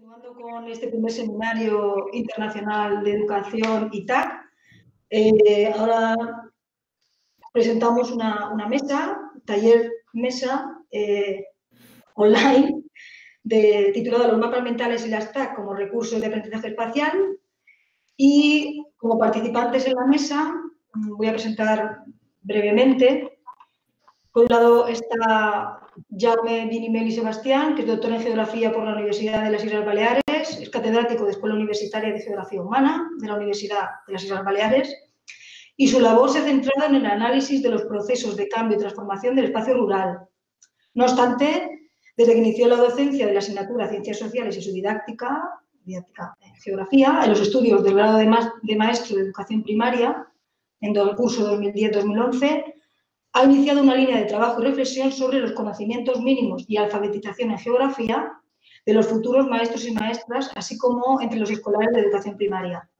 Continuando con este primer seminario internacional de educación ITAC, ahora presentamos una mesa, taller mesa online, titulada Los mapas mentales y las TAC como recursos de aprendizaje espacial. Y como participantes en la mesa voy a presentar brevemente. Por un lado está Jaume Vinimel y Sebastián, que es doctor en Geografía por la Universidad de las Islas Baleares, es catedrático de Escuela Universitaria de Geografía Humana de la Universidad de las Islas Baleares, y su labor se ha centrado en el análisis de los procesos de cambio y transformación del espacio rural. No obstante, desde que inició la docencia de la asignatura Ciencias Sociales y su didáctica en Geografía, en los estudios del grado de Maestro de Educación Primaria, en el curso 2010-2011, ha iniciado una línea de trabajo y reflexión sobre los conocimientos mínimos y alfabetización en geografía de los futuros maestros y maestras, así como entre los escolares de educación primaria.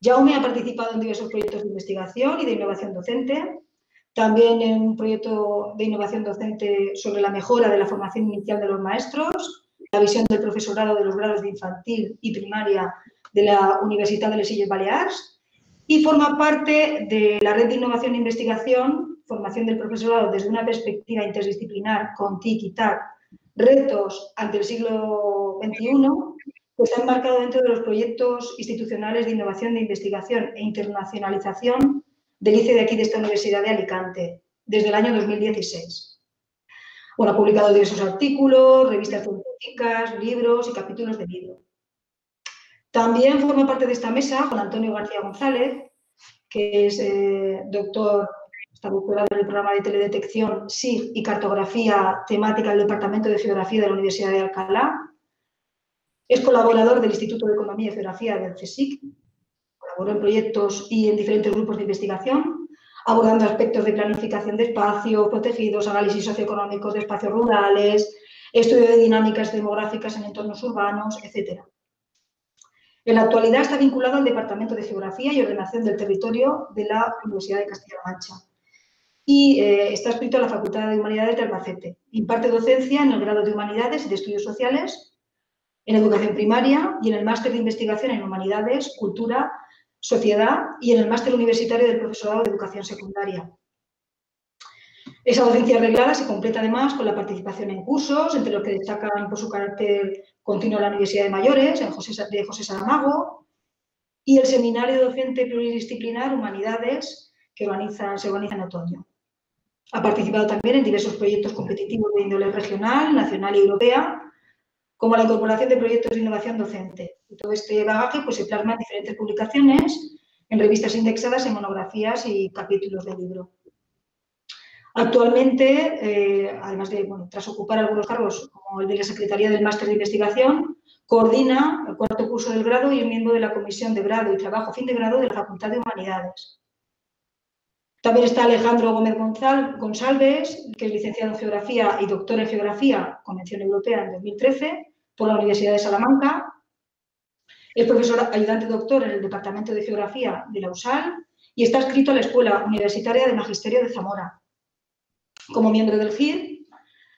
Jaume ha participado en diversos proyectos de investigación y de innovación docente, también en un proyecto de innovación docente sobre la mejora de la formación inicial de los maestros, la visión del profesorado de los grados de infantil y primaria de la Universitat de les Illes Balears, y forma parte de la red de innovación e investigación, formación del profesorado desde una perspectiva interdisciplinar con TIC y TAC, retos ante el siglo XXI, que está enmarcado dentro de los proyectos institucionales de innovación, de investigación e internacionalización del ICE de aquí, de esta Universidad de Alicante, desde el año 2016. Bueno, ha publicado diversos artículos, revistas científicas, libros y capítulos de libro. También forma parte de esta mesa Juan Antonio García González, que es está doctorado en el programa de teledetección SIG y cartografía temática del Departamento de Geografía de la Universidad de Alcalá. Es colaborador del Instituto de Economía y Geografía del CSIC. Colaboró en proyectos y en diferentes grupos de investigación, abordando aspectos de planificación de espacios protegidos, análisis socioeconómicos de espacios rurales, estudio de dinámicas demográficas en entornos urbanos, etc. En la actualidad está vinculado al Departamento de Geografía y Ordenación del Territorio de la Universidad de Castilla-La Mancha y está adscrito a la Facultad de Humanidades de Albacete. Imparte docencia en el grado de Humanidades y de Estudios Sociales, en Educación Primaria y en el Máster de Investigación en Humanidades, Cultura, Sociedad y en el Máster Universitario del Profesorado de Educación Secundaria. Esa docencia reglada se completa además con la participación en cursos, entre los que destacan por su carácter continuo la Universidad de Mayores, de José Saramago, y el Seminario Docente Pluridisciplinar Humanidades, que se organiza en otoño. Ha participado también en diversos proyectos competitivos de índole regional, nacional y europea, como la incorporación de proyectos de innovación docente. Y todo este bagaje pues, se plasma en diferentes publicaciones, en revistas indexadas, en monografías y capítulos de libro. Actualmente, además de, tras ocupar algunos cargos, como el de la Secretaría del Máster de Investigación, coordina el cuarto curso del grado y es miembro de la Comisión de Grado y Trabajo Fin de Grado de la Facultad de Humanidades. También está Alejandro Gómez González, que es licenciado en Geografía y doctor en Geografía, Convención Europea en 2013, por la Universidad de Salamanca. Es profesor ayudante doctor en el Departamento de Geografía de la USAL y está adscrito a la Escuela Universitaria de Magisterio de Zamora. Como miembro del GIR,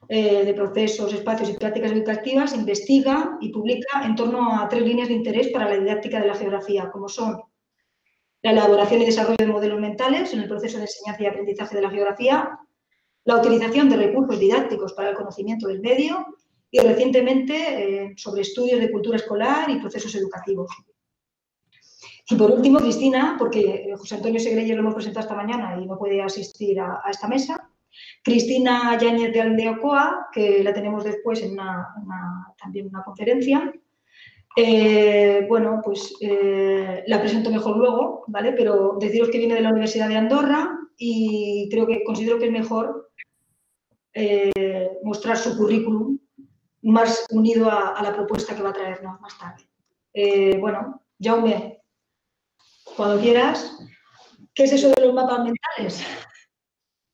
de Procesos, Espacios y Prácticas Educativas, investiga y publica en torno a 3 líneas de interés para la didáctica de la geografía, como son la elaboración y desarrollo de modelos mentales en el proceso de enseñanza y aprendizaje de la geografía, la utilización de recursos didácticos para el conocimiento del medio y recientemente sobre estudios de cultura escolar y procesos educativos. Y por último, Cristina, porque José Antonio Segreyer lo hemos presentado esta mañana y no puede asistir a esta mesa, Cristina Yáñez de Aldeocoa, que la tenemos después en también una conferencia. Bueno, pues la presento mejor luego, ¿vale? Pero deciros que viene de la Universidad de Andorra y considero que es mejor mostrar su currículum más unido a la propuesta que va a traernos más tarde. Bueno, Jaume, cuando quieras, ¿qué es eso de los mapas mentales?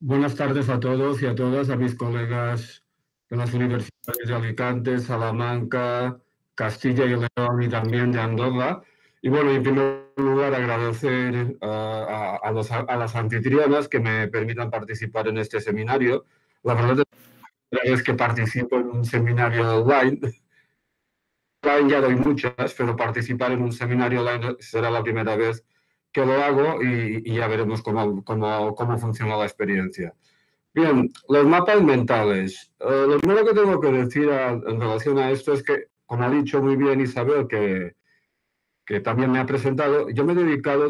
Buenas tardes a todos y a todas, a mis colegas de las universidades de Alicante, Salamanca, Castilla y León y también de Andorra. Y bueno, en primer lugar agradecer a las anfitrionas que me permitan participar en este seminario. La verdad es que participo en un seminario online online ya doy muchas, pero participar en un seminario online será la primera vez que lo hago y ya veremos cómo funciona la experiencia. Bien, los mapas mentales. Lo primero que tengo que decir en relación a esto es que, como ha dicho muy bien Isabel, que también me ha presentado, yo me he dedicado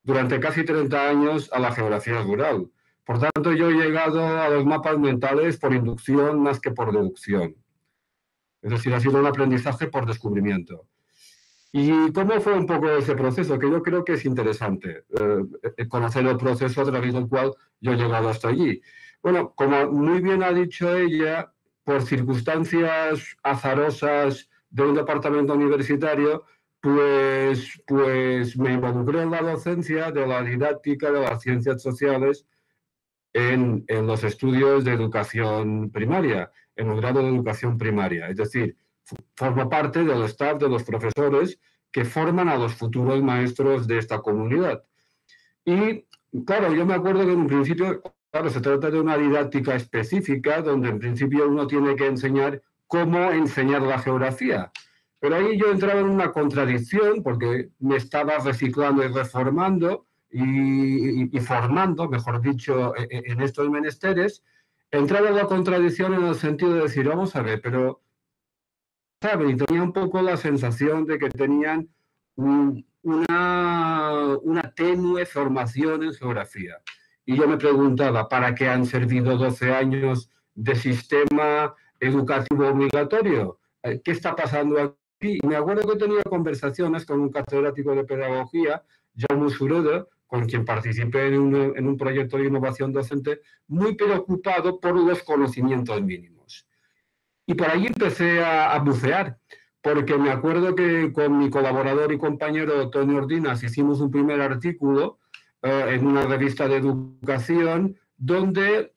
durante casi 30 años a la geografía rural. Por tanto, yo he llegado a los mapas mentales por inducción más que por deducción. Es decir, ha sido un aprendizaje por descubrimiento. ¿Y cómo fue un poco ese proceso? Que yo creo que es interesante conocer el proceso a través del cual yo he llegado hasta allí. Bueno, como muy bien ha dicho ella, por circunstancias azarosas de un departamento universitario, pues me involucré en la docencia de la didáctica de las ciencias sociales en los estudios de educación primaria, en el grado de educación primaria. Es decir, formo parte del staff de los profesores que forman a los futuros maestros de esta comunidad. Y, claro, yo me acuerdo que en un principio, claro, se trata de una didáctica específica donde en principio uno tiene que enseñar cómo enseñar la geografía. Pero ahí yo entraba en una contradicción porque me estaba reciclando y reformando y formando, mejor dicho, en estos menesteres. Entraba en la contradicción en el sentido de decir, vamos a ver, pero ¿sabe? Y tenía un poco la sensación de que tenían una tenue formación en geografía. Y yo me preguntaba, ¿para qué han servido 12 años de sistema educativo obligatorio? ¿Qué está pasando aquí? Y me acuerdo que tenía conversaciones con un catedrático de pedagogía, Jaume Sureda, con quien participé en un proyecto de innovación docente, muy preocupado por los conocimientos mínimos. Y por ahí empecé a bucear, porque me acuerdo que con mi colaborador y compañero Tony Ordinas hicimos un primer artículo en una revista de educación donde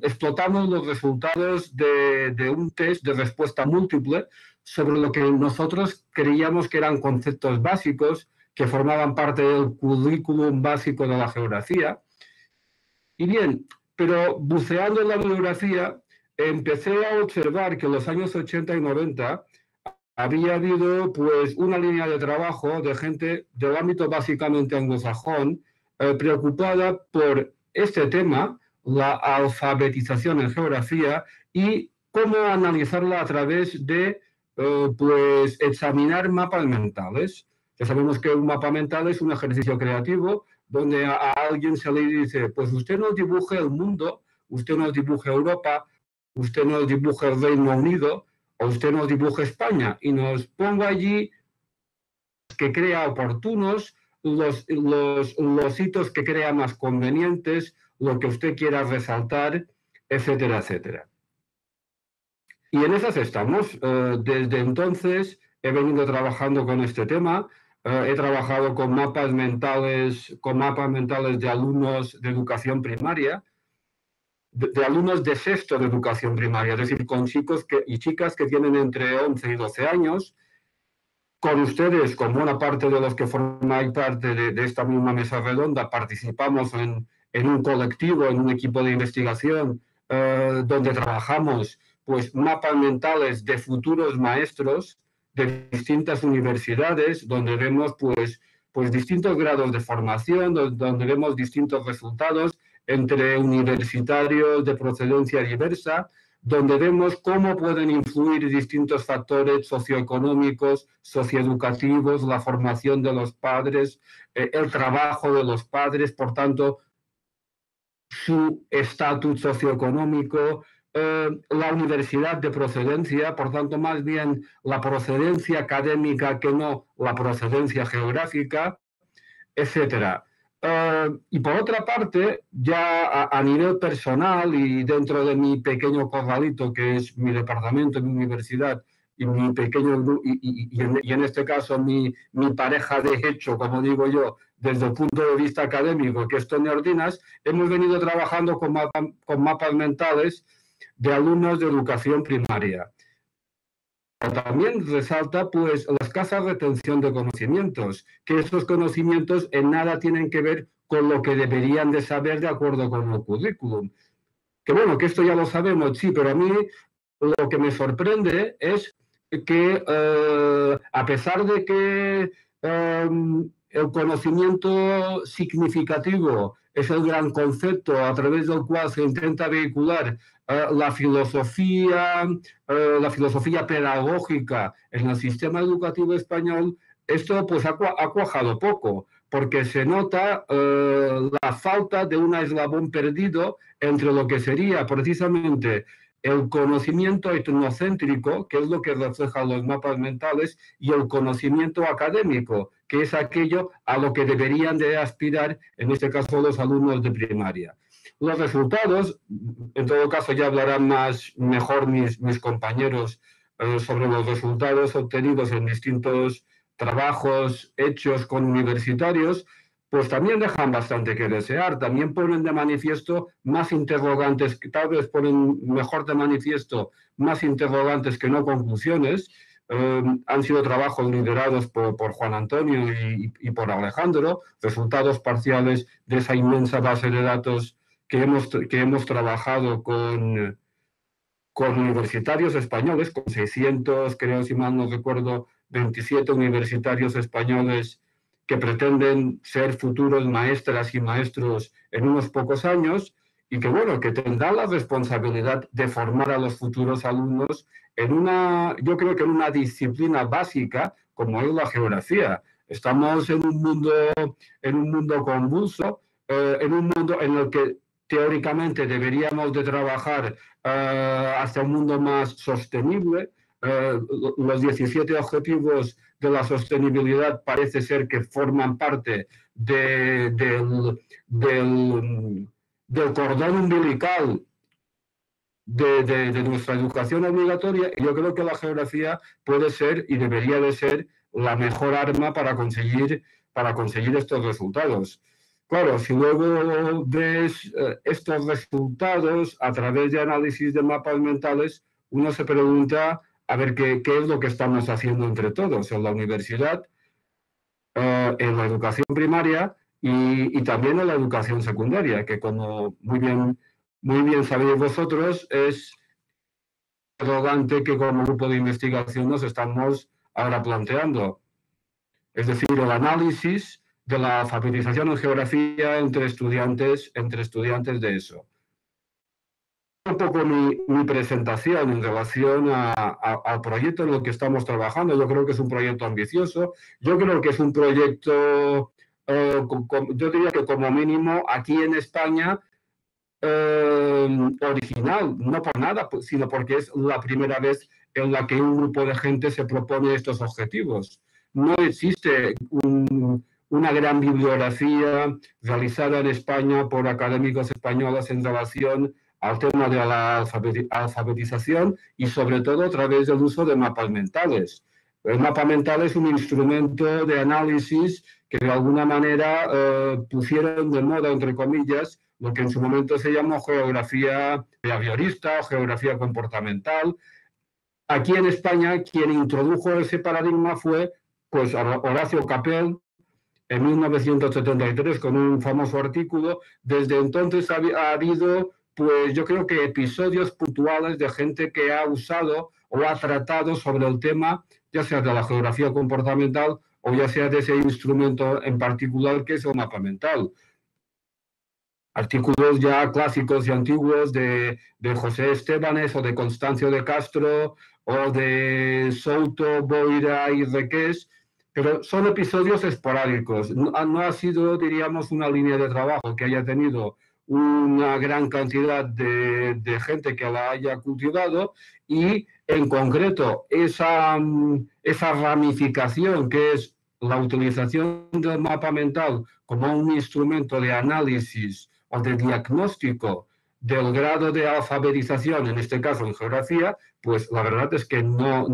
explotamos los resultados de un test de respuesta múltiple sobre lo que nosotros creíamos que eran conceptos básicos que formaban parte del currículum básico de la geografía. Y bien, pero buceando en la bibliografía, empecé a observar que en los años 80 y 90 había habido pues una línea de trabajo de gente del ámbito básicamente anglosajón preocupada por este tema, la alfabetización en geografía y cómo analizarla a través de pues examinar mapas mentales. Ya sabemos que un mapa mental es un ejercicio creativo donde a alguien se le dice, pues usted nos dibuje el mundo, usted nos dibuje Europa, usted nos dibuje el Reino Unido, o usted nos dibuje España, y nos ponga allí que crea oportunos, los hitos que crea más convenientes, lo que usted quiera resaltar, etcétera, etcétera. Y en esas estamos. Desde entonces he venido trabajando con este tema. He trabajado con mapas mentales de alumnos de educación primaria, de alumnos de sexto de educación primaria, es decir, con chicos y chicas que tienen entre 11 y 12 años. Con ustedes, con buena parte de los que formáis parte de esta misma mesa redonda, participamos en un colectivo, en un equipo de investigación, donde trabajamos pues mapas mentales de futuros maestros de distintas universidades, donde vemos pues distintos grados de formación, donde vemos distintos resultados entre universitarios de procedencia diversa, donde vemos cómo pueden influir distintos factores socioeconómicos, socioeducativos, la formación de los padres, el trabajo de los padres, por tanto, su estatus socioeconómico, la universidad de procedencia, por tanto, más bien la procedencia académica que no la procedencia geográfica, etcétera. Y por otra parte, ya a nivel personal y dentro de mi pequeño corralito, que es mi departamento, mi universidad, y mi pequeño y en este caso mi pareja de hecho, como digo yo, desde el punto de vista académico, que es Tony Ordinas, hemos venido trabajando con mapas mentales de alumnos de educación primaria. También resalta pues la escasa retención de conocimientos, que esos conocimientos en nada tienen que ver con lo que deberían de saber de acuerdo con el currículum. Que bueno, que esto ya lo sabemos, sí, pero a mí lo que me sorprende es que, a pesar de que el conocimiento significativo es el gran concepto a través del cual se intenta vehicular la filosofía pedagógica en el sistema educativo español, esto pues ha cuajado poco, porque se nota la falta de un eslabón perdido entre lo que sería precisamente el conocimiento etnocéntrico, que es lo que reflejan los mapas mentales, y el conocimiento académico, que es aquello a lo que deberían de aspirar, en este caso, los alumnos de primaria. Los resultados, en todo caso ya hablarán mejor mis compañeros sobre los resultados obtenidos en distintos trabajos hechos con universitarios, pues también dejan bastante que desear, también ponen de manifiesto más interrogantes, tal vez ponen mejor de manifiesto más interrogantes que no conclusiones. Han sido trabajos liderados por Juan Antonio y por Alejandro, resultados parciales de esa inmensa base de datos que hemos trabajado con universitarios españoles, con 600, creo, si mal no recuerdo, 27 universitarios españoles que pretenden ser futuros maestras y maestros en unos pocos años y que, bueno, que tendrán la responsabilidad de formar a los futuros alumnos yo creo que en una disciplina básica como es la geografía. Estamos en un mundo convulso, en un mundo en el que teóricamente deberíamos de trabajar hacia un mundo más sostenible. Los 17 objetivos de la sostenibilidad parece ser que forman parte del cordón umbilical de nuestra educación obligatoria, y yo creo que la geografía puede ser y debería de ser la mejor arma para conseguir estos resultados. Claro, si luego ves estos resultados a través de análisis de mapas mentales, uno se pregunta a ver qué es lo que estamos haciendo entre todos en la universidad, en la educación primaria y también en la educación secundaria, que como muy bien sabéis vosotros, es interrogante que como grupo de investigación nos estamos ahora planteando. Es decir, el análisis de la alfabetización en geografía entre estudiantes de ESO. Un poco mi presentación en relación al proyecto en el que estamos trabajando. Yo creo que es un proyecto ambicioso. Yo creo que es un proyecto, yo diría que como mínimo aquí en España, original, no por nada, sino porque es la primera vez en la que un grupo de gente se propone estos objetivos. No existe una gran bibliografía realizada en España por académicos españoles en relación al tema de la alfabetización y sobre todo a través del uso de mapas mentales. El mapa mental es un instrumento de análisis que de alguna manera pusieron de moda, entre comillas, lo que en su momento se llamó geografía behaviorista o geografía comportamental. Aquí en España, quien introdujo ese paradigma fue pues, Horacio Capell, en 1973, con un famoso artículo. Desde entonces ha habido, pues yo creo que episodios puntuales de gente que ha usado o ha tratado sobre el tema, ya sea de la geografía comportamental o ya sea de ese instrumento en particular que es el mapa mental. Artículos ya clásicos y antiguos de José Estebanes o de Constancio de Castro o de Souto, Boira y Requés, pero son episodios esporádicos. No ha sido, diríamos, una línea de trabajo que haya tenido una gran cantidad de gente que la haya cultivado y, en concreto, esa ramificación que es la utilización del mapa mental como un instrumento de análisis o de diagnóstico del grado de alfabetización, en este caso en geografía, pues la verdad es que no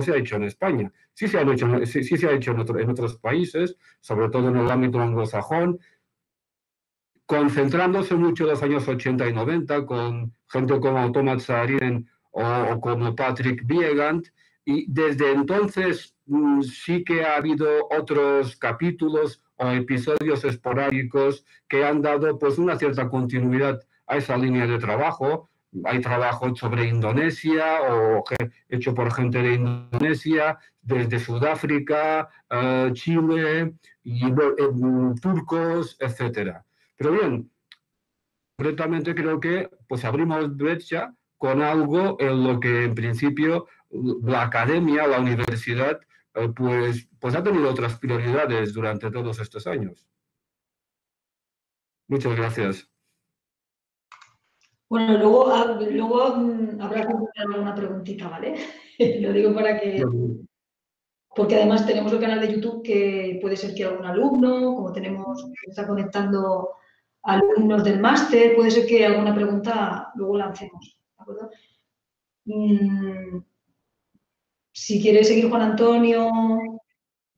se ha hecho en España. Sí se ha hecho en otros países, sobre todo en el ámbito anglosajón, concentrándose mucho en los años 80 y 90 con gente como Thomas Saarinen o como Patrick Viegand, y desde entonces sí que ha habido otros capítulos o episodios esporádicos que han dado pues una cierta continuidad a esa línea de trabajo. hay trabajo sobre Indonesia o hecho por gente de Indonesia, desde Sudáfrica, Chile, y turcos, etcétera. Pero bien, concretamente creo que pues abrimos brecha con algo en lo que en principio la academia, la universidad, pues ha tenido otras prioridades durante todos estos años. Muchas gracias. Bueno, luego habrá que hacer alguna preguntita, ¿vale? Lo digo para que... Porque además tenemos el canal de YouTube que puede ser que algún alumno, como tenemos, está conectando alumnos del máster, puede ser que alguna pregunta luego lancemos, ¿de acuerdo? Si quiere seguir Juan Antonio...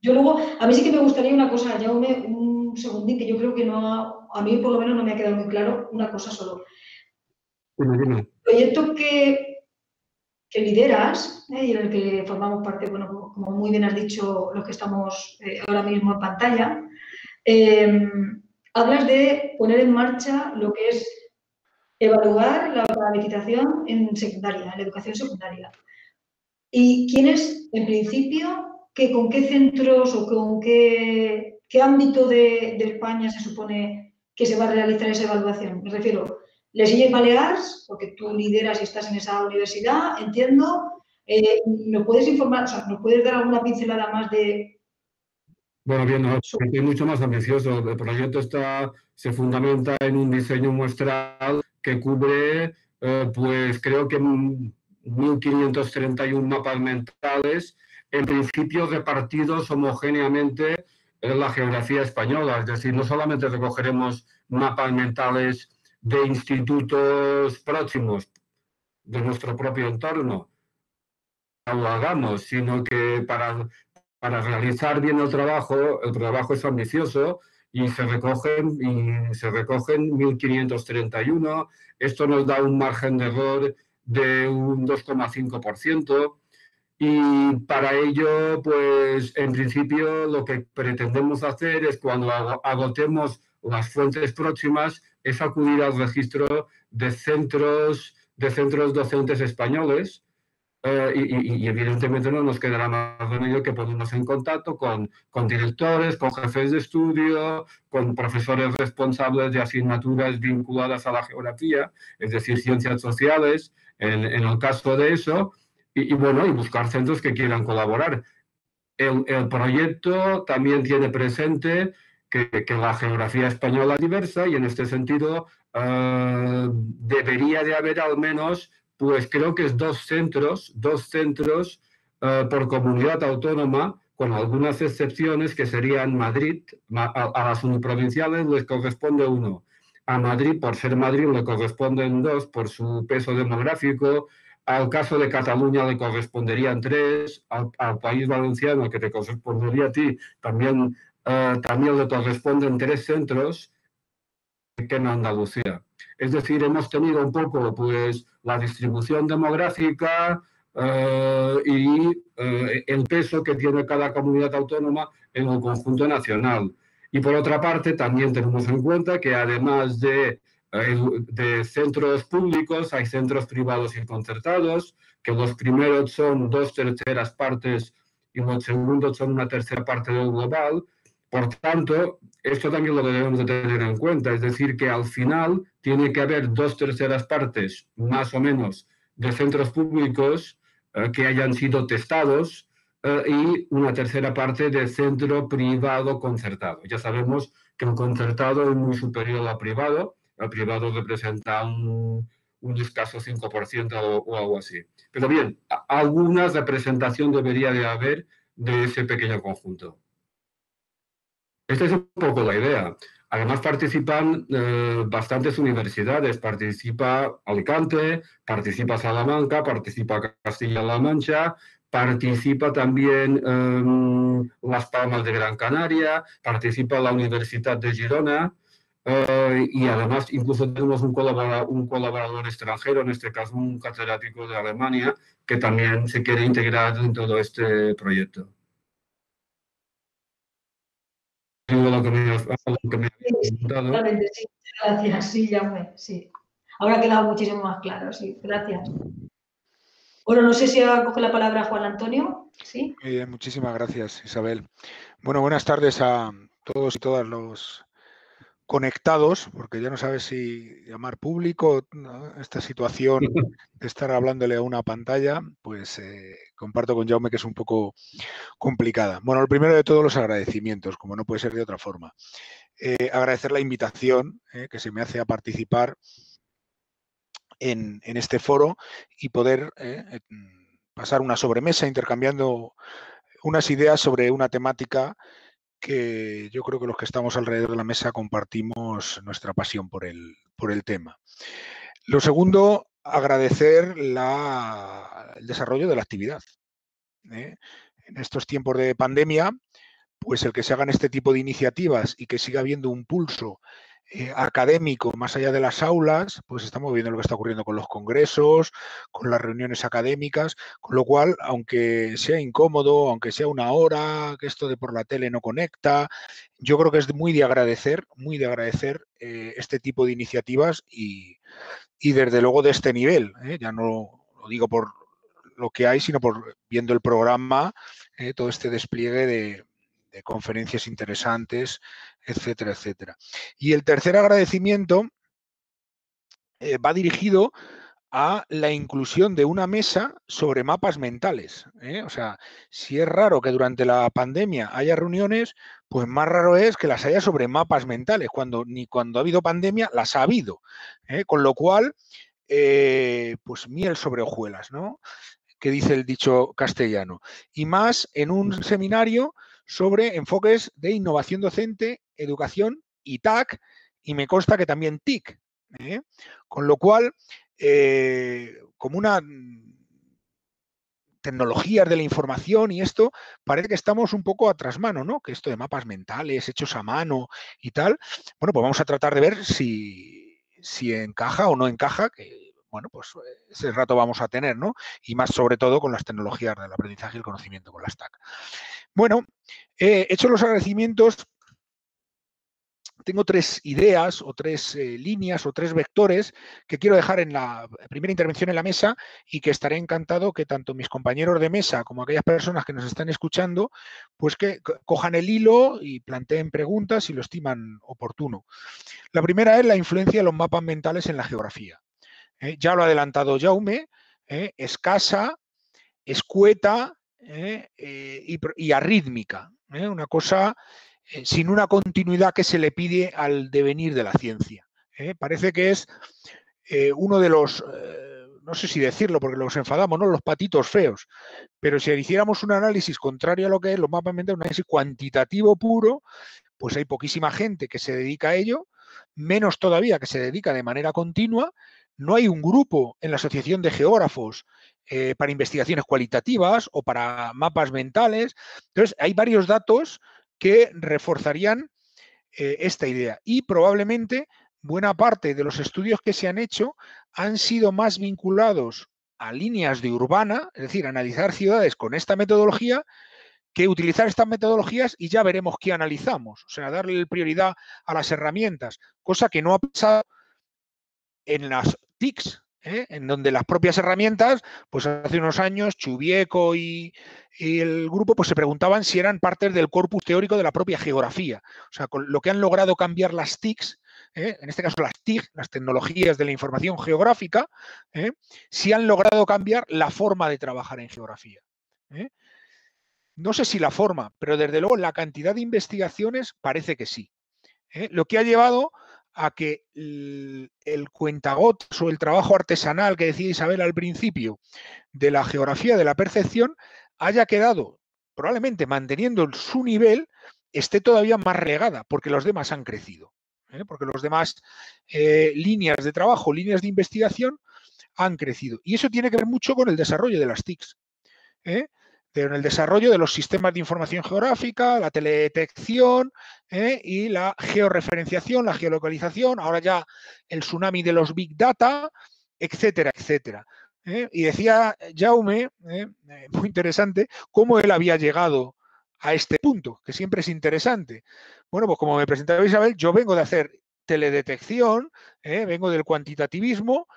Yo luego, a mí sí que me gustaría una cosa, Jaume, un segundín, que yo creo que no, a mí por lo menos no me ha quedado muy claro, una cosa solo. Dime. El proyecto que lideras y en el que formamos parte, bueno, como muy bien has dicho, los que estamos ahora mismo en pantalla, hablas de poner en marcha lo que es evaluar la alfabetización en secundaria, en la educación secundaria. ¿Y quiénes, en principio, con qué centros o con qué ámbito de España se supone que se va a realizar esa evaluación? Me refiero, Les Illes Balears, porque tú lideras y estás en esa universidad, entiendo. ¿Nos puedes informar, o sea, nos puedes dar alguna pincelada más de...? Bueno, bien, no, es mucho más ambicioso. El proyecto se fundamenta en un diseño muestral que cubre, pues creo que 1.531 mapas mentales, en principio repartidos homogéneamente en la geografía española. Es decir, no solamente recogeremos mapas mentales de institutos próximos de nuestro propio entorno, no lo hagamos, sino que para realizar bien el trabajo es ambicioso y se recogen 1.531. Esto nos da un margen de error de un 2,5%. Y para ello, pues en principio lo que pretendemos hacer es cuando agotemos las fuentes próximas, es acudir al registro de centros docentes españoles. Y evidentemente no nos quedará más remedio que ponernos en contacto con directores, con jefes de estudio, con profesores responsables de asignaturas vinculadas a la geografía, es decir, ciencias sociales, en el caso de eso, y buscar centros que quieran colaborar. El proyecto también tiene presente que la geografía española es diversa y en este sentido debería de haber al menos, pues creo que es dos centros por comunidad autónoma, con algunas excepciones que serían Madrid. A las uniprovinciales les corresponde uno. A Madrid, por ser Madrid, le corresponden dos por su peso demográfico. Al caso de Cataluña le corresponderían tres, al País Valenciano, que te correspondería a ti, también le corresponden tres centros, que en Andalucía. Es decir, hemos tenido un poco pues, la distribución demográfica y el peso que tiene cada comunidad autónoma en el conjunto nacional. Y por otra parte, también tenemos en cuenta que además de centros públicos, hay centros privados y concertados, que los primeros son 2/3 partes y los segundos son 1/3 parte del global. Por tanto, esto también lo debemos de tener en cuenta, es decir, que al final tiene que haber 2/3 partes, más o menos, de centros públicos que hayan sido testados y 1/3 parte de centro privado concertado. Ya sabemos que el concertado es muy superior al privado. El privado representa un escaso 5% o algo así. Pero bien, alguna representación debería de haber de ese pequeño conjunto. Esta es un poco la idea. Además participan bastantes universidades. Participa Alicante, participa Salamanca, participa Castilla-La Mancha, participa también Las Palmas de Gran Canaria, participa la Universidad de Girona y además incluso tenemos un colaborador extranjero, en este caso un catedrático de Alemania, que también se quiere integrar en todo este proyecto. Lo que me has preguntado. Sí, gracias, sí, Jaume, sí. Ahora ha quedado muchísimo más claro, sí, gracias. Bueno, no sé si ahora coge la palabra Juan Antonio, ¿sí? Muy bien, muchísimas gracias, Isabel. Bueno, buenas tardes a todos y todas los conectados, porque ya no sabes si llamar público, ¿no? Esta situación de estar hablándole a una pantalla, pues comparto con Jaume que es un poco complicada. Bueno, lo primero de todos, los agradecimientos, como no puede ser de otra forma. Agradecer la invitación que se me hace a participar en este foro y poder pasar una sobremesa intercambiando unas ideas sobre una temática que yo creo que los que estamos alrededor de la mesa compartimos nuestra pasión por el tema. Lo segundo, agradecer el desarrollo de la actividad. En estos tiempos de pandemia, pues el que se hagan este tipo de iniciativas y que siga habiendo un pulso académico más allá de las aulas, pues estamos viendo lo que está ocurriendo con los congresos, con las reuniones académicas, con lo cual, aunque sea incómodo, aunque sea una hora, que esto de por la tele no conecta, yo creo que es muy de agradecer este tipo de iniciativas y desde luego de este nivel, ya no lo digo por lo que hay, sino por viendo el programa, todo este despliegue de conferencias interesantes, etcétera, etcétera. Y el tercer agradecimiento va dirigido a la inclusión de una mesa sobre mapas mentales. O sea, si es raro que durante la pandemia haya reuniones, pues más raro es que las haya sobre mapas mentales, cuando ni cuando ha habido pandemia las ha habido. Con lo cual, pues miel sobre hojuelas, ¿no? Que dice el dicho castellano. Y más en un seminario sobre enfoques de innovación docente, educación y TAC, y me consta que también TIC. Con lo cual, como una tecnologías de la información y esto, parece que estamos un poco a trasmano, ¿no? Que esto de mapas mentales hechos a mano y tal, bueno, pues vamos a tratar de ver si encaja o no encaja, que bueno, pues ese rato vamos a tener, ¿no? Y más sobre todo con las tecnologías del aprendizaje y el conocimiento, con las TAC. Bueno, hecho los agradecimientos, tengo tres ideas o tres líneas o tres vectores que quiero dejar en la primera intervención en la mesa y que estaré encantado que tanto mis compañeros de mesa como aquellas personas que nos están escuchando, pues que cojan el hilo y planteen preguntas si lo estiman oportuno. La primera es la influencia de los mapas mentales en la geografía. Ya lo ha adelantado Jaume, escasa, escueta y arrítmica. Una cosa sin una continuidad que se le pide al devenir de la ciencia. Parece que es uno de los, no sé si decirlo porque los enfadamos, ¿no? Los patitos feos, pero si hiciéramos un análisis contrario a lo que es los mapas mentales, un análisis cuantitativo puro, pues hay poquísima gente que se dedica a ello, menos todavía que se dedica de manera continua. No hay un grupo en la Asociación de Geógrafos para investigaciones cualitativas o para mapas mentales. Entonces, hay varios datos que reforzarían esta idea y probablemente buena parte de los estudios que se han hecho han sido más vinculados a líneas de urbana, es decir, analizar ciudades con esta metodología, que utilizar estas metodologías y ya veremos qué analizamos. O sea, darle prioridad a las herramientas, cosa que no ha pasado en las TICs, en donde las propias herramientas, pues hace unos años, Chubieco y el grupo, pues se preguntaban si eran partes del corpus teórico de la propia geografía. O sea, con lo que han logrado cambiar las TICs, en este caso las TIC, las tecnologías de la información geográfica, sí han logrado cambiar la forma de trabajar en geografía. No sé si la forma, pero desde luego la cantidad de investigaciones parece que sí. Lo que ha llevado a que el cuentagotas o el trabajo artesanal que decía Isabel al principio de la geografía de la percepción haya quedado, probablemente manteniendo su nivel, esté todavía más regada, porque los demás han crecido. Porque los demás líneas de trabajo, líneas de investigación han crecido. Y eso tiene que ver mucho con el desarrollo de las TICs. En el desarrollo de los sistemas de información geográfica, la teledetección y la georreferenciación, la geolocalización, ahora ya el tsunami de los big data, etcétera, etcétera. Y decía Jaume, muy interesante, cómo él había llegado a este punto, que siempre es interesante. Bueno, pues como me presentaba Isabel, yo vengo de hacer teledetección, vengo del cuantitativismo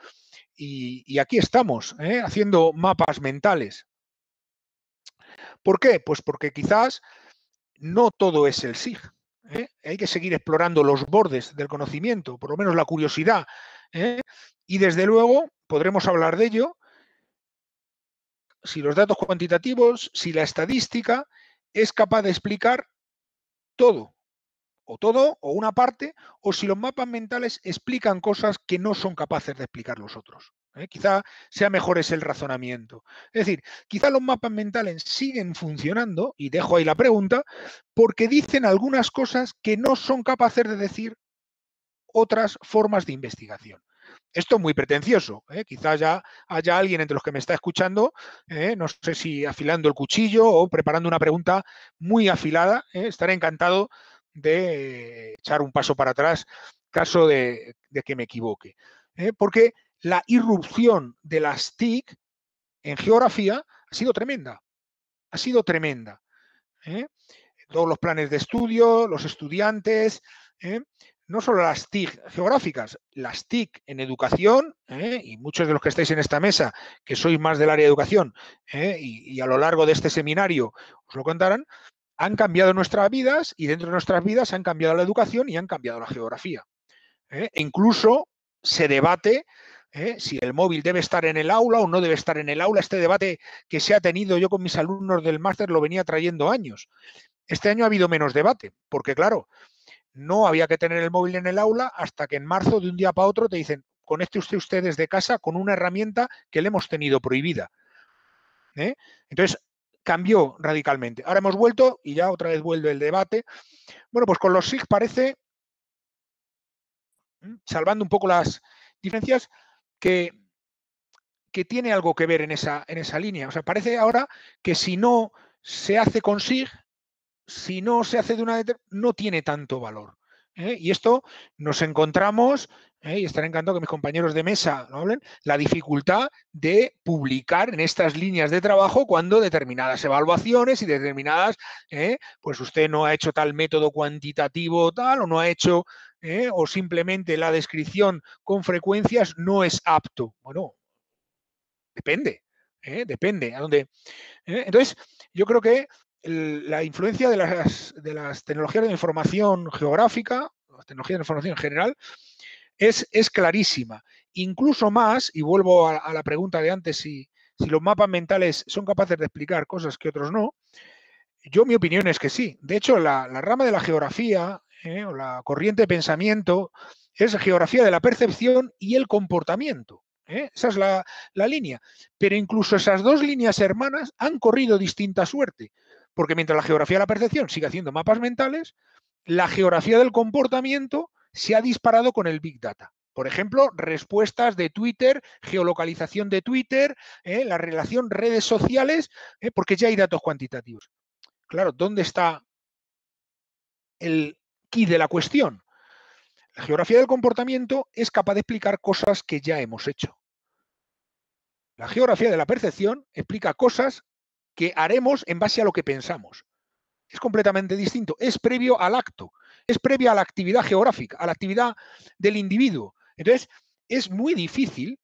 y aquí estamos, haciendo mapas mentales. ¿Por qué? Pues porque quizás no todo es el SIG. Hay que seguir explorando los bordes del conocimiento, por lo menos la curiosidad. Y desde luego podremos hablar de ello si los datos cuantitativos, si la estadística es capaz de explicar todo, o una parte, o si los mapas mentales explican cosas que no son capaces de explicar los otros. Quizá sea mejor ese el razonamiento. Es decir, quizá los mapas mentales siguen funcionando, y dejo ahí la pregunta, porque dicen algunas cosas que no son capaces de decir otras formas de investigación. Esto es muy pretencioso, quizá ya haya alguien entre los que me está escuchando, no sé si afilando el cuchillo o preparando una pregunta muy afilada. Estaré encantado de echar un paso para atrás caso de que me equivoque. Porque la irrupción de las TIC en geografía ha sido tremenda. Ha sido tremenda. Todos los planes de estudio, los estudiantes, no solo las TIC geográficas, las TIC en educación, y muchos de los que estáis en esta mesa, que sois más del área de educación, y a lo largo de este seminario os lo contarán, han cambiado nuestras vidas y dentro de nuestras vidas han cambiado la educación y han cambiado la geografía. E incluso se debate si el móvil debe estar en el aula o no debe estar en el aula. Este debate que se ha tenido yo con mis alumnos del máster lo venía trayendo años. Este año ha habido menos debate, porque claro, no había que tener el móvil en el aula hasta que en marzo, de un día para otro, te dicen, conecte usted desde casa con una herramienta que le hemos tenido prohibida. Entonces, cambió radicalmente. Ahora hemos vuelto y ya otra vez vuelve el debate. Bueno, pues con los SIG parece, salvando un poco las diferencias, que tiene algo que ver en esa línea. O sea, parece ahora que si no se hace con SIG, si no se hace de una no tiene tanto valor. Y esto nos encontramos, y estaré encantado que mis compañeros de mesa lo hablen, la dificultad de publicar en estas líneas de trabajo cuando determinadas evaluaciones y determinadas, pues usted no ha hecho tal método cuantitativo tal, o no ha hecho, o simplemente la descripción con frecuencias no es apto. Bueno, depende, depende a dónde. Entonces, yo creo que la influencia de las tecnologías de información geográfica, las tecnologías de información en general, es clarísima. Incluso más, y vuelvo a la pregunta de antes, si los mapas mentales son capaces de explicar cosas que otros no, yo mi opinión es que sí. De hecho, la rama de la geografía, o la corriente de pensamiento, es geografía de la percepción y el comportamiento. Esa es la línea. Pero incluso esas dos líneas hermanas han corrido distinta suerte. Porque mientras la geografía de la percepción sigue haciendo mapas mentales, la geografía del comportamiento se ha disparado con el Big Data. Por ejemplo, respuestas de Twitter, geolocalización de Twitter, la relación redes sociales, porque ya hay datos cuantitativos. Claro, ¿dónde está el quid de la cuestión? La geografía del comportamiento es capaz de explicar cosas que ya hemos hecho. La geografía de la percepción explica cosas que haremos en base a lo que pensamos. Es completamente distinto, es previo al acto, es previa a la actividad geográfica, a la actividad del individuo. Entonces, es muy difícil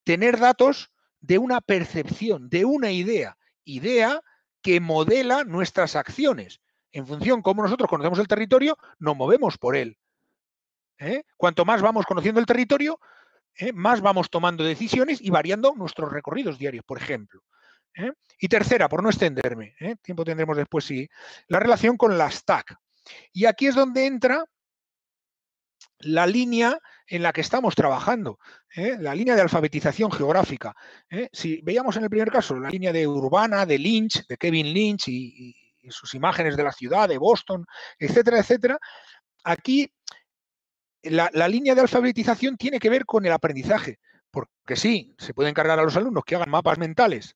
tener datos de una percepción, de una idea que modela nuestras acciones. En función de cómo nosotros conocemos el territorio, nos movemos por él. Cuanto más vamos conociendo el territorio, más vamos tomando decisiones y variando nuestros recorridos diarios, por ejemplo. Y tercera, por no extenderme, tiempo tendremos después, sí, la relación con las TAC. Y aquí es donde entra la línea en la que estamos trabajando, la línea de alfabetización geográfica. Si veíamos en el primer caso la línea de urbana, de Lynch, de Kevin Lynch y sus imágenes de la ciudad, de Boston, etcétera, etcétera, aquí la línea de alfabetización tiene que ver con el aprendizaje, porque sí, se puede encargar a los alumnos que hagan mapas mentales,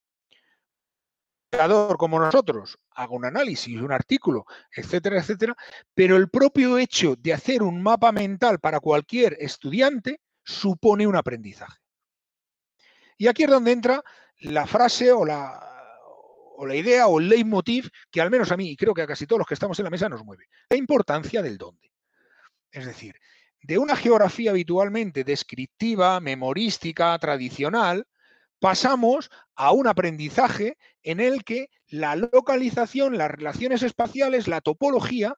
como nosotros, haga un análisis, un artículo, etcétera, etcétera, pero el propio hecho de hacer un mapa mental para cualquier estudiante supone un aprendizaje. Y aquí es donde entra la frase o la idea o el leitmotiv que al menos a mí y creo que a casi todos los que estamos en la mesa nos mueve, la importancia del dónde. Es decir, de una geografía habitualmente descriptiva, memorística, tradicional, pasamos a un aprendizaje en el que la localización, las relaciones espaciales, la topología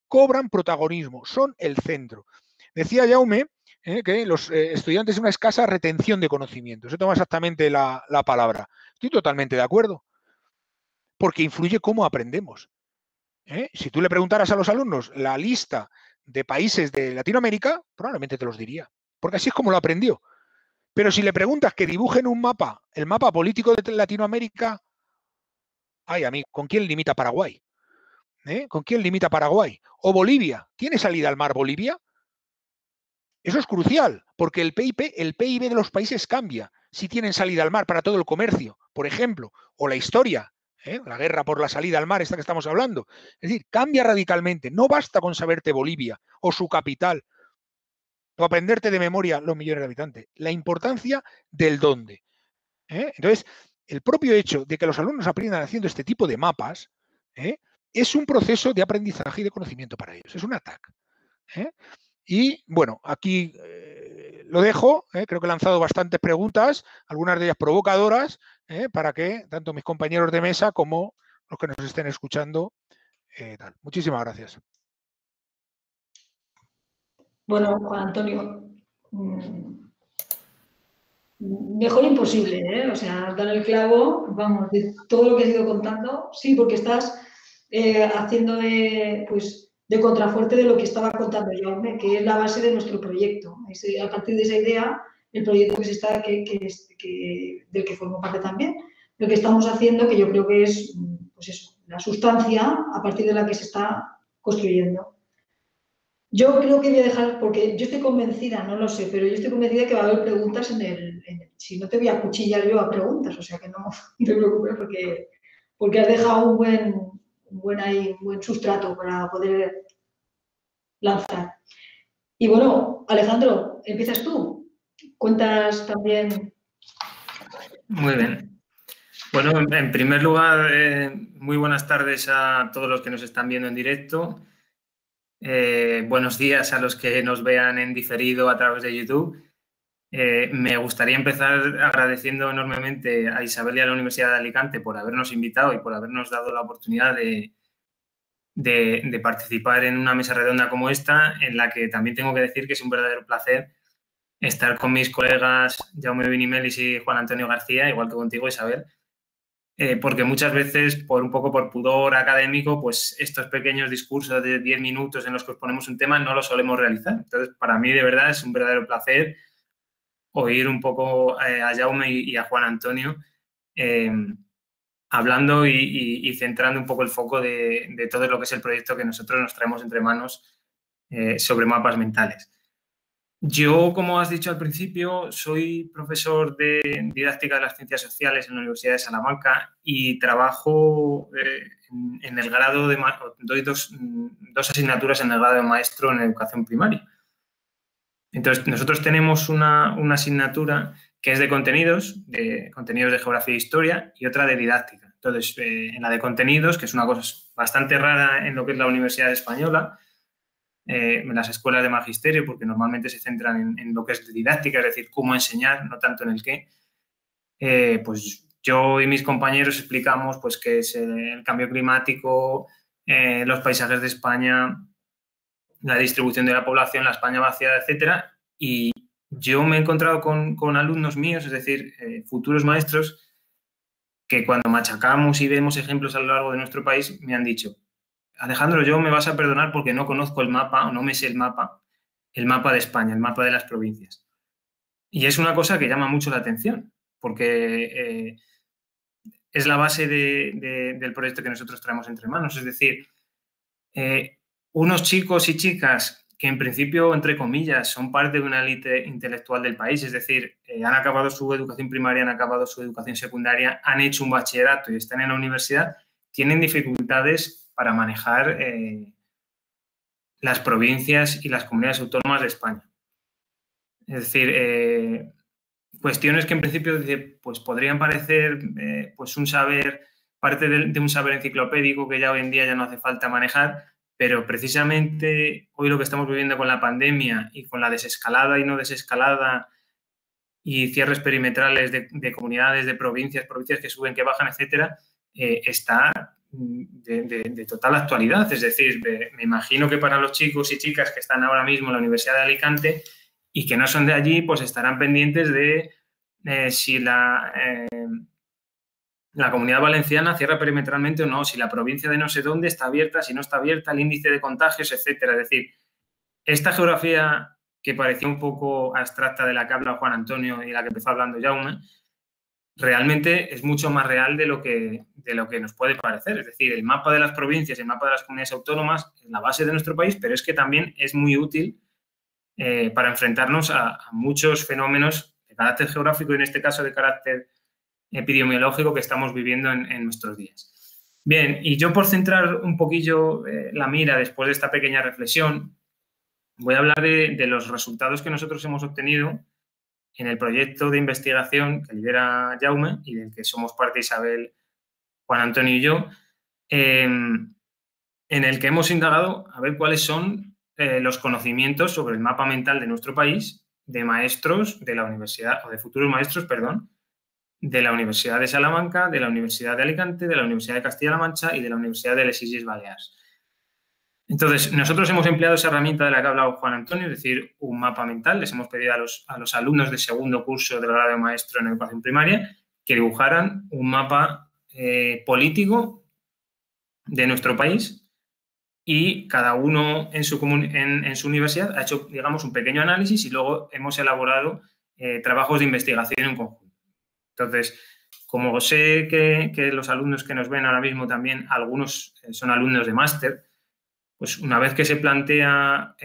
cobran protagonismo, son el centro. Decía Jaume que los estudiantes tienen una escasa retención de conocimientos. Se toma exactamente la palabra. Estoy totalmente de acuerdo, porque influye cómo aprendemos. Si tú le preguntaras a los alumnos la lista de países de Latinoamérica, probablemente te los diría, porque así es como lo aprendió. Pero si le preguntas que dibujen un mapa, el mapa político de Latinoamérica, ay, amigo, ¿con quién limita Paraguay? ¿Con quién limita Paraguay? O Bolivia. ¿Tiene salida al mar Bolivia? Eso es crucial, porque el PIB de los países cambia si tienen salida al mar para todo el comercio, por ejemplo, o la historia, la guerra por la salida al mar, esta que estamos hablando. Es decir, cambia radicalmente. No basta con saberte Bolivia o su capital o aprenderte de memoria los millones de habitantes. La importancia del dónde. Entonces, el propio hecho de que los alumnos aprendan haciendo este tipo de mapas es un proceso de aprendizaje y de conocimiento para ellos. Es un ataque. Y bueno, aquí lo dejo. Creo que he lanzado bastantes preguntas, algunas de ellas provocadoras, para que tanto mis compañeros de mesa como los que nos estén escuchando. Tal. Muchísimas gracias. Bueno, Juan Antonio, mejor imposible, ¿eh? O sea, dar el clavo, vamos, de todo lo que has ido contando, sí, porque estás haciendo de contrafuerte de lo que estaba contando Jaume, que es la base de nuestro proyecto. A partir de esa idea, el proyecto del que formo parte también, lo que estamos haciendo, que yo creo que es, pues eso, la sustancia a partir de la que se está construyendo. Yo creo que voy a dejar, porque yo estoy convencida, no lo sé, pero yo estoy convencida que va a haber preguntas si no te voy a cuchillar yo a preguntas, o sea que no te preocupes porque has dejado un buen sustrato para poder lanzar. Y bueno, Alejandro, empiezas tú. Cuentas también. Muy bien. Bueno, en primer lugar, muy buenas tardes a todos los que nos están viendo en directo. Buenos días a los que nos vean en diferido a través de YouTube. Me gustaría empezar agradeciendo enormemente a Isabel y a la Universidad de Alicante por habernos invitado y por habernos dado la oportunidad de participar en una mesa redonda como esta, en la que también tengo que decir que es un verdadero placer estar con mis colegas Jaume Binimelis y Juan Antonio García, igual que contigo, Isabel, porque muchas veces, por pudor académico, pues estos pequeños discursos de 10 minutos en los que os ponemos un tema no los solemos realizar. Entonces, para mí, de verdad, es un verdadero placer oír un poco a Jaume y a Juan Antonio hablando y centrando un poco el foco de todo lo que es el proyecto que nosotros nos traemos entre manos sobre mapas mentales. Yo, como has dicho al principio, soy profesor de didáctica de las ciencias sociales en la Universidad de Salamanca y trabajo en el grado doy dos asignaturas en el grado de maestro en educación primaria. Entonces, nosotros tenemos una asignatura que es de contenidos de geografía e historia y otra de didáctica. Entonces, en la de contenidos, que es una cosa bastante rara en lo que es la Universidad Española, en las escuelas de magisterio, porque normalmente se centran en lo que es didáctica, es decir, cómo enseñar, no tanto en el qué. Pues yo y mis compañeros explicamos pues, qué es el cambio climático, los paisajes de España, la distribución de la población, la España vaciada, etcétera. Y yo me he encontrado con alumnos míos, es decir, futuros maestros, que cuando machacamos y vemos ejemplos a lo largo de nuestro país, me han dicho: Alejandro, yo me vas a perdonar porque no conozco el mapa o no me sé el mapa de España, el mapa de las provincias. Y es una cosa que llama mucho la atención, porque es la base del proyecto que nosotros traemos entre manos. Es decir, unos chicos y chicas que en principio, entre comillas, son parte de una élite intelectual del país, es decir, han acabado su educación primaria, han acabado su educación secundaria, han hecho un bachillerato y están en la universidad, tienen dificultades para manejar las provincias y las comunidades autónomas de España. Es decir, cuestiones que en principio pues podrían parecer pues un saber, parte de un saber enciclopédico que ya hoy en día ya no hace falta manejar, pero precisamente hoy lo que estamos viviendo con la pandemia y con la desescalada y no desescalada y cierres perimetrales de comunidades, de provincias que suben, que bajan, etcétera, está de total actualidad. Es decir, me imagino que para los chicos y chicas que están ahora mismo en la Universidad de Alicante y que no son de allí, pues estarán pendientes de si la Comunidad Valenciana cierra perimetralmente o no, si la provincia de no sé dónde está abierta, si no está abierta, el índice de contagios, etcétera. Es decir, esta geografía que parecía un poco abstracta de la que habla Juan Antonio y la que empezó hablando Jaume, realmente es mucho más real de lo que nos puede parecer. Es decir, el mapa de las provincias, el mapa de las comunidades autónomas es la base de nuestro país, pero es que también es muy útil para enfrentarnos a muchos fenómenos de carácter geográfico y en este caso de carácter epidemiológico que estamos viviendo en nuestros días. Bien, y yo por centrar un poquillo la mira después de esta pequeña reflexión, voy a hablar de los resultados que nosotros hemos obtenido en el proyecto de investigación que lidera Jaume y del que somos parte Isabel, Juan Antonio y yo, en el que hemos indagado a ver cuáles son los conocimientos sobre el mapa mental de nuestro país de maestros de la universidad, o de futuros maestros, perdón, de la Universidad de Salamanca, de la Universidad de Alicante, de la Universidad de Castilla-La Mancha y de la Universidad de les Illes Balears. Entonces, nosotros hemos empleado esa herramienta de la que ha hablado Juan Antonio, es decir, un mapa mental. Les hemos pedido a los alumnos de segundo curso del grado de maestro en educación primaria que dibujaran un mapa político de nuestro país y cada uno en su universidad ha hecho, digamos, un pequeño análisis y luego hemos elaborado trabajos de investigación en conjunto. Entonces, como sé que los alumnos que nos ven ahora mismo también, algunos son alumnos de máster, pues una vez que se plantea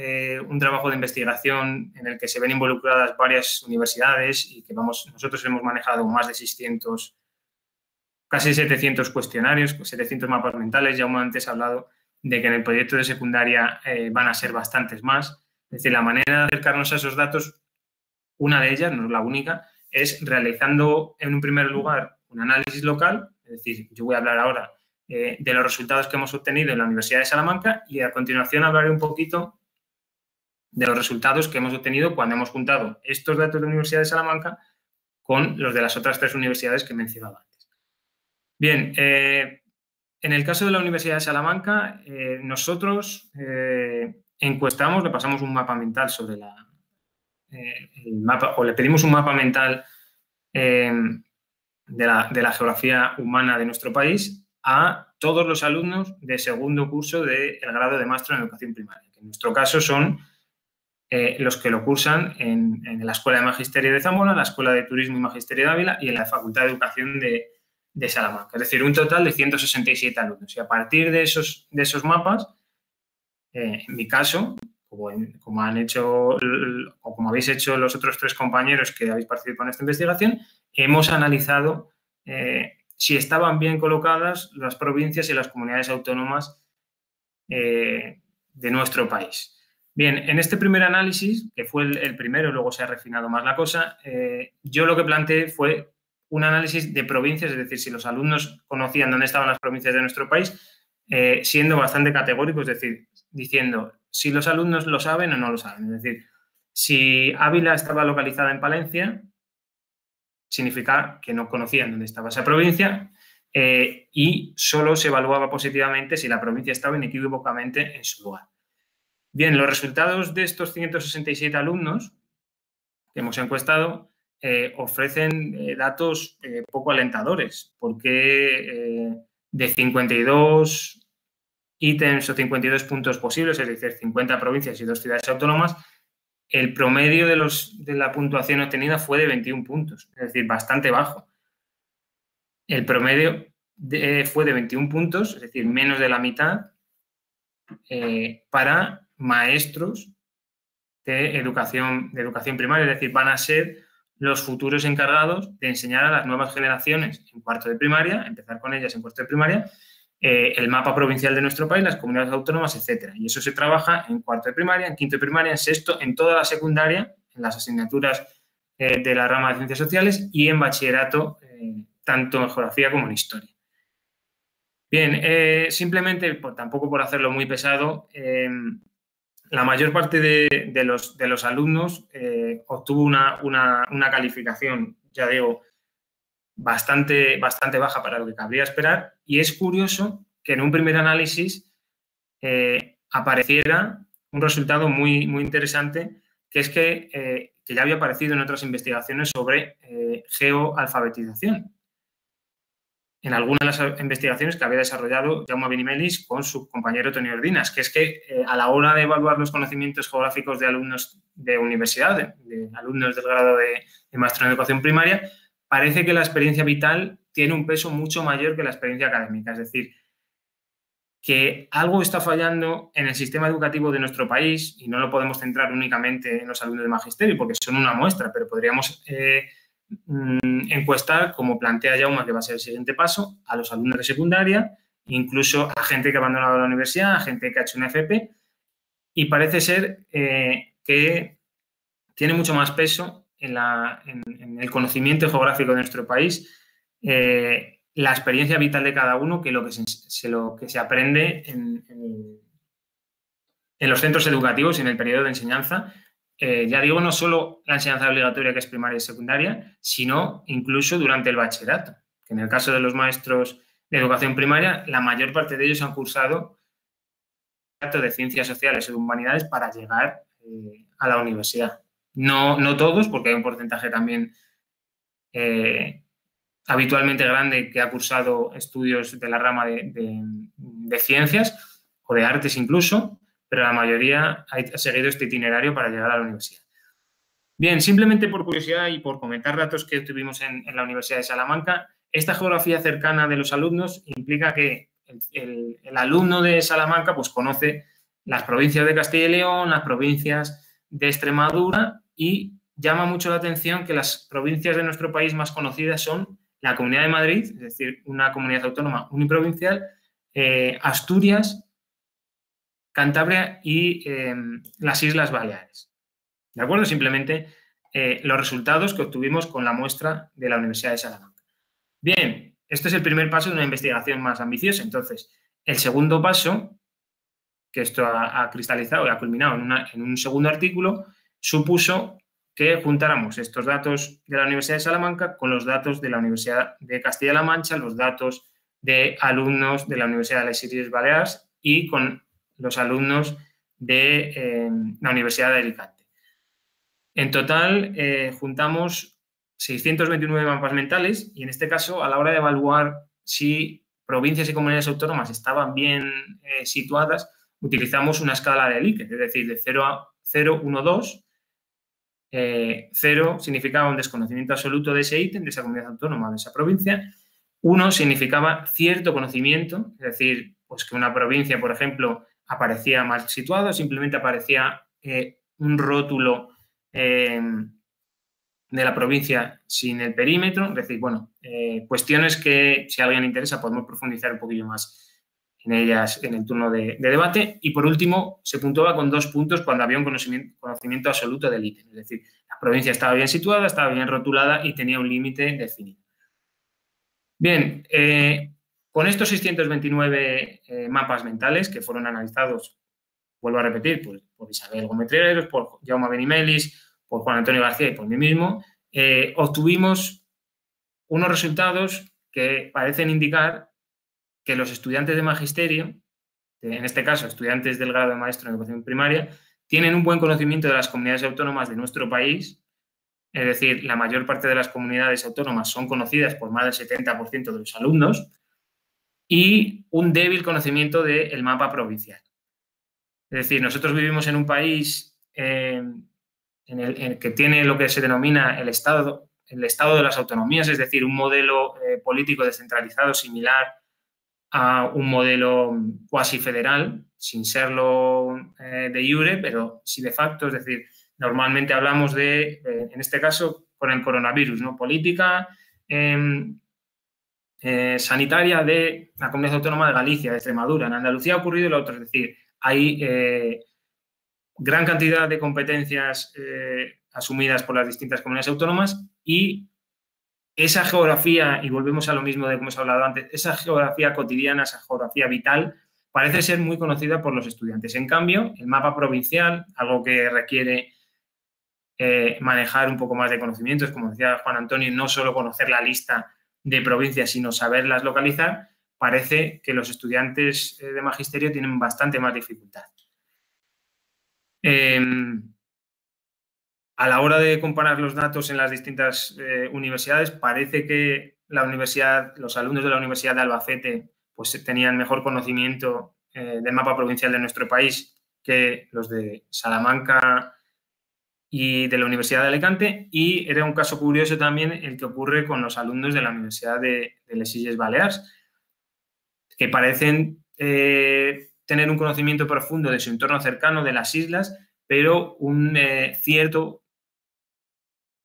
un trabajo de investigación en el que se ven involucradas varias universidades y que nosotros hemos manejado más de 600, casi 700 cuestionarios, 700 mapas mentales, ya antes he hablado de que en el proyecto de secundaria van a ser bastantes más. Es decir, la manera de acercarnos a esos datos, una de ellas, no es la única, es realizando en un primer lugar un análisis local, es decir, yo voy a hablar ahora de los resultados que hemos obtenido en la Universidad de Salamanca y a continuación hablaré un poquito de los resultados que hemos obtenido cuando hemos juntado estos datos de la Universidad de Salamanca con los de las otras 3 universidades que he mencionado antes. Bien, en el caso de la Universidad de Salamanca, nosotros encuestamos, le pasamos un mapa mental sobre el mapa, o le pedimos un mapa mental de la geografía humana de nuestro país a todos los alumnos de segundo curso del grado de máster en educación primaria, que en nuestro caso son los que lo cursan en la Escuela de Magisterio de Zamora, la Escuela de Turismo y Magisterio de Ávila y en la Facultad de Educación de Salamanca. Es decir, un total de 167 alumnos. Y a partir de esos mapas, en mi caso, como han hecho o como habéis hecho los otros 3 compañeros que habéis participado en esta investigación, hemos analizado si estaban bien colocadas las provincias y las comunidades autónomas de nuestro país. Bien, en este primer análisis, que fue el primero, luego se ha refinado más la cosa, yo lo que planteé fue un análisis de provincias, es decir, si los alumnos conocían dónde estaban las provincias de nuestro país, siendo bastante categórico, es decir, diciendo si los alumnos lo saben o no lo saben. Es decir, si Ávila estaba localizada en Palencia, significa que no conocían dónde estaba esa provincia y solo se evaluaba positivamente si la provincia estaba inequívocamente en su lugar. Bien, los resultados de estos 167 alumnos que hemos encuestado ofrecen datos poco alentadores, porque de 52 ítems o 52 puntos posibles, es decir, 50 provincias y 2 ciudades autónomas, el promedio de la puntuación obtenida fue de 21 puntos, es decir, bastante bajo. El promedio fue de 21 puntos, es decir, menos de la mitad, para maestros de educación primaria, es decir, van a ser los futuros encargados de enseñar a las nuevas generaciones en cuarto de primaria, empezar con ellas en cuarto de primaria, el mapa provincial de nuestro país, las comunidades autónomas, etcétera. Y eso se trabaja en cuarto de primaria, en quinto de primaria, en sexto, en toda la secundaria, en las asignaturas de la rama de ciencias sociales y en bachillerato, tanto en geografía como en historia. Bien, simplemente, tampoco por hacerlo muy pesado, la mayor parte de los alumnos obtuvo una calificación, ya digo, bastante baja para lo que cabría esperar, y es curioso que en un primer análisis apareciera un resultado muy interesante, que es que ya había aparecido en otras investigaciones sobre geoalfabetización. En algunas de las investigaciones que había desarrollado Jaume Benimeli con su compañero Toni Ordinas, que es que a la hora de evaluar los conocimientos geográficos de alumnos de universidad, de alumnos del grado de maestro en educación primaria, parece que la experiencia vital tiene un peso mucho mayor que la experiencia académica. Es decir, que algo está fallando en el sistema educativo de nuestro país, y no lo podemos centrar únicamente en los alumnos de magisterio, porque son una muestra, pero podríamos encuestar, como plantea Jaume, que va a ser el siguiente paso, a los alumnos de secundaria, incluso a gente que ha abandonado la universidad, a gente que ha hecho una FP, y parece ser que tiene mucho más peso en el conocimiento geográfico de nuestro país la experiencia vital de cada uno que lo que se aprende en los centros educativos y en el periodo de enseñanza. Ya digo, no solo la enseñanza obligatoria, que es primaria y secundaria, sino incluso durante el bachillerato, que en el caso de los maestros de educación primaria, la mayor parte de ellos han cursado de ciencias sociales o de humanidades para llegar a la universidad. No todos, porque hay un porcentaje también habitualmente grande que ha cursado estudios de la rama de ciencias o de artes incluso, pero la mayoría ha seguido este itinerario para llegar a la universidad. Bien, simplemente por curiosidad y por comentar datos que tuvimos en la Universidad de Salamanca, esta geografía cercana de los alumnos implica que el alumno de Salamanca pues conoce las provincias de Castilla y León, las provincias de Extremadura, y llama mucho la atención que las provincias de nuestro país más conocidas son la Comunidad de Madrid, es decir, una comunidad autónoma uniprovincial, Asturias, Cantabria y las Islas Baleares. ¿De acuerdo? Simplemente los resultados que obtuvimos con la muestra de la Universidad de Salamanca. Bien, este es el primer paso de una investigación más ambiciosa. Entonces, el segundo paso, que esto ha cristalizado y ha culminado en un segundo artículo, supuso que juntáramos estos datos de la Universidad de Salamanca con los datos de la Universidad de Castilla-La Mancha, los datos de alumnos de la Universidad de las Islas Baleares y con los alumnos de la Universidad de Alicante. En total, juntamos 629 mapas mentales, y en este caso, a la hora de evaluar si provincias y comunidades autónomas estaban bien situadas, utilizamos una escala de Likert, es decir, de 0 a 0, 1, 2. 0 significaba un desconocimiento absoluto de ese ítem, de esa comunidad autónoma, de esa provincia. 1 significaba cierto conocimiento, es decir, pues que una provincia, por ejemplo, aparecía mal situada, simplemente aparecía un rótulo de la provincia sin el perímetro. Es decir, bueno, cuestiones que, si a alguien le interesa, podemos profundizar un poquillo más en ellas en el turno de debate. Y, por último, se puntuaba con 2 puntos cuando había un conocimiento absoluto del ítem. Es decir, la provincia estaba bien situada, estaba bien rotulada y tenía un límite definido. Bien, con estos 629 mapas mentales que fueron analizados, vuelvo a repetir, pues, por Isabel Gómez Trigueros, por Jaume Benimeli, por Juan Antonio García y por mí mismo, obtuvimos unos resultados que parecen indicar que los estudiantes de magisterio, en este caso estudiantes del grado de maestro en educación primaria, tienen un buen conocimiento de las comunidades autónomas de nuestro país. Es decir, la mayor parte de las comunidades autónomas son conocidas por más del 70% de los alumnos, y un débil conocimiento del mapa provincial. Es decir, nosotros vivimos en un país en el que tiene lo que se denomina el estado de las autonomías, es decir, un modelo político descentralizado similar a un modelo cuasi federal, sin serlo de jure, pero sí de facto. Es decir, normalmente hablamos de, en este caso, con el coronavirus, ¿no? Política sanitaria de la Comunidad Autónoma de Galicia, de Extremadura. En Andalucía ha ocurrido lo otro, es decir, hay gran cantidad de competencias asumidas por las distintas comunidades autónomas, y esa geografía, y volvemos a lo mismo de como hemos hablado antes, esa geografía cotidiana, esa geografía vital, parece ser muy conocida por los estudiantes. En cambio, el mapa provincial, algo que requiere manejar un poco más de conocimientos, como decía Juan Antonio, no solo conocer la lista de provincias, sino saberlas localizar, parece que los estudiantes de magisterio tienen bastante más dificultad. A la hora de comparar los datos en las distintas universidades, parece que los alumnos de la Universidad de Albacete pues, tenían mejor conocimiento del mapa provincial de nuestro país que los de Salamanca y de la Universidad de Alicante, y era un caso curioso también el que ocurre con los alumnos de la Universidad de les Illes Balears, que parecen tener un conocimiento profundo de su entorno cercano, de las islas, pero un cierto,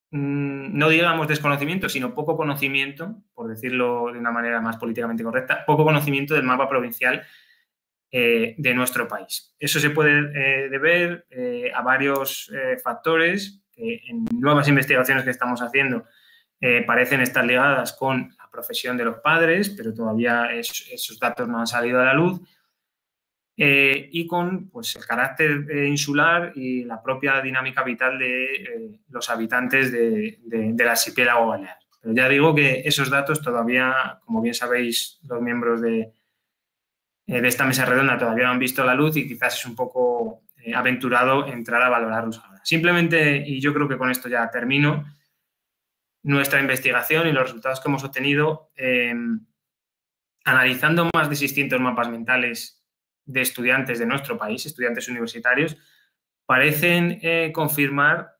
no digamos desconocimiento, sino poco conocimiento, por decirlo de una manera más políticamente correcta, poco conocimiento del mapa provincial de nuestro país. Eso se puede deber a varios factores que en nuevas investigaciones que estamos haciendo parecen estar ligadas con la profesión de los padres, pero todavía esos datos no han salido a la luz, y con pues, el carácter insular y la propia dinámica vital de los habitantes del archipiélago balear. Pero ya digo que esos datos todavía, como bien sabéis los miembros de esta mesa redonda, todavía no han visto la luz y quizás es un poco aventurado entrar a valorarlos ahora. Simplemente, y yo creo que con esto ya termino, nuestra investigación y los resultados que hemos obtenido analizando más de 600 mapas mentales de estudiantes de nuestro país, estudiantes universitarios, parecen confirmar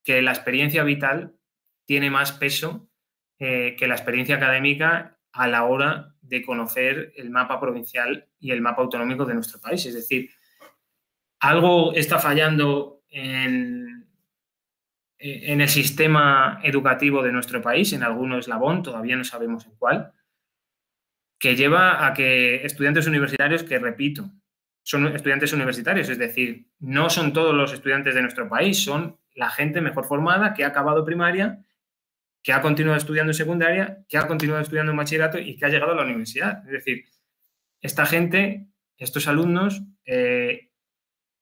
que la experiencia vital tiene más peso que la experiencia académica a la hora de conocer el mapa provincial y el mapa autonómico de nuestro país. Es decir, algo está fallando en el sistema educativo de nuestro país, en algún eslabón, todavía no sabemos en cuál, que lleva a que estudiantes universitarios, que repito, son estudiantes universitarios, es decir, no son todos los estudiantes de nuestro país, son la gente mejor formada que ha acabado primaria, que ha continuado estudiando en secundaria, que ha continuado estudiando en bachillerato y que ha llegado a la universidad. Es decir, esta gente, estos alumnos,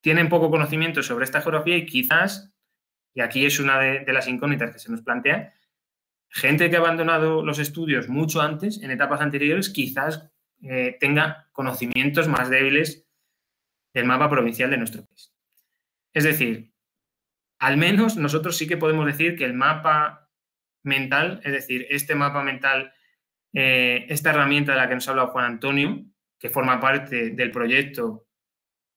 tienen poco conocimiento sobre esta geografía y quizás, y aquí es una de las incógnitas que se nos plantea, gente que ha abandonado los estudios mucho antes, en etapas anteriores, quizás tenga conocimientos más débiles del mapa provincial de nuestro país. Es decir, al menos nosotros sí que podemos decir que el mapa mental, es decir, este mapa mental, esta herramienta de la que nos ha hablado Juan Antonio, que forma parte del proyecto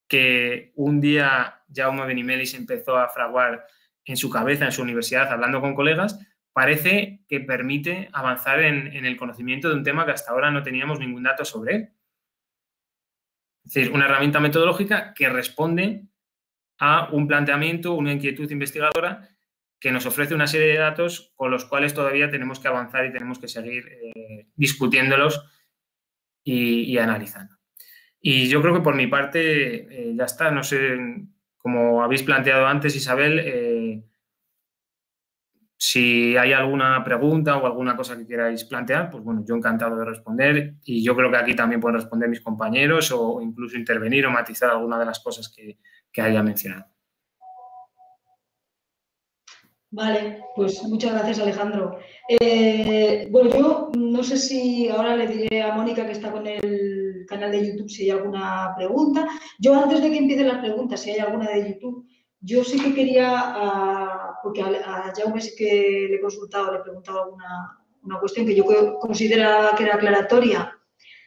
que un día Jaume Benimeli se empezó a fraguar en su cabeza, en su universidad, hablando con colegas, parece que permite avanzar en el conocimiento de un tema que hasta ahora no teníamos ningún dato sobre él. Es decir, una herramienta metodológica que responde a un planteamiento, una inquietud investigadora que nos ofrece una serie de datos con los cuales todavía tenemos que avanzar y tenemos que seguir discutiéndolos y analizando. Y yo creo que por mi parte ya está. No sé, como habéis planteado antes, Isabel, si hay alguna pregunta o alguna cosa que queráis plantear, pues bueno, yo encantado de responder, y yo creo que aquí también pueden responder mis compañeros o incluso intervenir o matizar alguna de las cosas que haya mencionado. Vale, pues muchas gracias, Alejandro. Bueno, yo no sé si ahora le diré a Mónica, que está con el canal de YouTube, si hay alguna pregunta. Yo, antes de que empiecen las preguntas, si hay alguna de YouTube, yo sí que quería, porque a Jaume sí que le he consultado, le he preguntado alguna cuestión que yo considero que era aclaratoria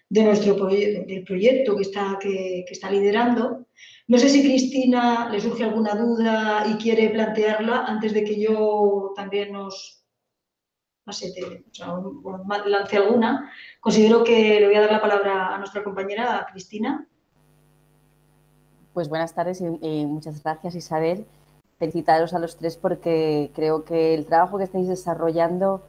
de del proyecto que está liderando. No sé si Cristina le surge alguna duda y quiere plantearla antes de que yo también lance alguna. Considero que le voy a dar la palabra a nuestra compañera, a Cristina. Pues buenas tardes y muchas gracias, Isabel. Felicitaros a los tres porque creo que el trabajo que estáis desarrollando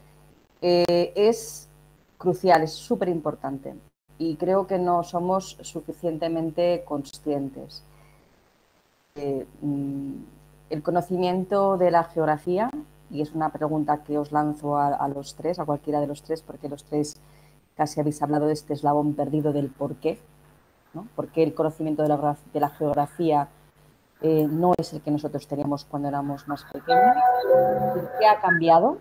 es crucial, es súper importante, y creo que no somos suficientemente conscientes. El conocimiento de la geografía y es una pregunta que os lanzo a los tres, a cualquiera de los tres, porque los tres casi habéis hablado de este eslabón perdido del por qué, ¿no? ¿Por qué el conocimiento de la geografía no es el que nosotros teníamos cuando éramos más pequeños? ¿Qué ha cambiado?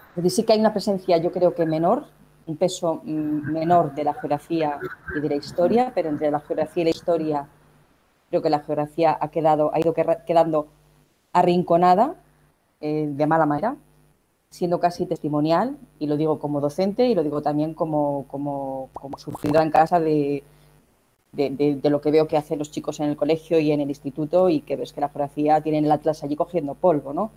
Es decir, sí que hay una presencia, yo creo que menor, un peso menor de la geografía y de la historia, pero entre la geografía y la historia creo que la geografía ha ido quedando arrinconada de mala manera, siendo casi testimonial, y lo digo como docente y lo digo también como sufridora en casa de lo que veo que hacen los chicos en el colegio y en el instituto, y que ves que la geografía tiene el atlas allí cogiendo polvo, ¿no?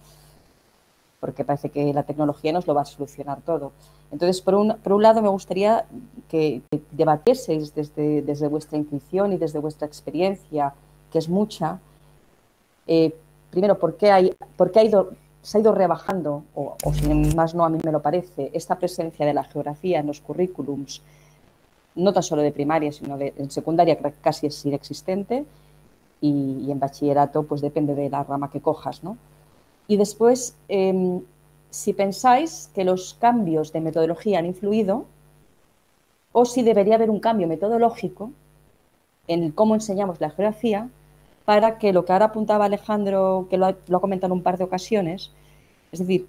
Porque parece que la tecnología nos lo va a solucionar todo. Entonces, por un lado, me gustaría que debatieseis desde vuestra intuición y desde vuestra experiencia, que es mucha, primero, ¿por qué se ha ido rebajando, o sin más no, a mí me lo parece, esta presencia de la geografía en los currículums, no tan solo de primaria, sino en secundaria casi es inexistente, y en bachillerato pues depende de la rama que cojas, ¿no? Y después, si pensáis que los cambios de metodología han influido, o si debería haber un cambio metodológico en cómo enseñamos la geografía, para que lo que ahora apuntaba Alejandro, que lo ha comentado en un par de ocasiones, es decir,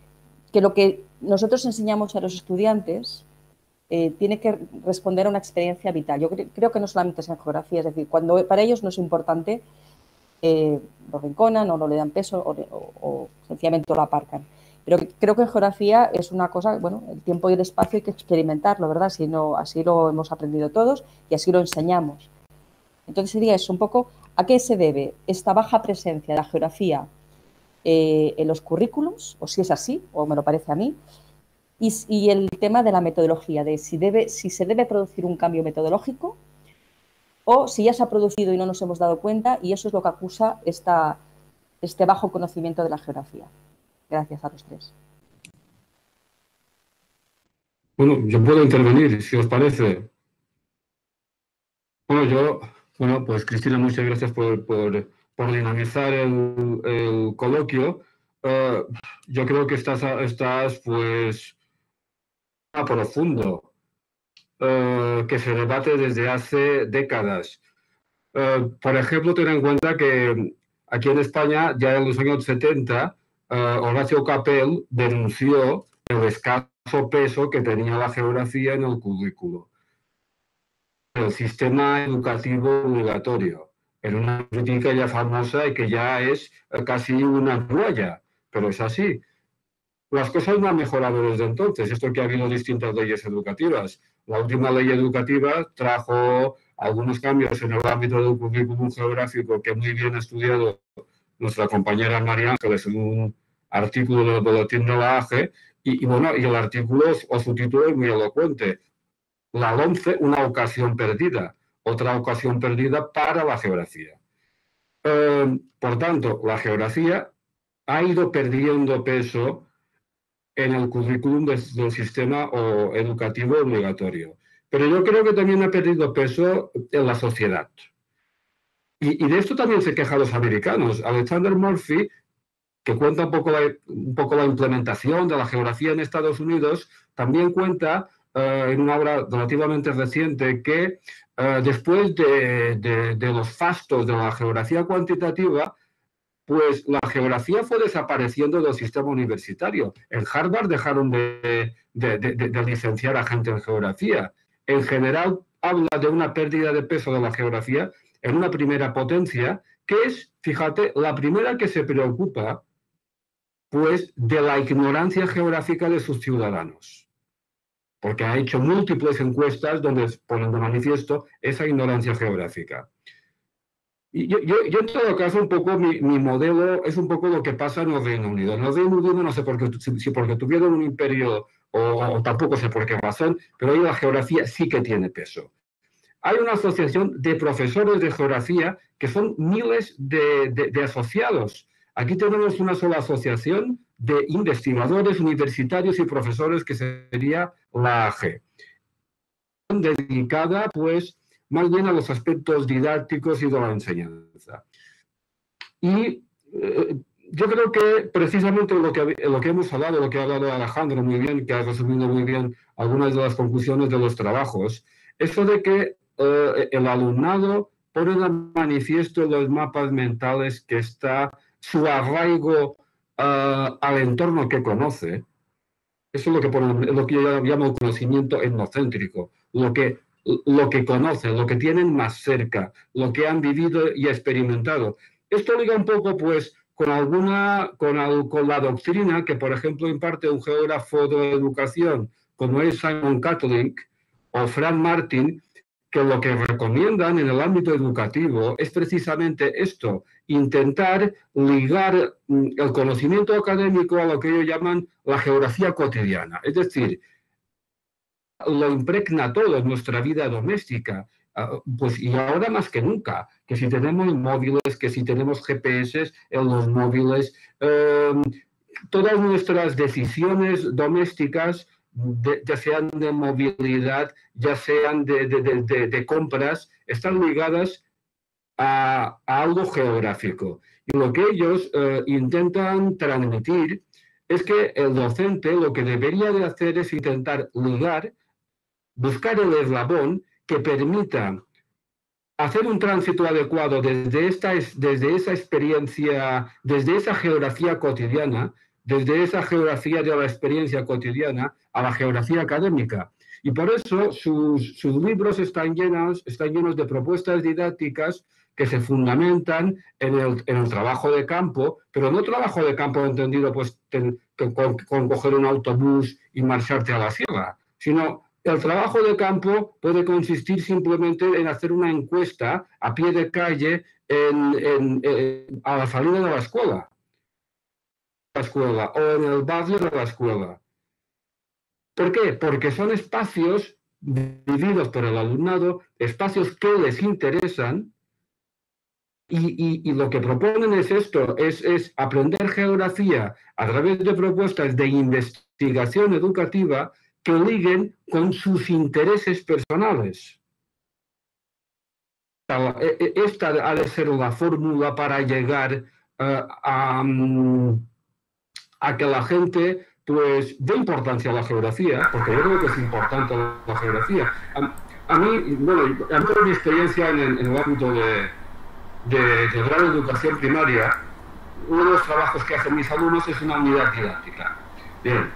que lo que nosotros enseñamos a los estudiantes tiene que responder a una experiencia vital. Yo creo que no solamente es en geografía, es decir, cuando para ellos no es importante, lo rinconan o no le dan peso o sencillamente lo aparcan. Pero creo que en geografía es una cosa, bueno, el tiempo y el espacio hay que experimentarlo, ¿verdad? Si no, así lo hemos aprendido todos y así lo enseñamos. Entonces sería eso, un poco, ¿a qué se debe esta baja presencia de la geografía en los currículums? O si es así, o me lo parece a mí. Y el tema de la metodología, de si se debe producir un cambio metodológico, o si ya se ha producido y no nos hemos dado cuenta, y eso es lo que acusa este bajo conocimiento de la geografía. Gracias a los tres. Bueno, yo puedo intervenir, si os parece. Bueno, pues Cristina, muchas gracias por dinamizar el coloquio. Yo creo que estás pues a profundo, que se debate desde hace décadas. Por ejemplo, ten en cuenta que aquí en España, ya en los años 70, Horacio Capel denunció el escaso peso que tenía la geografía en el currículo. El sistema educativo obligatorio. Era una crítica ya famosa y que ya es casi una toalla, pero es así. Las cosas no han mejorado desde entonces, esto que ha habido distintas leyes educativas. La última ley educativa trajo algunos cambios en el ámbito del currículum geográfico que muy bien ha estudiado nuestra compañera María Ángeles en un artículo del Boletín de la AGE, y el artículo o su título es muy elocuente. La LOMCE, una ocasión perdida, otra ocasión perdida para la geografía. Por tanto, la geografía ha ido perdiendo peso en el currículum del sistema educativo obligatorio. Pero yo creo que también ha perdido peso en la sociedad. Y de esto también se quejan los americanos. Alexander Murphy, que cuenta un poco la implementación de la geografía en Estados Unidos, también cuenta en una obra relativamente reciente que después de los fastos de la geografía cuantitativa, pues la geografía fue desapareciendo del sistema universitario. En Harvard dejaron de licenciar a gente en geografía. En general, habla de una pérdida de peso de la geografía en una primera potencia, que es, fíjate, la primera que se preocupa, pues, de la ignorancia geográfica de sus ciudadanos. Porque ha hecho múltiples encuestas donde ponen de manifiesto esa ignorancia geográfica. Y yo en todo caso, un poco mi modelo es un poco lo que pasa en el Reino Unido. En el Reino Unido no sé si porque tuvieron un imperio o tampoco sé por qué razón, pero ahí la geografía sí que tiene peso. Hay una asociación de profesores de geografía que son miles de asociados. Aquí tenemos una sola asociación de investigadores universitarios y profesores que sería la AG, dedicada pues más bien a los aspectos didácticos y de la enseñanza. Y yo creo que precisamente lo que hemos hablado, lo que ha hablado Alejandro muy bien, que ha resumido muy bien algunas de las conclusiones de los trabajos, eso de que el alumnado pone de manifiesto en los mapas mentales que está su arraigo al entorno que conoce. Eso es lo que yo llamo el conocimiento etnocéntrico, lo que conocen, lo que tienen más cerca, lo que han vivido y experimentado. Esto liga un poco, pues, con la doctrina que, por ejemplo, imparte un geógrafo de educación como es Simon Catlin o Frank Martin, que lo que recomiendan en el ámbito educativo es precisamente esto, intentar ligar el conocimiento académico a lo que ellos llaman la geografía cotidiana. Es decir, lo impregna todo en nuestra vida doméstica. Pues, y ahora más que nunca, que si tenemos móviles, que si tenemos GPS en los móviles, todas nuestras decisiones domésticas, ya sean de movilidad, ya sean de compras, están ligadas a algo geográfico. Y lo que ellos intentan transmitir es que el docente lo que debería de hacer es intentar ligar, buscar el eslabón que permita hacer un tránsito adecuado desde esa experiencia, desde esa geografía cotidiana, desde esa geografía de la experiencia cotidiana a la geografía académica. Y por eso sus libros están llenos de propuestas didácticas que se fundamentan en el trabajo de campo, pero no trabajo de campo entendido pues, con coger un autobús y marcharte a la sierra, sino el trabajo de campo puede consistir simplemente en hacer una encuesta a pie de calle a la salida de la escuela o en el barrio de la escuela. ¿Por qué? Porque son espacios vividos por el alumnado, espacios que les interesan y lo que proponen es esto, es aprender geografía a través de propuestas de investigación educativa que liguen con sus intereses personales. Esta ha de ser la fórmula para llegar a que la gente pues dé importancia a la geografía, porque yo creo que es importante la geografía. A mí, mi experiencia en el ámbito de grado de educación primaria, uno de los trabajos que hacen mis alumnos es una unidad didáctica. Bien,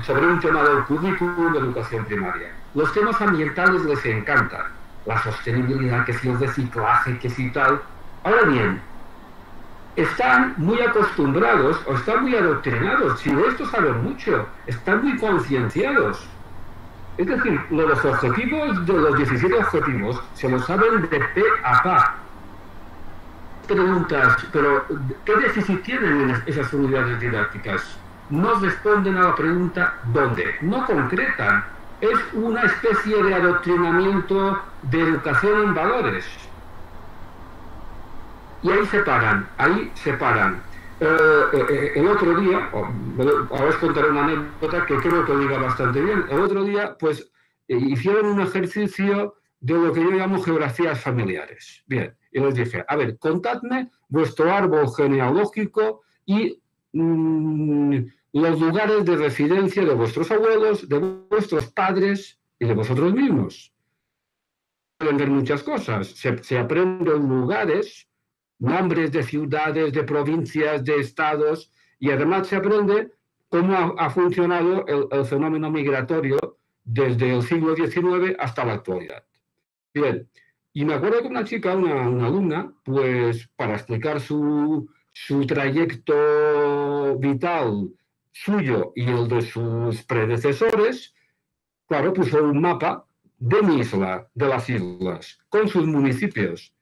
sobre un tema del currículum de educación primaria. Los temas ambientales les encantan, la sostenibilidad, que si el reciclaje, que si tal. Ahora bien, están muy acostumbrados o están muy adoctrinados, si de esto saben mucho, están muy concienciados. Es decir, los objetivos de los 17 objetivos se los saben de pe a pa. Preguntas, pero ¿qué déficit tienen esas unidades didácticas? No responden a la pregunta ¿dónde? No concretan. Es una especie de adoctrinamiento de educación en valores. Y ahí se paran. El otro día, ahora os contaré una anécdota que creo que diga bastante bien. El otro día, pues, hicieron un ejercicio de lo que yo llamo geografías familiares. Bien, y les dije, a ver, contadme vuestro árbol genealógico y los lugares de residencia de vuestros abuelos, de vuestros padres y de vosotros mismos. Aprender muchas cosas. Se aprenden lugares, nombres de ciudades, de provincias, de estados, y además se aprende cómo ha funcionado el fenómeno migratorio desde el siglo XIX hasta la actualidad. Bien, y me acuerdo que una chica, una alumna, pues para explicar su trayecto vital suyo y el de sus predecesores, claro, puso un mapa de mi isla, de las islas, con sus municipios.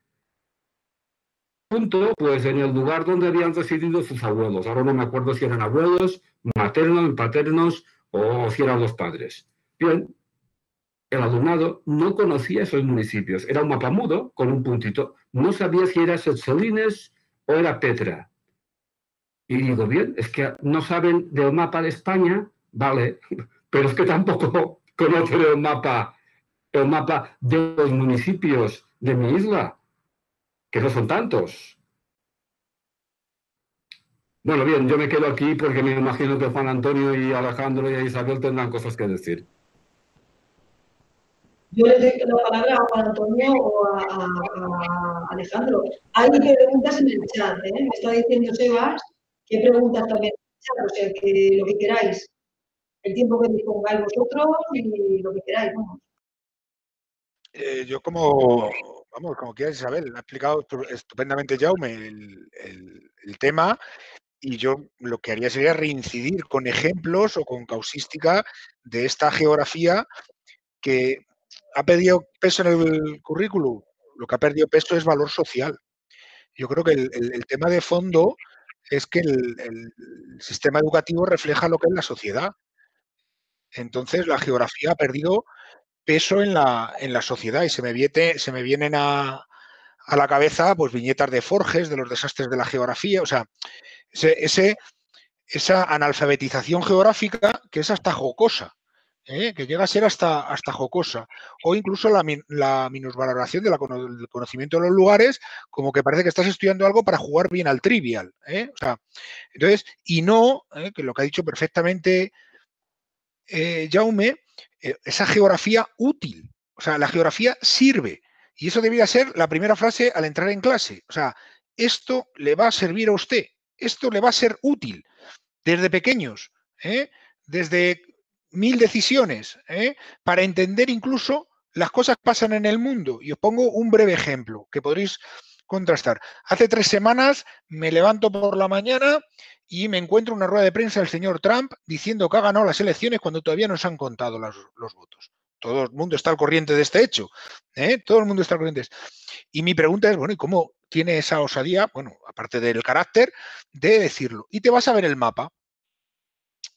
Punto, pues en el lugar donde habían residido sus abuelos. Ahora no me acuerdo si eran abuelos, maternos, paternos o si eran los padres. Bien, el alumnado no conocía esos municipios. Era un mapa mudo con un puntito. No sabía si era Setzelines o era Petra. Y digo, bien, es que no saben del mapa de España, vale, pero es que tampoco conocen el mapa de los municipios de mi isla, que no son tantos. Bueno, bien, yo me quedo aquí porque me imagino que Juan Antonio y Alejandro y Isabel tendrán cosas que decir. Yo le doy la palabra a Juan Antonio o a Alejandro. Hay preguntas en el chat, ¿eh? Me está diciendo Sebas que hay preguntas también en el chat, o sea, que lo que queráis. El tiempo que dispongáis vosotros y lo que queráis, vamos. Yo como quieras, Isabel, ha explicado estupendamente Jaume el tema, y yo lo que haría sería reincidir con ejemplos o con causística de esta geografía que ha perdido peso en el currículum. Lo que ha perdido peso es valor social. Yo creo que el tema de fondo es que el sistema educativo refleja lo que es la sociedad. Entonces, la geografía ha perdido peso en la sociedad y se me vienen a la cabeza pues viñetas de Forges, de los desastres de la geografía, o sea, esa analfabetización geográfica que es hasta jocosa, que llega a ser hasta jocosa, o incluso la minusvaloración del conocimiento de los lugares, como que parece que estás estudiando algo para jugar bien al trivial. O sea, entonces, y no, que lo que ha dicho perfectamente Jaume, esa geografía útil. O sea, la geografía sirve. Y eso debería ser la primera frase al entrar en clase. O sea, esto le va a servir a usted. Esto le va a ser útil. Desde pequeños, desde 1000 decisiones, para entender incluso las cosas que pasan en el mundo. Y os pongo un breve ejemplo que podréis contrastar. Hace 3 semanas me levanto por la mañana y me encuentro una rueda de prensa del señor Trump diciendo que ha ganado las elecciones cuando todavía no se han contado los votos. Todo el mundo está al corriente de este hecho. Todo el mundo está al corriente. Y mi pregunta es, bueno, ¿y cómo tiene esa osadía, bueno, aparte del carácter, de decirlo? Y te vas a ver el mapa.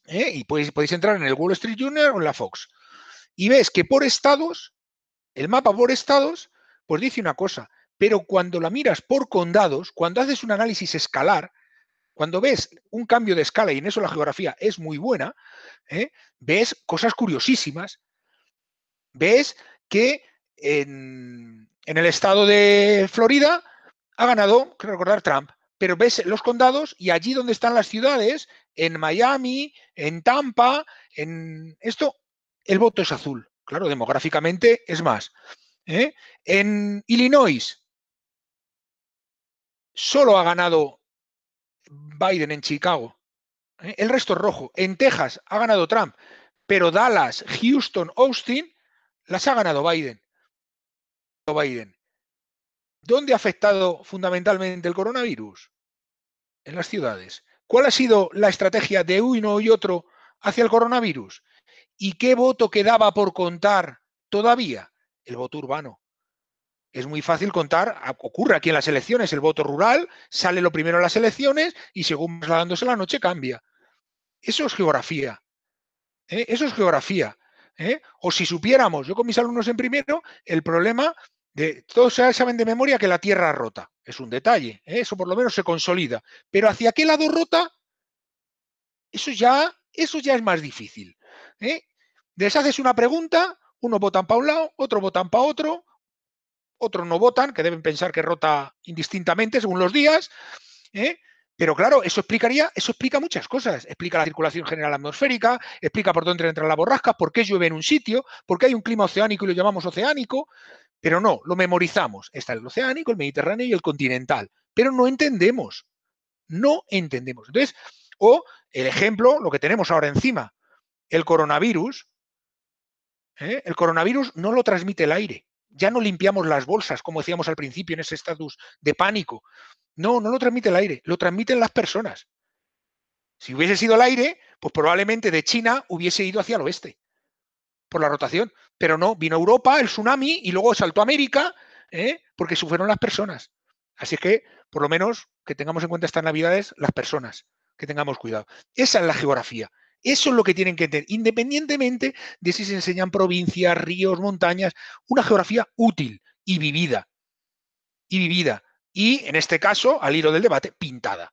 Y podéis entrar en el Wall Street Journal o en la Fox. Y ves que por estados, el mapa por estados, pues dice una cosa. Pero cuando la miras por condados, cuando haces un análisis escalar, cuando ves un cambio de escala, y en eso la geografía es muy buena, ves cosas curiosísimas. Ves que en el estado de Florida ha ganado, creo recordar, Trump, pero ves los condados y allí donde están las ciudades, en Miami, en Tampa, en esto, el voto es azul. Claro, demográficamente es más. En Illinois solo ha ganado Biden en Chicago. El resto es rojo. En Texas ha ganado Trump, pero Dallas, Houston, Austin las ha ganado Biden. ¿Dónde ha afectado fundamentalmente el coronavirus? En las ciudades. ¿Cuál ha sido la estrategia de uno y otro hacia el coronavirus? ¿Y qué voto quedaba por contar todavía? El voto urbano. Es muy fácil contar, ocurre aquí en las elecciones, el voto rural sale lo primero en las elecciones y según va dándose la noche cambia. Eso es geografía. Eso es geografía. O si supiéramos, yo con mis alumnos en primero, el problema de todos saben de memoria que la Tierra rota. Es un detalle, eso por lo menos se consolida. Pero hacia qué lado rota, eso ya es más difícil. Les haces una pregunta, unos votan para un lado, otros votan para otro, otros no votan, que deben pensar que rota indistintamente según los días. Pero claro, eso explica muchas cosas. Explica la circulación general atmosférica, explica por dónde entran las borrascas, por qué llueve en un sitio, por qué hay un clima oceánico y lo llamamos oceánico, pero no, lo memorizamos. Está el oceánico, el mediterráneo y el continental, pero no entendemos. No entendemos. Entonces, o el ejemplo, lo que tenemos ahora encima, el coronavirus no lo transmite el aire. Ya no limpiamos las bolsas, como decíamos al principio, en ese estatus de pánico. No lo transmite el aire, lo transmiten las personas. Si hubiese sido el aire, pues probablemente de China hubiese ido hacia el oeste por la rotación. Pero no, vino a Europa, el tsunami, y luego saltó a América, porque fueron las personas. Así es que, por lo menos, que tengamos en cuenta estas Navidades, las personas, que tengamos cuidado. Esa es la geografía. Eso es lo que tienen que entender, independientemente de si se enseñan provincias, ríos, montañas, una geografía útil y vivida. Y, en este caso, al hilo del debate, pintada.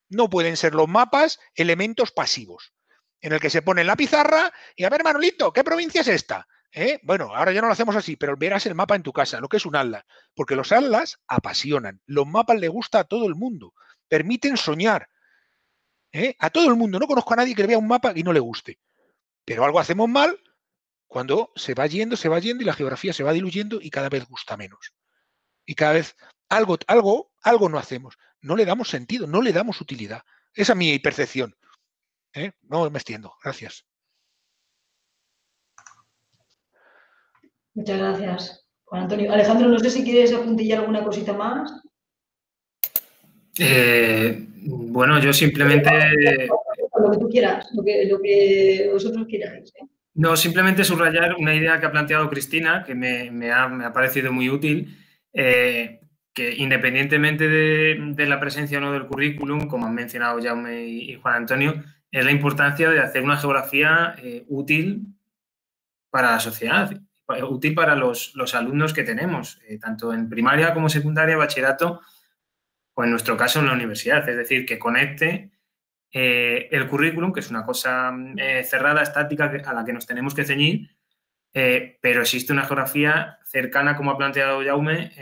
No pueden ser los mapas elementos pasivos, en el que se pone en la pizarra y a ver, Manolito, ¿qué provincia es esta? Bueno, ahora ya no lo hacemos así, pero verás el mapa en tu casa, lo que es un atlas, porque los atlas apasionan. Los mapas le gusta a todo el mundo, permiten soñar. A todo el mundo. No conozco a nadie que le vea un mapa y no le guste. Pero algo hacemos mal cuando se va yendo y la geografía se va diluyendo y cada vez gusta menos. Y cada vez algo no hacemos. No le damos sentido, no le damos utilidad. Esa es mi percepción. No me extiendo. Gracias. Muchas gracias, Juan Antonio. Alejandro, no sé si quieres apuntillar alguna cosita más. Bueno, yo simplemente... Lo que tú quieras, lo que vosotros queráis. No, simplemente subrayar una idea que ha planteado Cristina, que me ha parecido muy útil, que independientemente de la presencia o no del currículum, como han mencionado Jaume y Juan Antonio, es la importancia de hacer una geografía útil para la sociedad, útil para los alumnos que tenemos, tanto en primaria como secundaria, bachillerato, o en nuestro caso en la universidad. Es decir, que conecte el currículum, que es una cosa cerrada, estática, a la que nos tenemos que ceñir, pero existe una geografía cercana, como ha planteado Jaume,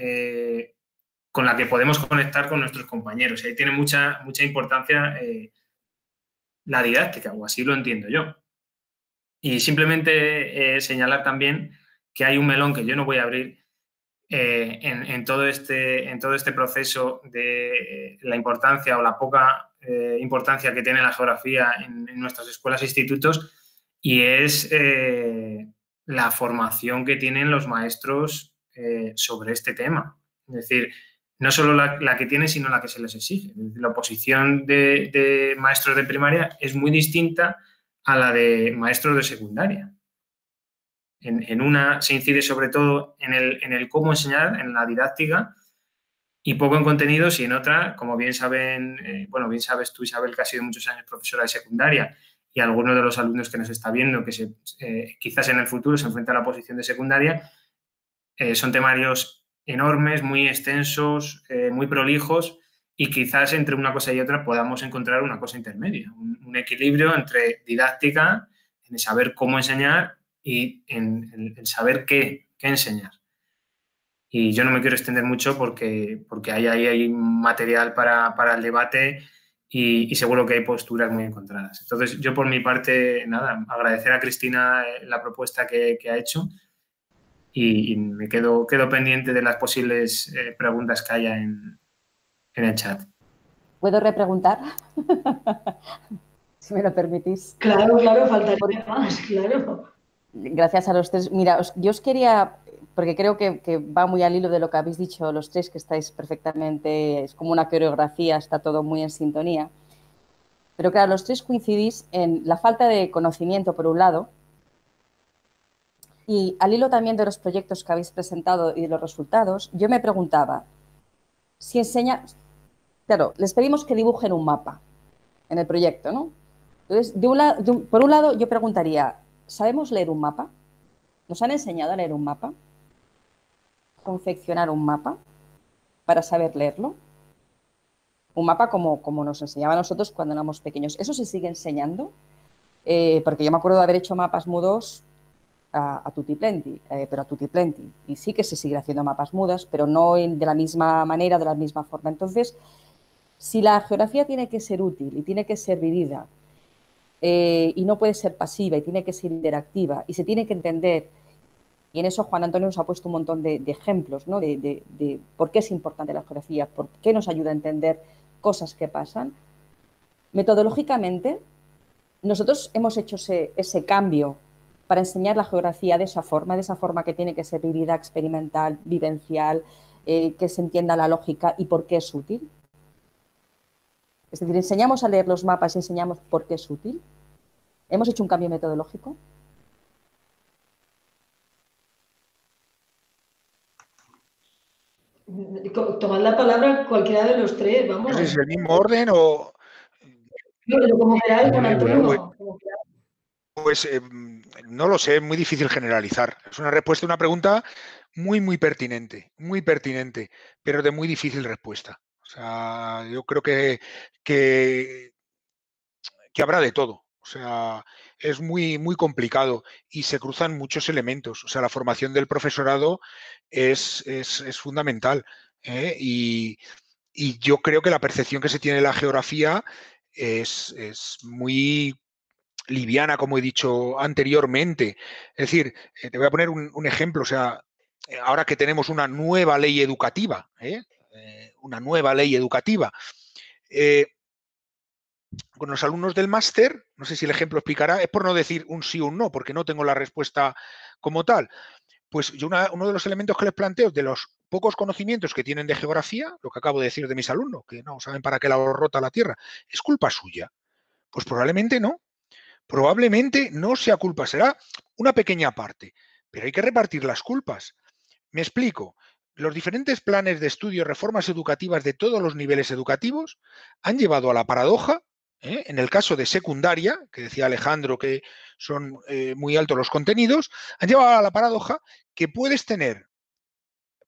con la que podemos conectar con nuestros compañeros. Y ahí tiene mucha importancia la didáctica, o así lo entiendo yo. Y simplemente señalar también que hay un melón que yo no voy a abrir en todo este proceso de la importancia o la poca importancia que tiene la geografía en nuestras escuelas e institutos, y es la formación que tienen los maestros sobre este tema. Es decir, no solo la que tienen, sino la que se les exige. La oposición de maestros de primaria es muy distinta a la de maestros de secundaria. En una se incide sobre todo en el cómo enseñar, en la didáctica, y poco en contenidos, y en otra, como bien saben, bien sabes tú, Isabel, que has sido muchos años profesora de secundaria, y algunos de los alumnos que nos está viendo, que quizás en el futuro se enfrentan a la oposición de secundaria, son temarios enormes, muy extensos, muy prolijos, y quizás entre una cosa y otra podamos encontrar una cosa intermedia, un equilibrio entre didáctica, en saber cómo enseñar, y en saber qué enseñar. Y yo no me quiero extender mucho porque hay material para el debate y seguro que hay posturas muy encontradas. Entonces, yo por mi parte, nada, agradecer a Cristina la propuesta que ha hecho, y me quedo pendiente de las posibles preguntas que haya en el chat. ¿Puedo repreguntar? Si me lo permitís. Claro, faltaría más, claro. Gracias a los tres. Mira, yo os quería, porque creo que va muy al hilo de lo que habéis dicho los tres, que estáis perfectamente, es como una coreografía, está todo muy en sintonía. Pero claro, los tres coincidís en la falta de conocimiento, por un lado, y al hilo también de los proyectos que habéis presentado y de los resultados, yo me preguntaba, si claro, les pedimos que dibujen un mapa en el proyecto, ¿no? Entonces, por un lado, yo preguntaría, ¿sabemos leer un mapa? ¿Nos han enseñado a leer un mapa? ¿Confeccionar un mapa para saber leerlo? Un mapa como nos enseñaba a nosotros cuando éramos pequeños. ¿Eso se sigue enseñando? Porque yo me acuerdo de haber hecho mapas mudos a tutti plenty, pero a tutti plenty. Y sí que se siguen haciendo mapas mudos, pero no de la misma manera, de la misma forma. Entonces, si la geografía tiene que ser útil y tiene que ser vivida, y no puede ser pasiva y tiene que ser interactiva y se tiene que entender, y en eso Juan Antonio nos ha puesto un montón de ejemplos, ¿no? de por qué es importante la geografía, por qué nos ayuda a entender cosas que pasan. Metodológicamente, nosotros hemos hecho ese cambio para enseñar la geografía de esa forma que tiene que ser vivida, experimental, vivencial, que se entienda la lógica y por qué es útil. Es decir, enseñamos a leer los mapas y enseñamos por qué es útil. ¿Hemos hecho un cambio metodológico? Tomad la palabra cualquiera de los tres, vamos. No sé si es el mismo orden o... Como queráis, Juan Antonio. Pues no lo sé, es muy difícil generalizar. Es una respuesta, una pregunta muy pertinente, pero de muy difícil respuesta. O sea, yo creo que habrá de todo. O sea, es muy complicado y se cruzan muchos elementos. O sea, la formación del profesorado es fundamental, ¿eh? Y yo creo que la percepción que se tiene de la geografía es muy liviana, como he dicho anteriormente. Es decir, te voy a poner un ejemplo, o sea, ahora que tenemos una nueva ley educativa, con los alumnos del máster, no sé si el ejemplo explicará, es por no decir un sí o un no, porque no tengo la respuesta como tal. Pues yo uno de los elementos que les planteo, de los pocos conocimientos que tienen de geografía, lo que acabo de decir de mis alumnos, que no saben para qué lado rota la Tierra, ¿es culpa suya? Pues probablemente no. Probablemente no sea culpa, será una pequeña parte, pero hay que repartir las culpas. Me explico. Los diferentes planes de estudio, reformas educativas de todos los niveles educativos han llevado a la paradoja, en el caso de secundaria, que decía Alejandro que son muy altos los contenidos, han llevado a la paradoja que puedes tener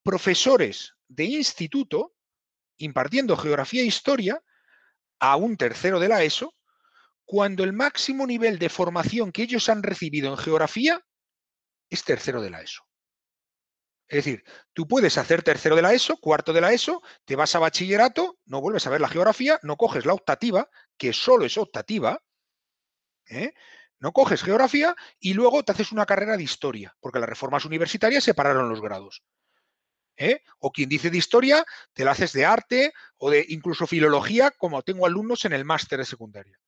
profesores de instituto impartiendo geografía e historia a un tercero de la ESO, cuando el máximo nivel de formación que ellos han recibido en geografía es tercero de la ESO. Es decir, tú puedes hacer tercero de la ESO, cuarto de la ESO, te vas a bachillerato, no vuelves a ver la geografía, no coges la optativa, que solo es optativa, no coges geografía y luego te haces una carrera de historia, porque las reformas universitarias separaron los grados. O quien dice de historia, te la haces de arte o de incluso filología, como tengo alumnos en el máster de secundaria.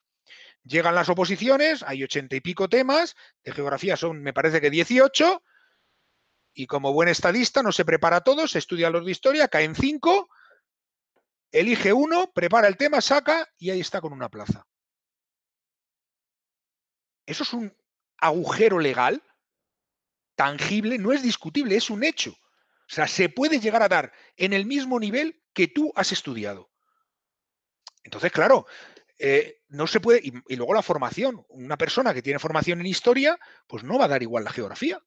Llegan las oposiciones, hay 80 y pico temas, de geografía son, me parece que 18, y como buen estadista no se prepara todo, se estudia los de historia, caen 5, elige uno, prepara el tema, saca y ahí está con una plaza. Eso es un agujero legal tangible, no es discutible, es un hecho. O sea, se puede llegar a dar en el mismo nivel que tú has estudiado. Entonces, claro, no se puede, y luego la formación. Una persona que tiene formación en historia, pues no va a dar igual la geografía.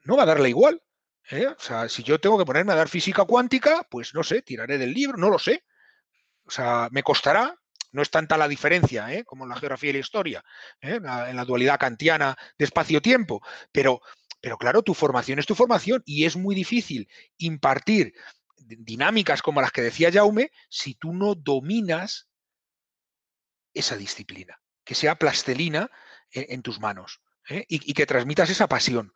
No va a darle igual. O sea, si yo tengo que ponerme a dar física cuántica, pues no sé, tiraré del libro, no lo sé. O sea, me costará, no es tanta la diferencia como en la geografía y la historia, en la dualidad kantiana de espacio-tiempo, pero claro, tu formación es tu formación y es muy difícil impartir dinámicas como las que decía Jaume si tú no dominas esa disciplina, que sea plastelina en tus manos y que transmitas esa pasión.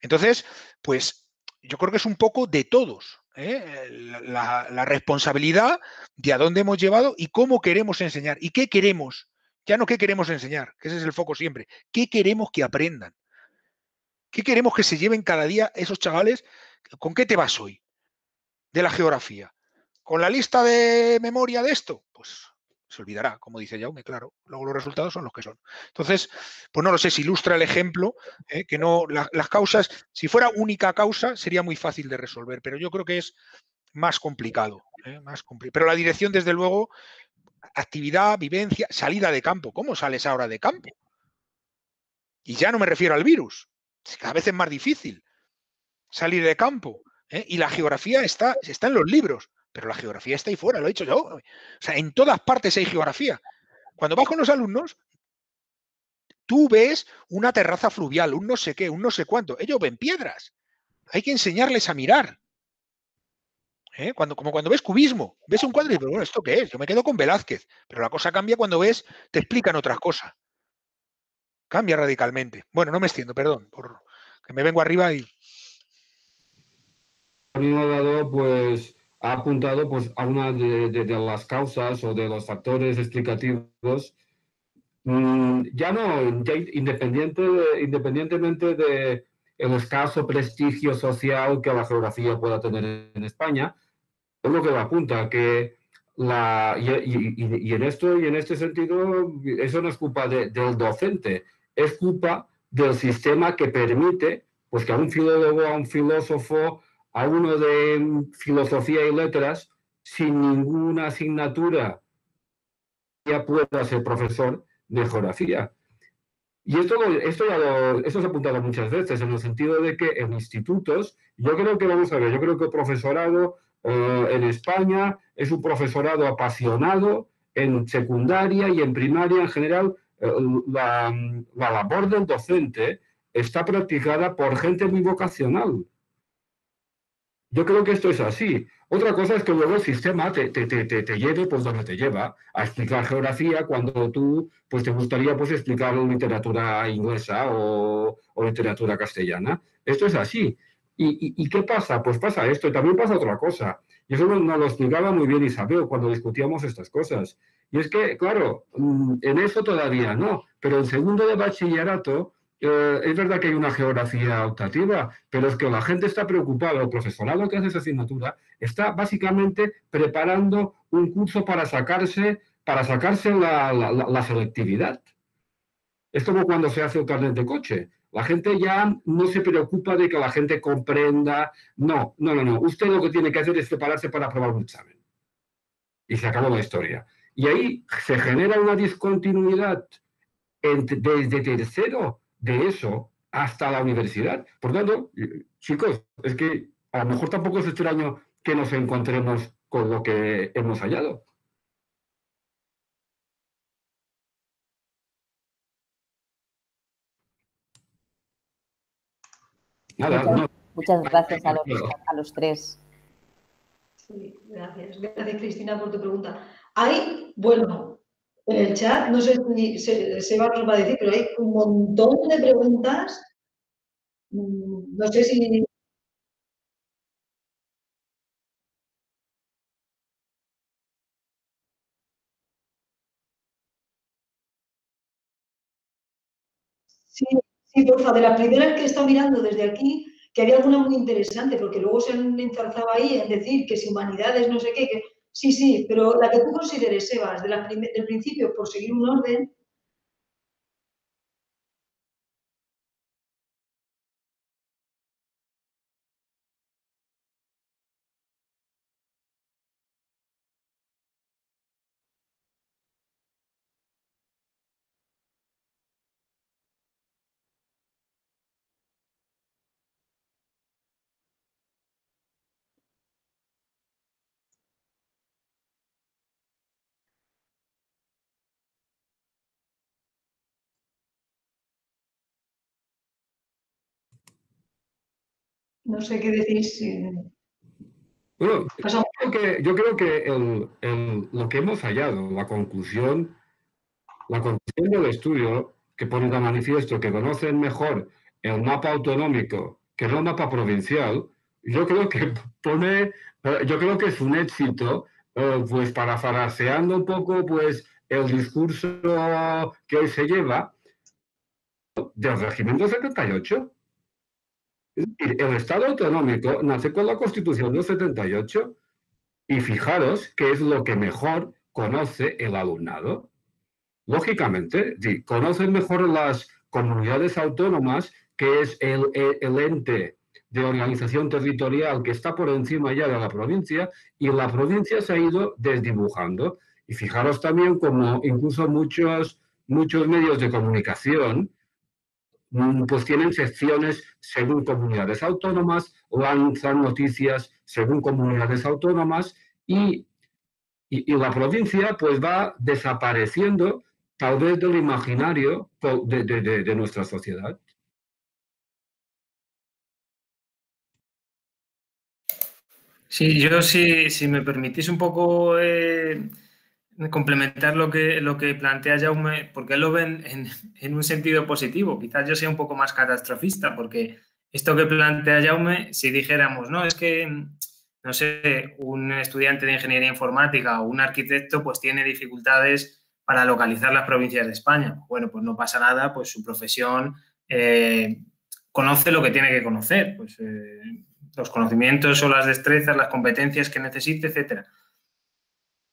Entonces, pues yo creo que es un poco de todos. La responsabilidad de a dónde hemos llevado y cómo queremos enseñar y qué queremos. Ya no qué queremos enseñar, que ese es el foco siempre. ¿Qué queremos que aprendan? ¿Qué queremos que se lleven cada día esos chavales? ¿Con qué te vas hoy de la geografía? ¿Con la lista de memoria de esto? Pues se olvidará, como dice Jaume, claro. Luego los resultados son los que son. Entonces, pues no lo sé, si ilustra el ejemplo, que no las causas, si fuera única causa, sería muy fácil de resolver, pero yo creo que es más complicado. Pero la dirección, desde luego, actividad, vivencia, salida de campo. ¿Cómo sales ahora de campo? Y ya no me refiero al virus. Cada vez es más difícil salir de campo. Y la geografía está en los libros, pero la geografía está ahí fuera, lo he dicho yo. O sea, en todas partes hay geografía. Cuando vas con los alumnos, tú ves una terraza fluvial, un no sé qué, un no sé cuánto. Ellos ven piedras. Hay que enseñarles a mirar. Como cuando ves cubismo, ves un cuadro y dices, bueno, ¿esto qué es? Yo me quedo con Velázquez, pero la cosa cambia cuando ves, te explican otras cosas. Cambia radicalmente. Bueno, no me extiendo, perdón, por que me vengo arriba y... Pues ha apuntado pues, a una de las causas o de los factores explicativos, ya independientemente del escaso prestigio social que la geografía pueda tener en España, es lo que apunta, que en este sentido, eso no es culpa del docente, es culpa del sistema que permite pues, que a un filólogo, a un filósofo, a uno de filosofía y letras, sin ninguna asignatura, ya pueda ser profesor de geografía. Y esto se ha apuntado muchas veces, en el sentido de que en institutos, yo creo que el profesorado en España es un profesorado apasionado, en secundaria y en primaria en general, la labor del docente está practicada por gente muy vocacional. Yo creo que esto es así. Otra cosa es que luego el sistema te lleve pues donde te lleva a explicar geografía cuando tú pues te gustaría pues explicar literatura inglesa o literatura castellana. Esto es así. ¿Y qué pasa? Pues pasa esto y también pasa otra cosa. Y eso nos lo explicaba muy bien Isabel cuando discutíamos estas cosas. Y es que, claro, en eso todavía no, pero en segundo de bachillerato es verdad que hay una geografía optativa, pero es que la gente está preocupada, el profesorado que hace esa asignatura está básicamente preparando un curso para sacarse la selectividad. Es como cuando se hace el carnet de coche. La gente ya no se preocupa de que la gente comprenda. No. Usted lo que tiene que hacer es prepararse para aprobar un examen. Y se acabó la historia. Y ahí se genera una discontinuidad desde tercero de eso hasta la universidad. Por tanto, chicos, es que a lo mejor tampoco es extraño que nos encontremos con lo que hemos hallado. Nada, muchas gracias a los tres. Sí, gracias. Gracias, Cristina, por tu pregunta. Hay, bueno, en el chat, no sé si Seba nos va a decir, pero hay un montón de preguntas. No sé si... Sí, porfa, de las primeras que he estado mirando desde aquí, que había alguna muy interesante, porque luego se han enzarzado ahí en decir que si humanidades, no sé qué, que sí, pero la que tú consideres, Sebas, del principio, por seguir un orden. No sé qué decís. Bueno, yo creo que lo que hemos hallado, la conclusión del estudio que pone de manifiesto que conocen mejor el mapa autonómico que no el mapa provincial, yo creo que yo creo que es un éxito, pues parafraseando un poco, pues el discurso que hoy se lleva del régimen del 78. Es decir, el Estado autonómico nace con la Constitución del 78 y fijaros que es lo que mejor conoce el alumnado. Lógicamente, sí, conocen mejor las comunidades autónomas, que es el ente de organización territorial que está por encima ya de la provincia, y la provincia se ha ido desdibujando. Y fijaros también como incluso muchos medios de comunicación pues tienen secciones según comunidades autónomas, lanzan noticias según comunidades autónomas y la provincia pues va desapareciendo tal vez del imaginario de nuestra sociedad. Sí, yo si me permitís un poco complementar lo que plantea Jaume, porque él lo ven en un sentido positivo. Quizás yo sea un poco más catastrofista, porque esto que plantea Jaume, si dijéramos, no, es que, no sé, un estudiante de ingeniería informática o un arquitecto pues tiene dificultades para localizar las provincias de España. Bueno, pues no pasa nada, pues su profesión conoce lo que tiene que conocer, pues los conocimientos o las destrezas, las competencias que necesite, etcétera.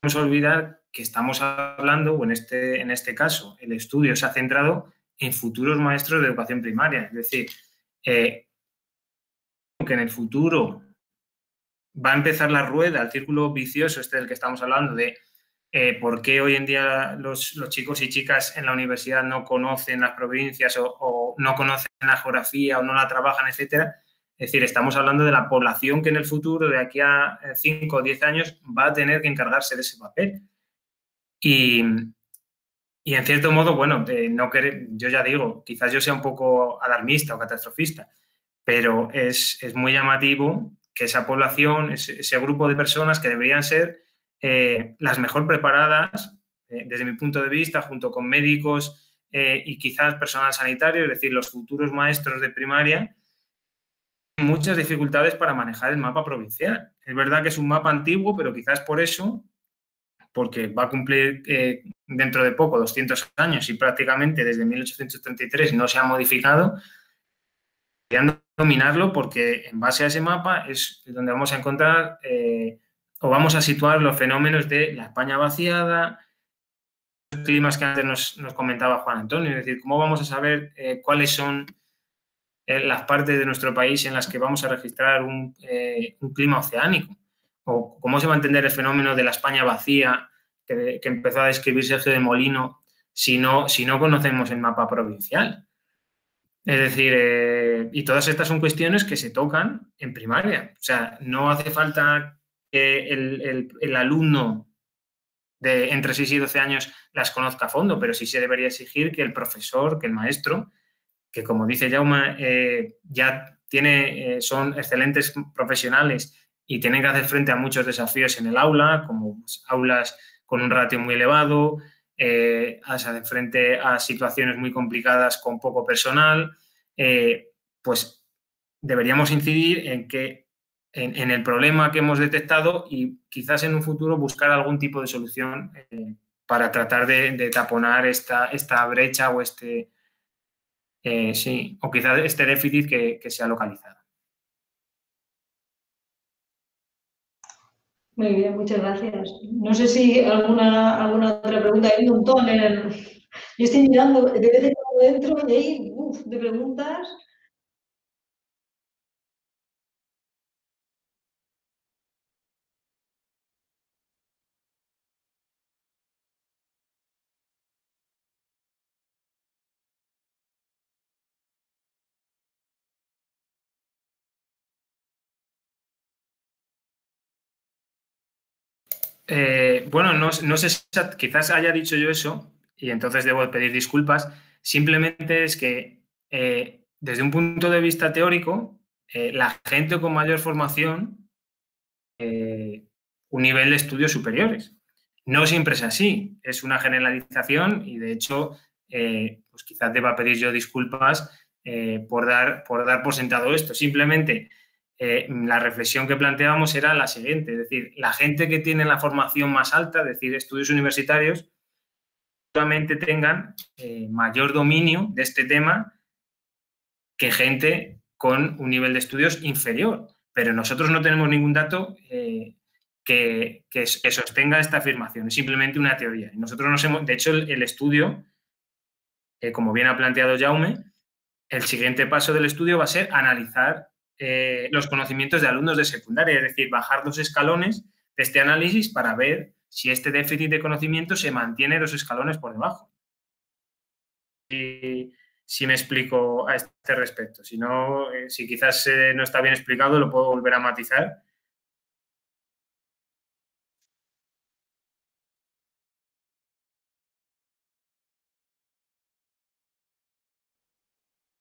No vamos a olvidar que estamos hablando, o en este caso, el estudio se ha centrado en futuros maestros de educación primaria. Es decir, que en el futuro va a empezar la rueda, el círculo vicioso del que estamos hablando, de por qué hoy en día los chicos y chicas en la universidad no conocen las provincias o no conocen la geografía o no la trabajan, etcétera. Es decir, estamos hablando de la población que en el futuro, de aquí a 5 o 10 años, va a tener que encargarse de ese papel. Y en cierto modo, bueno, yo ya digo, quizás yo sea un poco alarmista o catastrofista, pero es muy llamativo que esa población, ese grupo de personas que deberían ser las mejor preparadas, desde mi punto de vista, junto con médicos y quizás personal sanitario, es decir, los futuros maestros de primaria, muchas dificultades para manejar el mapa provincial. Es verdad que es un mapa antiguo, pero quizás por eso, porque va a cumplir dentro de poco 200 años y prácticamente desde 1833 no se ha modificado, deberían dominarlo porque en base a ese mapa es donde vamos a encontrar o vamos a situar los fenómenos de la España vaciada, los climas que antes nos comentaba Juan Antonio, es decir, cómo vamos a saber cuáles son las partes de nuestro país en las que vamos a registrar un clima oceánico, o cómo se va a entender el fenómeno de la España vacía que empezó a describir Sergio de Molino si no conocemos el mapa provincial. Es decir, y todas estas son cuestiones que se tocan en primaria. O sea, no hace falta que el alumno de entre 6 y 12 años las conozca a fondo, pero sí se debería exigir que el profesor, que el maestro, que como dice Jaume, ya son excelentes profesionales y tienen que hacer frente a muchos desafíos en el aula, como pues, aulas con un ratio muy elevado, hacer frente a situaciones muy complicadas con poco personal, pues deberíamos incidir en el problema que hemos detectado y quizás en un futuro buscar algún tipo de solución para tratar de taponar esta brecha o sí, o quizás este déficit que se ha localizado. Muy bien, muchas gracias. No sé si alguna otra pregunta. Hay un montón. Yo estoy mirando, de vez en cuando entro y hay de preguntas. Bueno, no sé si quizás haya dicho yo eso y entonces debo pedir disculpas. Simplemente es que desde un punto de vista teórico, la gente con mayor formación, un nivel de estudios superiores. No siempre es así, es una generalización y de hecho, pues quizás deba pedir yo disculpas por dar por sentado esto. Simplemente la reflexión que planteábamos era la siguiente, es decir, la gente que tiene la formación más alta, es decir, estudios universitarios, solamente tengan mayor dominio de este tema que gente con un nivel de estudios inferior. Pero nosotros no tenemos ningún dato que sostenga esta afirmación, es simplemente una teoría. Y nosotros de hecho, el estudio, como bien ha planteado Jaume, el siguiente paso del estudio va a ser analizar los conocimientos de alumnos de secundaria, es decir, bajar los escalones de este análisis para ver si este déficit de conocimiento se mantiene 2 escalones por debajo. Y si me explico a este respecto. Si no, si quizás no está bien explicado, lo puedo volver a matizar.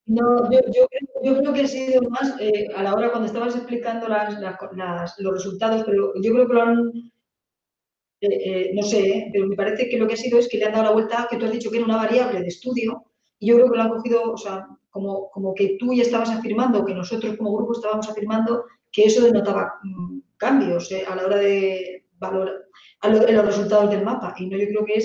No, yo creo que ha sido más a la hora cuando estabas explicando los resultados, pero yo creo que lo han, no sé, pero me parece que lo que ha sido es que le han dado la vuelta, que tú has dicho que era una variable de estudio, y yo creo que lo han cogido, o sea, como que tú ya estabas afirmando, que nosotros como grupo estábamos afirmando que eso denotaba cambios a la hora de valorar en los resultados del mapa. Y no, yo creo que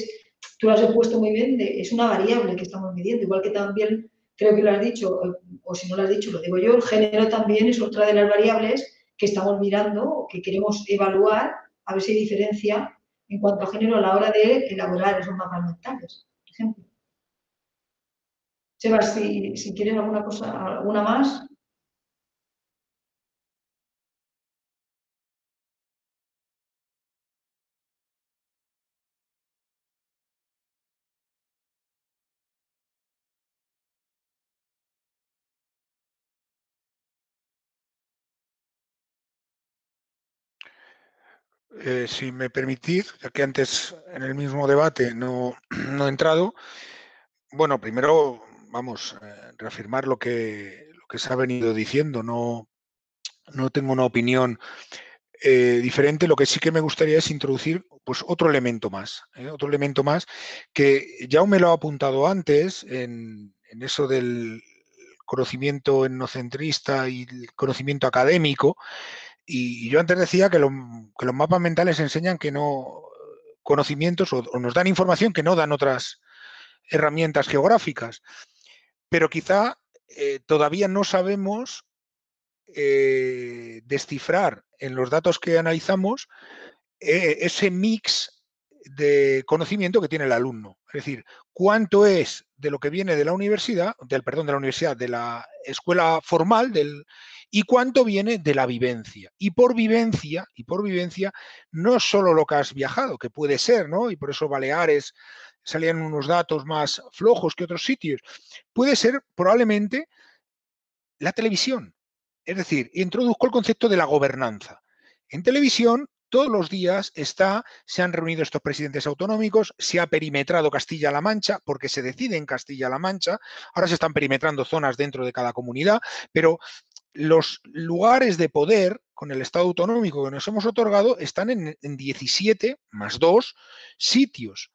tú lo has puesto muy bien, es una variable que estamos midiendo, igual que también creo que lo has dicho, o si no lo has dicho, lo digo yo, el género también es otra de las variables que estamos mirando o que queremos evaluar a ver si hay diferencia en cuanto a género a la hora de elaborar esos mapas mentales, por ejemplo. Sebas, si quieres alguna más. Si me permitís, ya que antes en el mismo debate no he entrado, bueno, primero vamos a reafirmar lo que se ha venido diciendo. No no tengo una opinión diferente. Lo que sí que me gustaría es introducir pues, otro elemento más que ya me lo ha apuntado antes en eso del conocimiento etnocentrista y el conocimiento académico, y yo antes decía que los mapas mentales enseñan que no conocimientos o nos dan información que no dan otras herramientas geográficas, pero quizá todavía no sabemos descifrar en los datos que analizamos ese mix de conocimiento que tiene el alumno. Es decir, cuánto es de lo que viene de la universidad, de la escuela formal, y cuánto viene de la vivencia. Y por vivencia, no solo lo que has viajado, que puede ser, ¿no? Y por eso Baleares salían unos datos más flojos que otros sitios. Puede ser probablemente la televisión. Es decir, introduzco el concepto de la gobernanza. En televisión, todos los días se han reunido estos presidentes autonómicos, se ha perimetrado Castilla-La Mancha, porque se decide en Castilla-La Mancha, ahora se están perimetrando zonas dentro de cada comunidad, pero los lugares de poder con el Estado autonómico que nos hemos otorgado están en 17 más 2 sitios.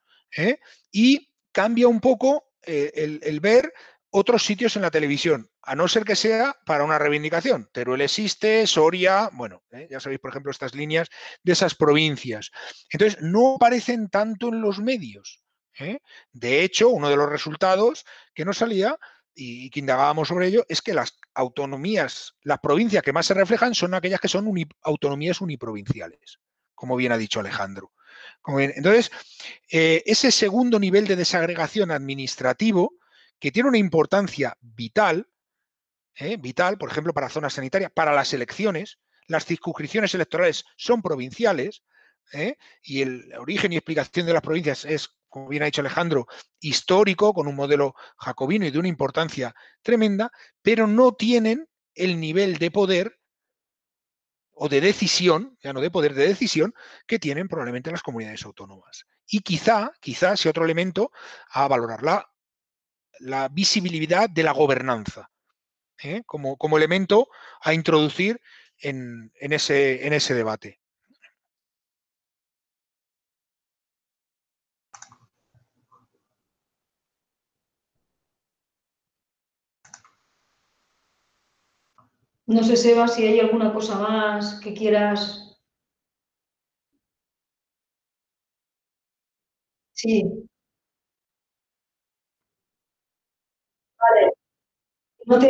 Y cambia un poco el ver otros sitios en la televisión, a no ser que sea para una reivindicación. Teruel existe, Soria, bueno, ya sabéis, por ejemplo, estas líneas de esas provincias. Entonces, no aparecen tanto en los medios. De hecho, uno de los resultados que nos salía y que indagábamos sobre ello es que las autonomías, las provincias que más se reflejan son aquellas que son autonomías uniprovinciales, como bien ha dicho Alejandro. Entonces, ese segundo nivel de desagregación administrativo, que tiene una importancia vital, por ejemplo, para zonas sanitarias, para las elecciones. Las circunscripciones electorales son provinciales, y el origen y explicación de las provincias es, como bien ha dicho Alejandro, histórico, con un modelo jacobino y de una importancia tremenda, pero no tienen el nivel de poder o de decisión, ya no de poder, de decisión, que tienen probablemente las comunidades autónomas. Y quizá sea otro elemento a valorar, la visibilidad de la gobernanza, como elemento a introducir en ese debate. No sé, Seba, si hay alguna cosa más que quieras. Sí. Vale. No te...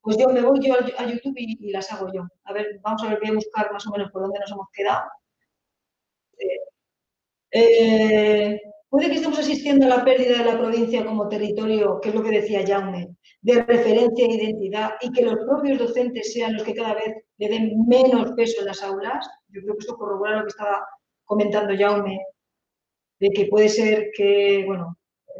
Pues yo me voy yo a YouTube y las hago yo. A ver, vamos a ver, voy a buscar más o menos por dónde nos hemos quedado. Puede que estemos asistiendo a la pérdida de la provincia como territorio, que es lo que decía Jaume, de referencia e identidad, y que los propios docentes sean los que cada vez le den menos peso en las aulas. Yo creo que esto corrobora lo que estaba comentando Jaume, de que puede ser que, bueno,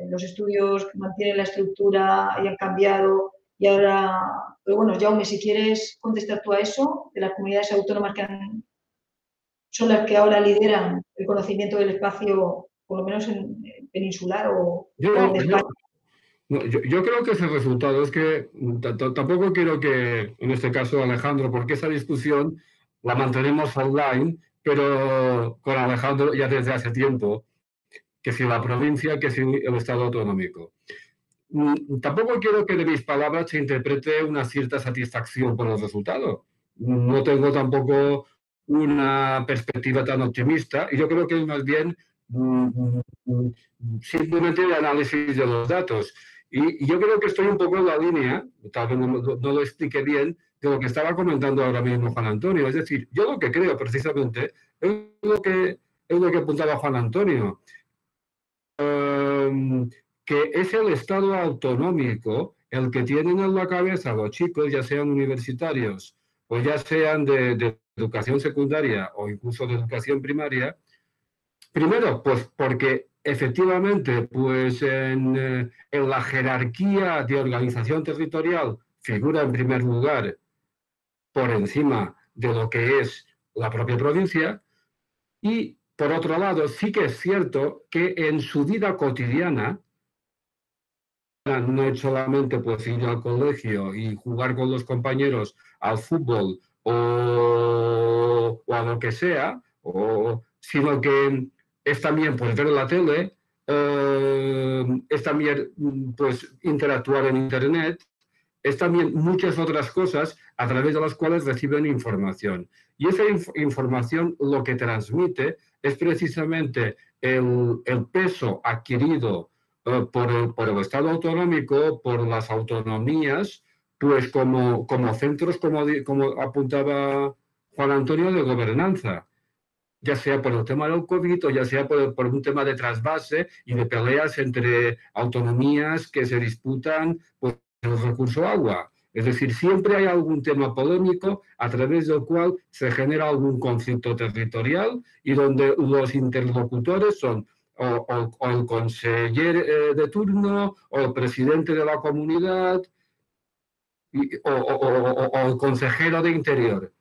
los estudios mantienen la estructura, hayan cambiado y ahora... Pero bueno, Jaume, si quieres contestar tú a eso, de las comunidades autónomas que son las que ahora lideran el conocimiento del espacio, por lo menos en peninsular o en España. Yo creo que ese resultado es que tampoco quiero que, en este caso, Alejandro, porque esa discusión la mantenemos online, pero con Alejandro ya desde hace tiempo, que si la provincia, que si el Estado autonómico. Tampoco quiero que de mis palabras se interprete una cierta satisfacción por el resultado. No tengo tampoco una perspectiva tan optimista y yo creo que es más bien simplemente el análisis de los datos. Y yo creo que estoy un poco en la línea, tal vez no lo expliqué bien, de lo que estaba comentando ahora mismo Juan Antonio. Es decir, yo lo que creo precisamente es lo que apuntaba Juan Antonio. Que es el Estado autonómico el que tienen en la cabeza los chicos, ya sean universitarios o ya sean de educación secundaria o incluso de educación primaria. Primero, pues porque efectivamente pues en la jerarquía de organización territorial figura en primer lugar por encima de lo que es la propia provincia, y por otro lado, sí que es cierto que en su vida cotidiana, no es solamente pues ir al colegio y jugar con los compañeros al fútbol o a lo que sea, sino que es también pues ver la tele, es también pues interactuar en internet, es también muchas otras cosas a través de las cuales reciben información. Y esa información lo que transmite es precisamente el peso adquirido por el Estado autonómico, por las autonomías, pues como centros, como apuntaba Juan Antonio, de gobernanza, ya sea por el tema del COVID o ya sea por un tema de trasvase y de peleas entre autonomías que se disputan pues, el recurso agua. Es decir, siempre hay algún tema polémico a través del cual se genera algún conflicto territorial y donde los interlocutores son o el conseller de turno o el presidente de la comunidad o el consejero de interior.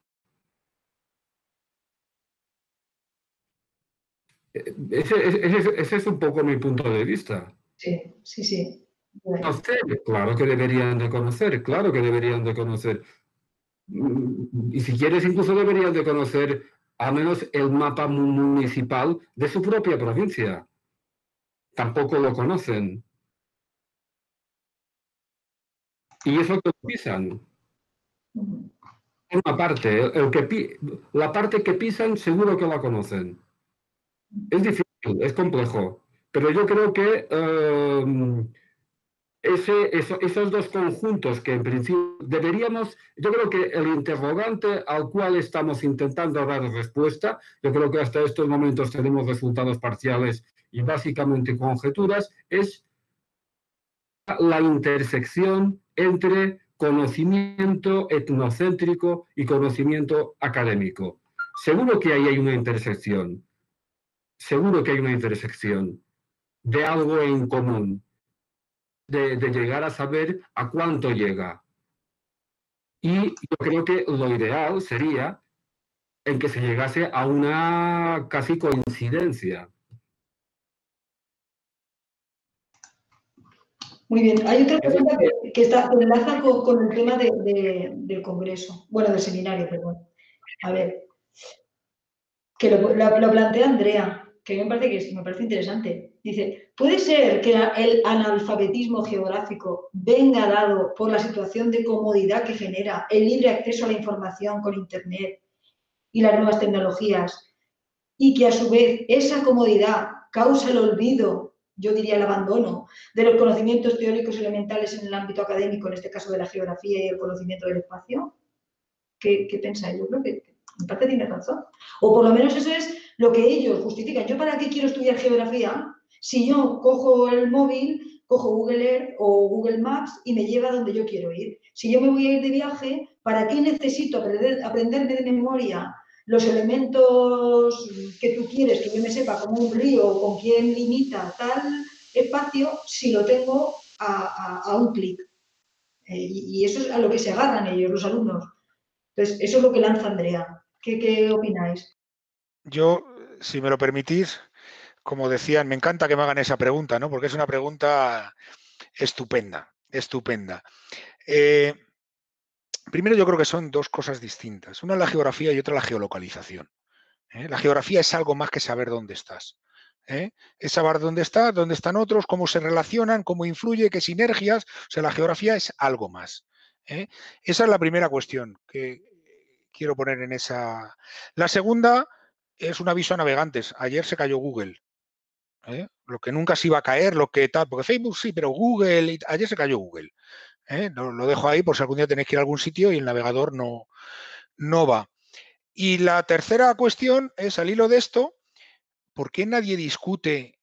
Ese es un poco mi punto de vista. Sí, sí, sí. Bueno. Conocer, claro que deberían de conocer, claro que deberían de conocer. Y si quieres, incluso deberían de conocer al menos el mapa municipal de su propia provincia. Tampoco lo conocen. Y eso que pisan. Una parte, la parte que pisan seguro que la conocen. Es difícil, es complejo, pero yo creo que esos dos conjuntos que en principio yo creo que el interrogante al cual estamos intentando dar respuesta, yo creo que hasta estos momentos tenemos resultados parciales y básicamente conjeturas, es la intersección entre conocimiento etnocéntrico y conocimiento académico. Seguro que ahí hay una intersección. Seguro que hay una intersección de algo en común, de llegar a saber a cuánto llega. Y yo creo que lo ideal sería en que se llegase a una casi coincidencia. Muy bien. Hay otra pregunta que enlaza con el tema del congreso, bueno, del seminario, perdón. A ver, que lo plantea Andrea, que me parece interesante. Dice, ¿puede ser que el analfabetismo geográfico venga dado por la situación de comodidad que genera el libre acceso a la información con Internet y las nuevas tecnologías y que a su vez esa comodidad causa el olvido, yo diría el abandono, de los conocimientos teóricos elementales en el ámbito académico, en este caso de la geografía y el conocimiento del espacio? ¿Qué pensáis? Yo creo que en parte tiene razón. O por lo menos eso es lo que ellos justifican. ¿Yo para qué quiero estudiar geografía si yo cojo el móvil, cojo Google Earth o Google Maps y me lleva donde yo quiero ir? Si yo me voy a ir de viaje, ¿para qué necesito aprenderme de memoria los elementos que tú quieres que yo me sepa, como un río o con quién limita tal espacio, si lo tengo a un clic? Y eso es a lo que se agarran ellos, los alumnos. Entonces, eso es lo que lanza Andrea. ¿Qué opináis? Yo, si me lo permitís, como decían, me encanta que me hagan esa pregunta, ¿no? Porque es una pregunta estupenda, estupenda. Primero, yo creo que son dos cosas distintas. Una es la geografía y otra la geolocalización. La geografía es algo más que saber dónde estás. Es saber dónde estás, dónde están otros, cómo se relacionan, cómo influye, qué sinergias. O sea, la geografía es algo más. Esa es la primera cuestión que quiero poner en esa. La segunda es un aviso a navegantes. Ayer se cayó Google. Lo que nunca se iba a caer, lo que tal, porque Facebook sí, pero Google, ayer se cayó Google. Lo dejo ahí por si algún día tenéis que ir a algún sitio y el navegador no va. Y la tercera cuestión es, al hilo de esto, ¿por qué nadie discute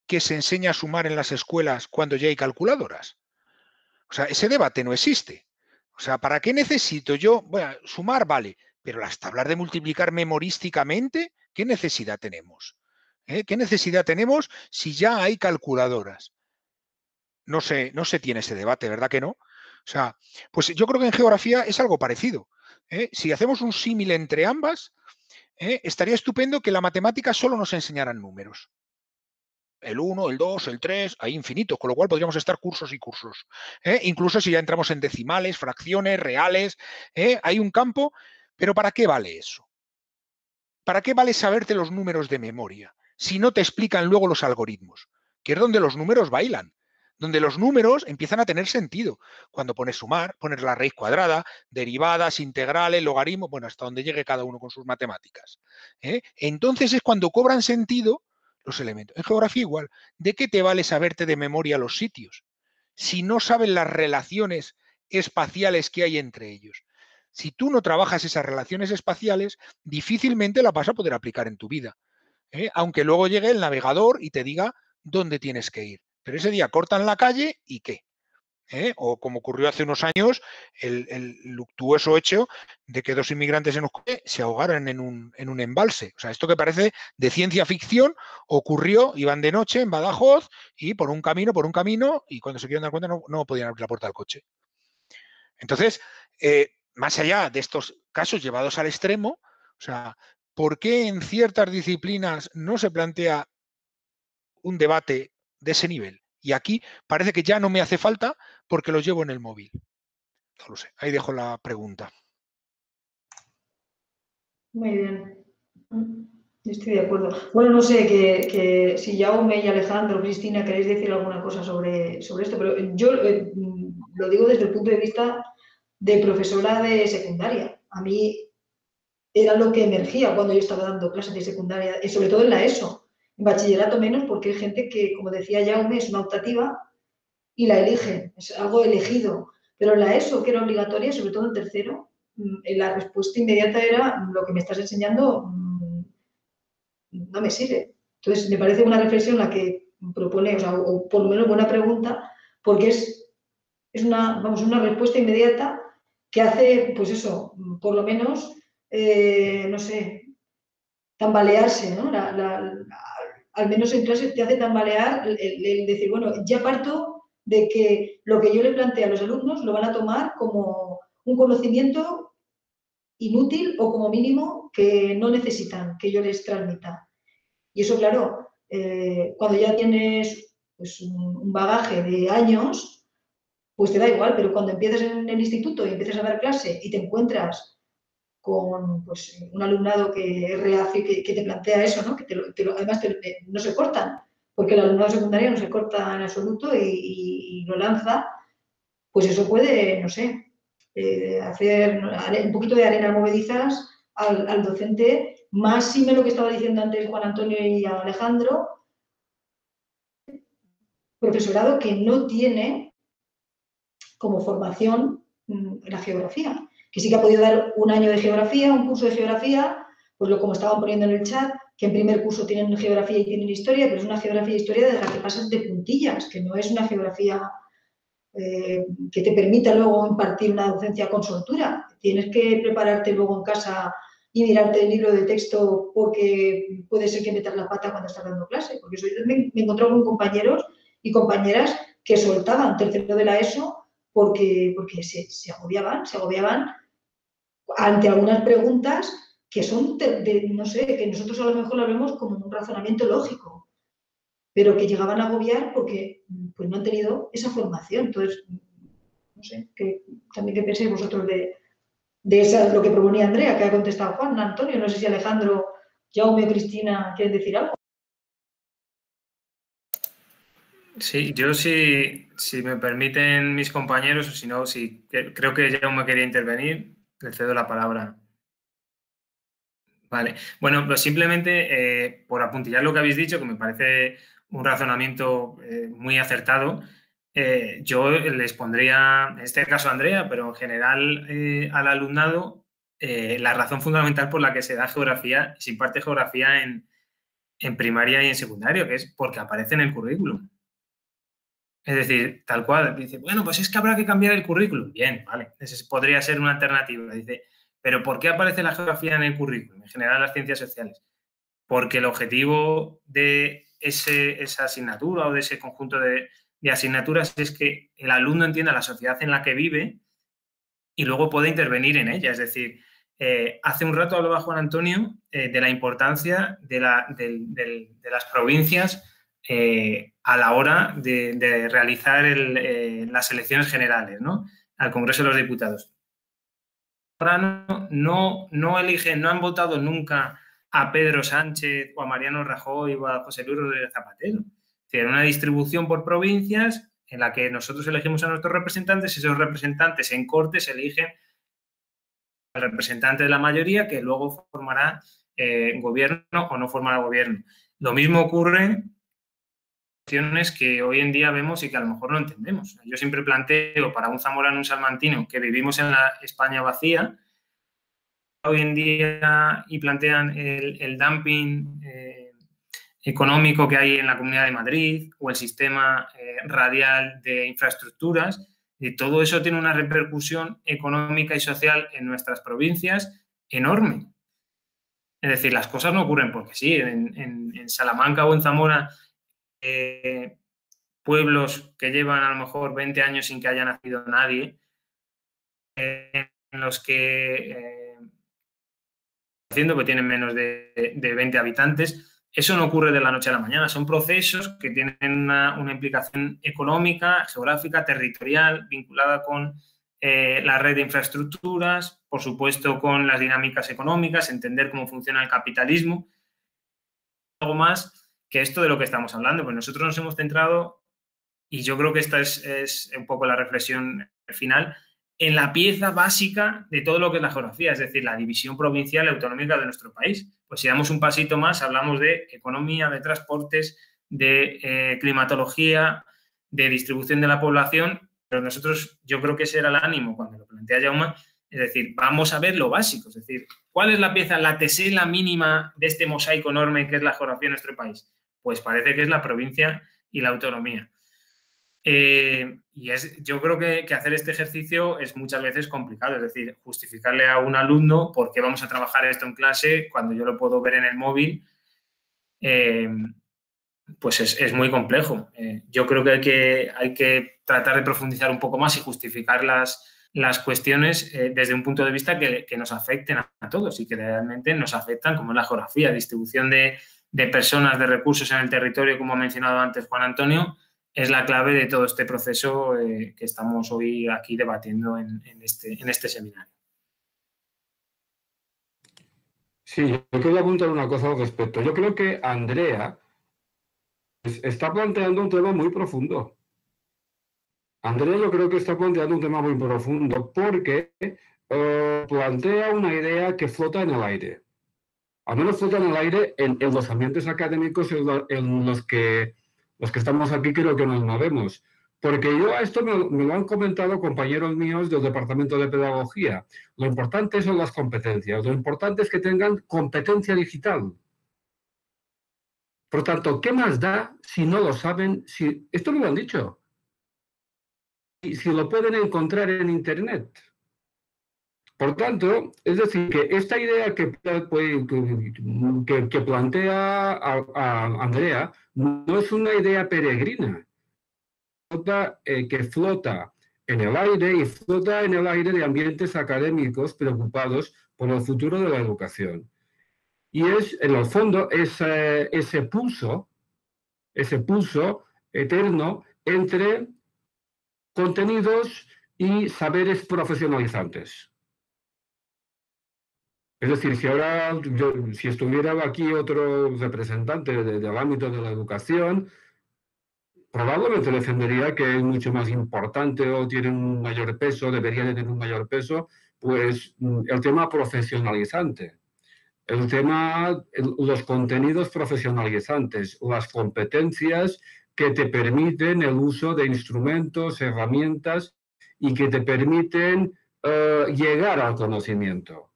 que se enseña a sumar en las escuelas cuando ya hay calculadoras? O sea, ese debate no existe. O sea, ¿para qué necesito yo? Bueno, sumar vale, pero las tablas de multiplicar memorísticamente, ¿qué necesidad tenemos? ¿Qué necesidad tenemos si ya hay calculadoras? No se tiene ese debate, ¿verdad que no? O sea, pues yo creo que en geografía es algo parecido. Si hacemos un símil entre ambas, estaría estupendo que la matemática solo nos enseñaran números. El 1, el 2, el 3, hay infinitos, con lo cual podríamos estar cursos y cursos. Incluso si ya entramos en decimales, fracciones, reales, hay un campo, pero ¿para qué vale eso? ¿Para qué vale saberte los números de memoria si no te explican luego los algoritmos? Que es donde los números bailan, donde los números empiezan a tener sentido. Cuando pones sumar, pones la raíz cuadrada, derivadas, integrales, logaritmos, bueno, hasta donde llegue cada uno con sus matemáticas. Entonces es cuando cobran sentido los elementos. En geografía igual. ¿De qué te vale saberte de memoria los sitios si no sabes las relaciones espaciales que hay entre ellos? Si tú no trabajas esas relaciones espaciales, difícilmente la vas a poder aplicar en tu vida. Aunque luego llegue el navegador y te diga dónde tienes que ir. Pero ese día cortan la calle y ¿qué? O como ocurrió hace unos años, el luctuoso hecho de que 2 inmigrantes en Euskadi se ahogaran en un embalse. O sea, esto que parece de ciencia ficción ocurrió, iban de noche en Badajoz y por un camino, y cuando se quieren dar cuenta no podían abrir la puerta del coche. Entonces, más allá de estos casos llevados al extremo, o sea, ¿por qué en ciertas disciplinas no se plantea un debate de ese nivel? Y aquí parece que ya no me hace falta porque lo llevo en el móvil. No lo sé. Ahí dejo la pregunta. Muy bien. Estoy de acuerdo. Bueno, no sé que si Jaume y Alejandro, Cristina, queréis decir alguna cosa sobre esto, pero yo lo digo desde el punto de vista de profesora de secundaria. A mí era lo que emergía cuando yo estaba dando clases de secundaria, y sobre todo en la ESO. En bachillerato menos, porque hay gente que, como decía Jaume, es una optativa y la elige, es algo elegido. Pero en la ESO, que era obligatoria, sobre todo en tercero, la respuesta inmediata era lo que me estás enseñando no me sirve. Entonces, me parece una reflexión la que propone, o por lo menos buena pregunta, porque es una respuesta inmediata que hace, pues eso, por lo menos, no sé, tambalearse, ¿no? Al menos en clase te hace tambalear el decir, bueno, ya parto de que lo que yo le planteo a los alumnos lo van a tomar como un conocimiento inútil o como mínimo que no necesitan que yo les transmita. Y eso, claro, cuando ya tienes pues, un bagaje de años, pues te da igual, pero cuando empiezas en el instituto y empiezas a dar clase y te encuentras con pues, un alumnado que es reacio y que te plantea eso, ¿no? Que además no se cortan, porque el alumnado secundario no se corta en absoluto y lo lanza, pues eso puede, no sé, hacer un poquito de arena movedizas al docente, más si me lo que estaba diciendo antes Juan Antonio y Alejandro, profesorado que no tiene como formación la geografía, que sí que ha podido dar un año de geografía, un curso de geografía, pues como estaban poniendo en el chat, que en primer curso tienen geografía y tienen historia, pero es una geografía e historia de la que pasas de puntillas, que no es una geografía que te permita luego impartir una docencia con soltura. Tienes que prepararte luego en casa y mirarte el libro de texto porque puede ser que metas la pata cuando estás dando clase. Porque me encontré con compañeros y compañeras que soltaban tercero de la ESO porque se agobiaban ante algunas preguntas que son, no sé, que nosotros a lo mejor lo vemos como un razonamiento lógico, pero que llegaban a agobiar porque pues, no han tenido esa formación. Entonces, no sé, también qué pensáis vosotros de lo que proponía Andrea, que ha contestado Juan, Antonio, no sé si Alejandro, Jaume o Cristina quieren decir algo. Sí, yo si me permiten mis compañeros, o si no, creo que Jaume quería intervenir, le cedo la palabra. Vale, bueno, pues simplemente por apuntillar lo que habéis dicho, que me parece un razonamiento muy acertado, yo les pondría, en este caso a Andrea, pero en general al alumnado, la razón fundamental por la que se da geografía, se imparte geografía en primaria y en secundario, que es porque aparece en el currículum. Es decir, tal cual, dice, bueno, pues es que habrá que cambiar el currículum. Bien, vale, esa podría ser una alternativa. Dice, pero ¿por qué aparece la geografía en el currículum? En general, las ciencias sociales. Porque el objetivo de esa asignatura o de ese conjunto de asignaturas es que el alumno entienda la sociedad en la que vive y luego pueda intervenir en ella. Es decir, Hace un rato hablaba Juan Antonio de la importancia de las provincias a la hora de realizar las elecciones generales, ¿no?, al Congreso de los Diputados. Ahora no eligen, no han votado nunca a Pedro Sánchez o a Mariano Rajoy o a José Luis Rodríguez Zapatero. Es decir, una distribución por provincias en la que nosotros elegimos a nuestros representantes y esos representantes en Cortes eligen al representante de la mayoría que luego formará gobierno o no formará gobierno. Lo mismo ocurre que hoy en día vemos y que a lo mejor no entendemos. Yo siempre planteo para un zamorano, un salmantino, que vivimos en la España vacía, hoy en día y plantean el dumping económico que hay en la Comunidad de Madrid o el sistema radial de infraestructuras, y todo eso tiene una repercusión económica y social en nuestras provincias enorme. Es decir, las cosas no ocurren porque sí. En Salamanca o en Zamora, pueblos que llevan a lo mejor 20 años sin que haya nacido nadie, en los que haciendo que tienen menos de 20 habitantes, eso no ocurre de la noche a la mañana. Son procesos que tienen una implicación económica, geográfica, territorial, vinculada con la red de infraestructuras, por supuesto con las dinámicas económicas, entender cómo funciona el capitalismo. Algo más que esto de lo que estamos hablando, pues nosotros nos hemos centrado, y yo creo que esta es un poco la reflexión final, en la pieza básica de todo lo que es la geografía, es decir, la división provincial y autonómica de nuestro país. Pues si damos un pasito más, hablamos de economía, de transportes, de climatología, de distribución de la población, pero nosotros, yo creo que ese era el ánimo cuando lo plantea Jaume, es decir, vamos a ver lo básico, es decir, ¿cuál es la pieza, la tesela mínima de este mosaico enorme que es la geografía de nuestro país? Pues parece que es la provincia y la autonomía. Yo creo que hacer este ejercicio es muchas veces complicado, es decir, justificarle a un alumno por qué vamos a trabajar esto en clase cuando yo lo puedo ver en el móvil, pues es muy complejo. Yo creo que hay que tratar de profundizar un poco más y justificar las cuestiones desde un punto de vista que nos afecten a todos y que realmente nos afectan, como es la geografía, distribución de personas, de recursos en el territorio, como ha mencionado antes Juan Antonio, es la clave de todo este proceso que estamos hoy aquí debatiendo en este seminario. Sí, yo quería apuntar una cosa al respecto. Yo creo que Andrea está planteando un tema muy profundo. Andrea yo creo que está planteando un tema muy profundo porque plantea una idea que flota en el aire. Al menos flota en el aire en los ambientes académicos en los que estamos aquí creo que nos movemos. Porque yo a esto me lo han comentado compañeros míos del Departamento de Pedagogía. Lo importante son las competencias. Lo importante es que tengan competencia digital. Por tanto, ¿qué más da si no lo saben? Esto me lo han dicho. Si lo pueden encontrar en Internet. Por tanto, es decir, que esta idea que plantea a Andrea no es una idea peregrina, que flota en el aire y flota en el aire de ambientes académicos preocupados por el futuro de la educación. Y es, en el fondo, ese pulso eterno entre contenidos y saberes profesionalizantes. Es decir, si estuviera aquí otro representante del ámbito de la educación, probablemente defendería que es mucho más importante o tiene un mayor peso, debería de tener un mayor peso, pues el tema profesionalizante, los contenidos profesionalizantes, las competencias que te permiten el uso de instrumentos, herramientas y que te permiten llegar al conocimiento.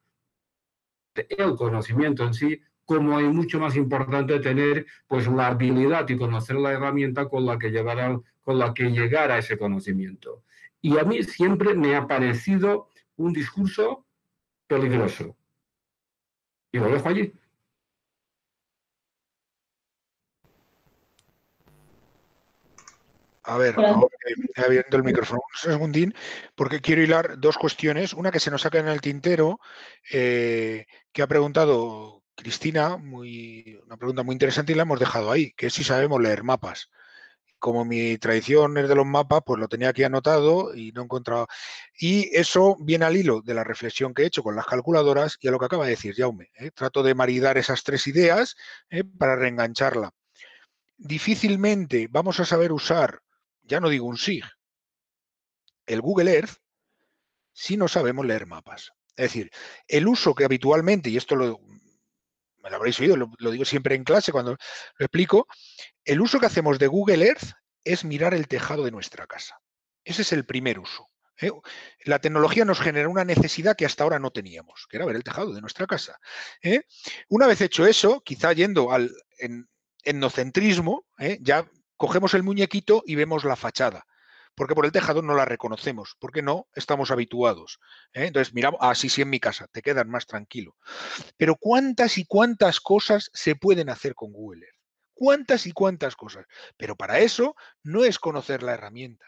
El conocimiento en sí, como es mucho más importante tener pues la habilidad y conocer la herramienta con la que llegar a ese conocimiento. Y a mí siempre me ha parecido un discurso peligroso. Y lo dejo allí. A ver, ahora he abierto el micrófono un segundín, porque quiero hilar dos cuestiones. Una que se nos saca en el tintero, que ha preguntado Cristina, una pregunta muy interesante y la hemos dejado ahí, que es si sabemos leer mapas. Como mi tradición es de los mapas, pues lo tenía aquí anotado y no he encontrado. Y eso viene al hilo de la reflexión que he hecho con las calculadoras y a lo que acaba de decir Jaume. Trato de maridar esas tres ideas para reengancharla. Difícilmente vamos a saber usar, ya no digo un SIG, el Google Earth, si no sabemos leer mapas. Es decir, el uso que habitualmente, y esto me lo habréis oído, lo digo siempre en clase cuando lo explico, el uso que hacemos de Google Earth es mirar el tejado de nuestra casa. Ese es el primer uso. La tecnología nos genera una necesidad que hasta ahora no teníamos, que era ver el tejado de nuestra casa. Una vez hecho eso, quizá yendo al etnocentrismo, ya cogemos el muñequito y vemos la fachada, porque por el tejado no la reconocemos, porque no estamos habituados. Entonces miramos, sí, en mi casa, te quedas más tranquilo. Pero cuántas y cuántas cosas se pueden hacer con Google Earth. Cuántas y cuántas cosas. Pero para eso no es conocer la herramienta.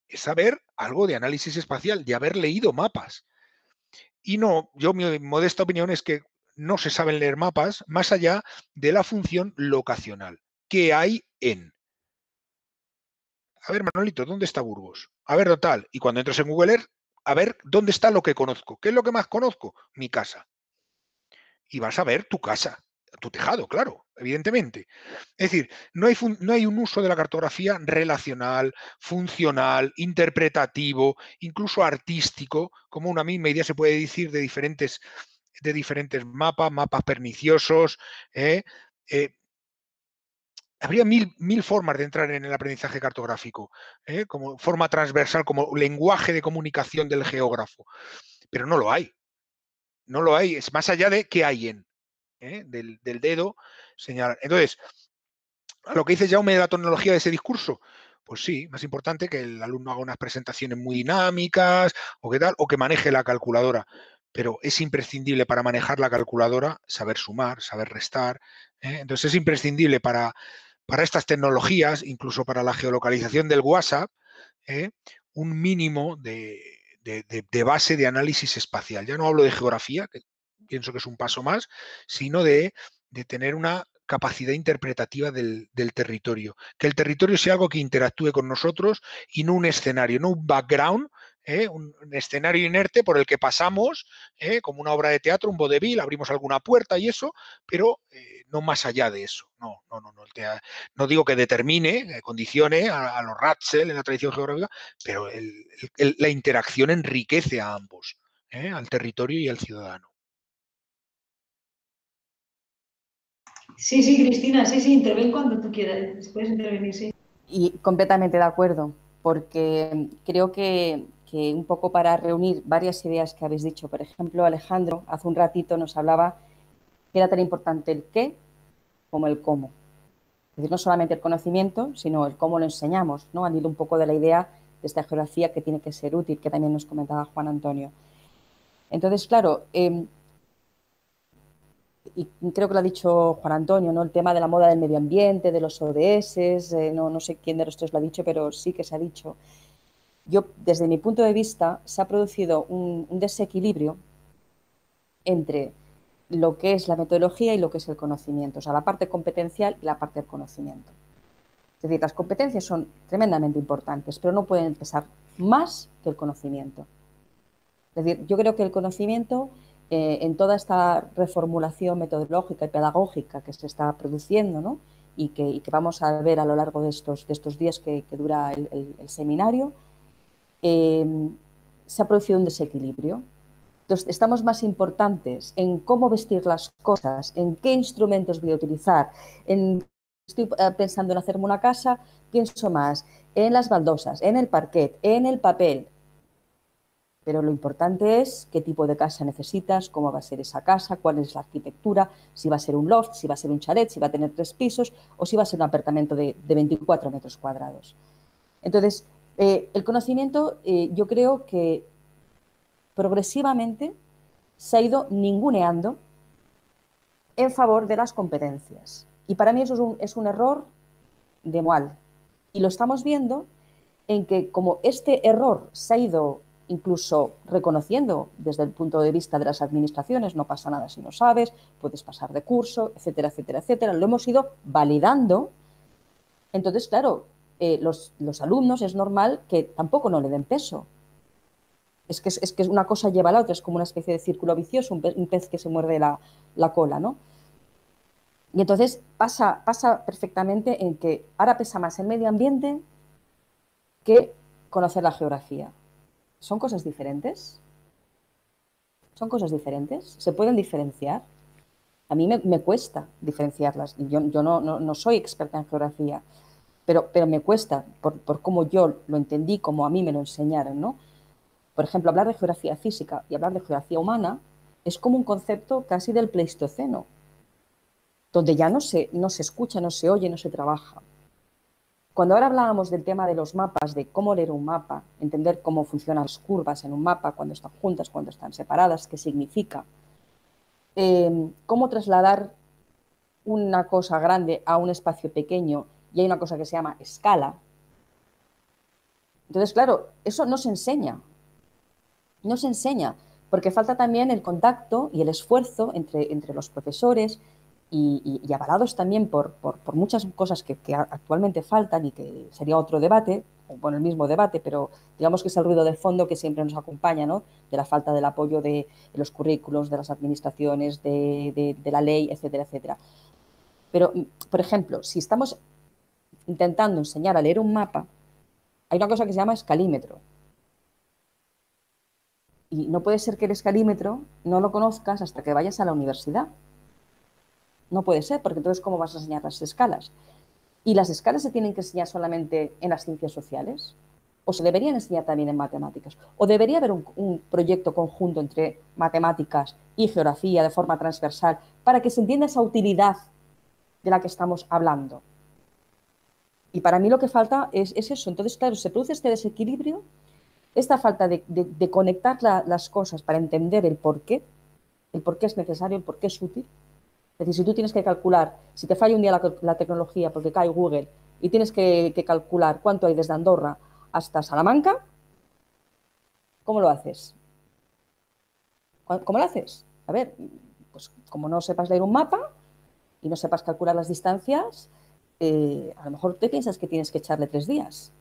Es saber algo de análisis espacial, de haber leído mapas. Y no, mi modesta opinión es que no se saben leer mapas más allá de la función locacional. ¿Qué hay en? A ver, Manolito, ¿dónde está Burgos? A ver, total. Y cuando entras en Google Earth, a ver, ¿dónde está lo que conozco? ¿Qué es lo que más conozco? Mi casa. Y vas a ver tu casa, tu tejado, claro, evidentemente. Es decir, no hay un uso de la cartografía relacional, funcional, interpretativo, incluso artístico, como una misma idea se puede decir de diferentes mapas perniciosos. Habría mil formas de entrar en el aprendizaje cartográfico, como forma transversal, como lenguaje de comunicación del geógrafo. Pero no lo hay. No lo hay. Es más allá de qué hay en. Del dedo señalar. Entonces, a lo que dice Jaume de la tecnología de ese discurso, pues sí, más importante que el alumno haga unas presentaciones muy dinámicas o que tal, o que maneje la calculadora. Pero es imprescindible para manejar la calculadora saber sumar, saber restar. Entonces es imprescindible para estas tecnologías, incluso para la geolocalización del WhatsApp, un mínimo de base de análisis espacial. Ya no hablo de geografía, que pienso que es un paso más, sino de tener una capacidad interpretativa del territorio. Que el territorio sea algo que interactúe con nosotros y no un escenario, no un background, un escenario inerte por el que pasamos, como una obra de teatro, un vodevil, abrimos alguna puerta y eso, pero no más allá de eso. No digo que determine, condicione a los Ratzel en la tradición geográfica, pero la interacción enriquece a ambos, al territorio y al ciudadano. Sí, Cristina, sí, interven cuando tú quieras, puedes intervenir, sí. Y completamente de acuerdo, porque creo que un poco para reunir varias ideas que habéis dicho, por ejemplo, Alejandro hace un ratito nos hablaba que era tan importante el qué como el cómo. Es decir, no solamente el conocimiento, sino el cómo lo enseñamos, ¿no? Al hilo un poco de la idea de esta geografía que tiene que ser útil, que también nos comentaba Juan Antonio. Entonces, claro, y creo que lo ha dicho Juan Antonio, ¿no? El tema de la moda del medio ambiente, de los ODS, no sé quién de los tres lo ha dicho, pero sí que se ha dicho. Yo, desde mi punto de vista, se ha producido un desequilibrio entre lo que es la metodología y lo que es el conocimiento, o sea, la parte competencial y la parte del conocimiento. Es decir, las competencias son tremendamente importantes, pero no pueden pesar más que el conocimiento. Es decir, yo creo que el conocimiento, en toda esta reformulación metodológica y pedagógica que se está produciendo, ¿no? y que vamos a ver a lo largo de estos días que dura el seminario, se ha producido un desequilibrio. Entonces, estamos más importantes en cómo vestir las cosas, en qué instrumentos voy a utilizar. Estoy pensando en hacerme una casa, pienso más en las baldosas, en el parquet, en el papel. Pero lo importante es qué tipo de casa necesitas, cómo va a ser esa casa, cuál es la arquitectura, si va a ser un loft, si va a ser un chalet, si va a tener 3 pisos o si va a ser un apartamento de 24 metros cuadrados. Entonces, el conocimiento, yo creo que progresivamente se ha ido ninguneando en favor de las competencias. Y para mí eso es un error de moral. Y lo estamos viendo en que como este error se ha ido incluso reconociendo desde el punto de vista de las administraciones, no pasa nada si no sabes, puedes pasar de curso, etcétera, etcétera, etcétera, lo hemos ido validando. Entonces, claro, los alumnos es normal que tampoco no le den peso. Es que una cosa lleva a la otra, es como una especie de círculo vicioso, un pez que se muerde la cola, ¿no? Y entonces pasa perfectamente en que ahora pesa más el medio ambiente que conocer la geografía. ¿Son cosas diferentes? ¿Son cosas diferentes? ¿Se pueden diferenciar? A mí me cuesta diferenciarlas. Yo no soy experta en geografía, pero me cuesta por cómo yo lo entendí, como a mí me lo enseñaron, ¿no? Por ejemplo, hablar de geografía física y hablar de geografía humana es como un concepto casi del Pleistoceno, donde ya no se escucha, no se oye, no se trabaja. Cuando ahora hablábamos del tema de los mapas, de cómo leer un mapa, entender cómo funcionan las curvas en un mapa, cuando están juntas, cuando están separadas, qué significa, cómo trasladar una cosa grande a un espacio pequeño, y hay una cosa que se llama escala. Entonces, claro, eso no se enseña. No se enseña, porque falta también el contacto y el esfuerzo entre los profesores y avalados también por muchas cosas que actualmente faltan y que sería otro debate, o bueno, el mismo debate, pero digamos que es el ruido de fondo que siempre nos acompaña, ¿no? De la falta del apoyo de los currículos, de las administraciones, de la ley, etcétera, etcétera. Pero, por ejemplo, si estamos intentando enseñar a leer un mapa, hay una cosa que se llama escalímetro. Y no puede ser que el escalímetro no lo conozcas hasta que vayas a la universidad. No puede ser, porque entonces ¿cómo vas a enseñar las escalas? ¿Y las escalas se tienen que enseñar solamente en las ciencias sociales? ¿O se deberían enseñar también en matemáticas? ¿O debería haber un proyecto conjunto entre matemáticas y geografía de forma transversal para que se entienda esa utilidad de la que estamos hablando? Y para mí lo que falta es eso. Entonces, claro, se produce este desequilibrio, esta falta de conectar las cosas para entender el por qué es necesario, el por qué es útil. Es decir, si tú tienes que calcular, si te falla un día la tecnología porque cae Google y tienes que calcular cuánto hay desde Andorra hasta Salamanca, ¿cómo lo haces? ¿Cómo lo haces? A ver, pues como no sepas leer un mapa y no sepas calcular las distancias, a lo mejor te piensas que tienes que echarle 3 días.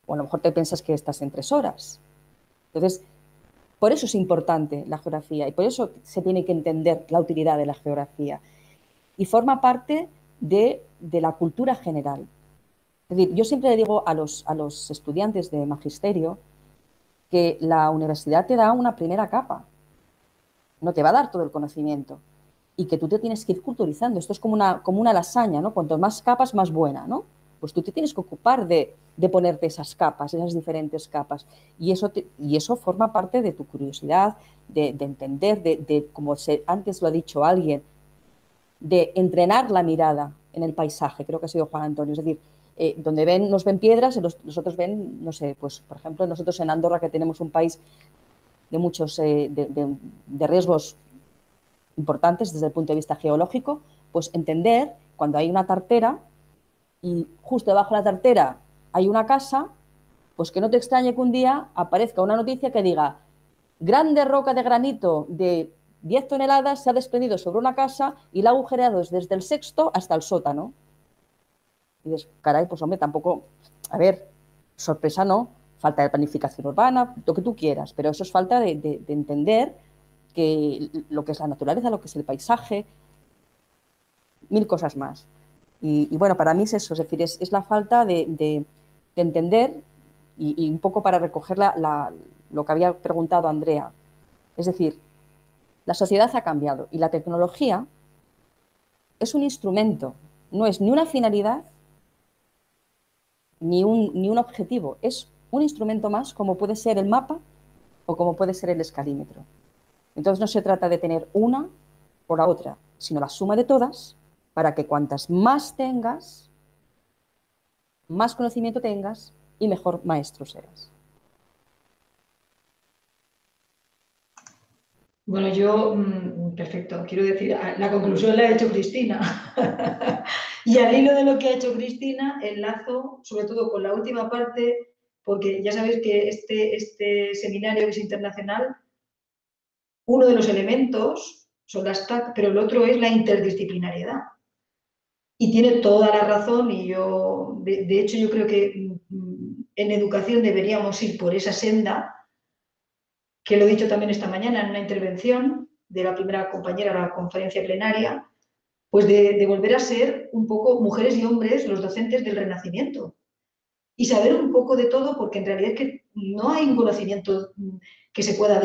O a lo mejor te piensas que estás en 3 horas. Entonces, por eso es importante la geografía y por eso se tiene que entender la utilidad de la geografía. Y forma parte de la cultura general. Es decir, yo siempre le digo a los estudiantes de magisterio que la universidad te da una primera capa, no te va a dar todo el conocimiento y que tú te tienes que ir culturizando. Esto es como una lasaña, ¿no? Cuanto más capas, más buena, ¿no? Pues tú te tienes que ocupar de ponerte esas capas, esas diferentes capas. Y eso forma parte de tu curiosidad, de entender, como antes lo ha dicho alguien, de entrenar la mirada en el paisaje, creo que ha sido Juan Antonio. Es decir, donde nos ven piedras, los otros ven, no sé, pues por ejemplo, nosotros en Andorra, que tenemos un país de muchos de riesgos importantes desde el punto de vista geológico, pues entender cuando hay una tartera y justo debajo de la tartera hay una casa, pues que no te extrañe que un día aparezca una noticia que diga: grande roca de granito de 10 toneladas se ha desprendido sobre una casa y la ha agujereado desde el sexto hasta el sótano. Y dices, caray, pues hombre, tampoco, a ver, sorpresa no, falta de planificación urbana, lo que tú quieras, pero eso es falta de entender que lo que es la naturaleza, lo que es el paisaje, 1000 cosas más. Y bueno, para mí es eso, es decir, es la falta de entender y un poco para recoger lo que había preguntado Andrea. Es decir, la sociedad ha cambiado y la tecnología es un instrumento, no es ni una finalidad ni un objetivo, es un instrumento más, como puede ser el mapa o como puede ser el escalímetro. Entonces no se trata de tener una o la otra, sino la suma de todas, para que cuantas más tengas, más conocimiento tengas y mejor maestro serás. Bueno, yo, perfecto, quiero decir, la conclusión la ha hecho Cristina. Y al hilo de lo que ha hecho Cristina, enlazo sobre todo con la última parte, porque ya sabéis que este seminario que es internacional, uno de los elementos son las TAC, pero el otro es la interdisciplinariedad. Y tiene toda la razón y yo, de hecho, yo creo que en educación deberíamos ir por esa senda, que lo he dicho también esta mañana en una intervención de la primera compañera de la conferencia plenaria, pues de volver a ser un poco mujeres y hombres los docentes del Renacimiento. Y saber un poco de todo, porque en realidad es que no hay un conocimiento que se pueda...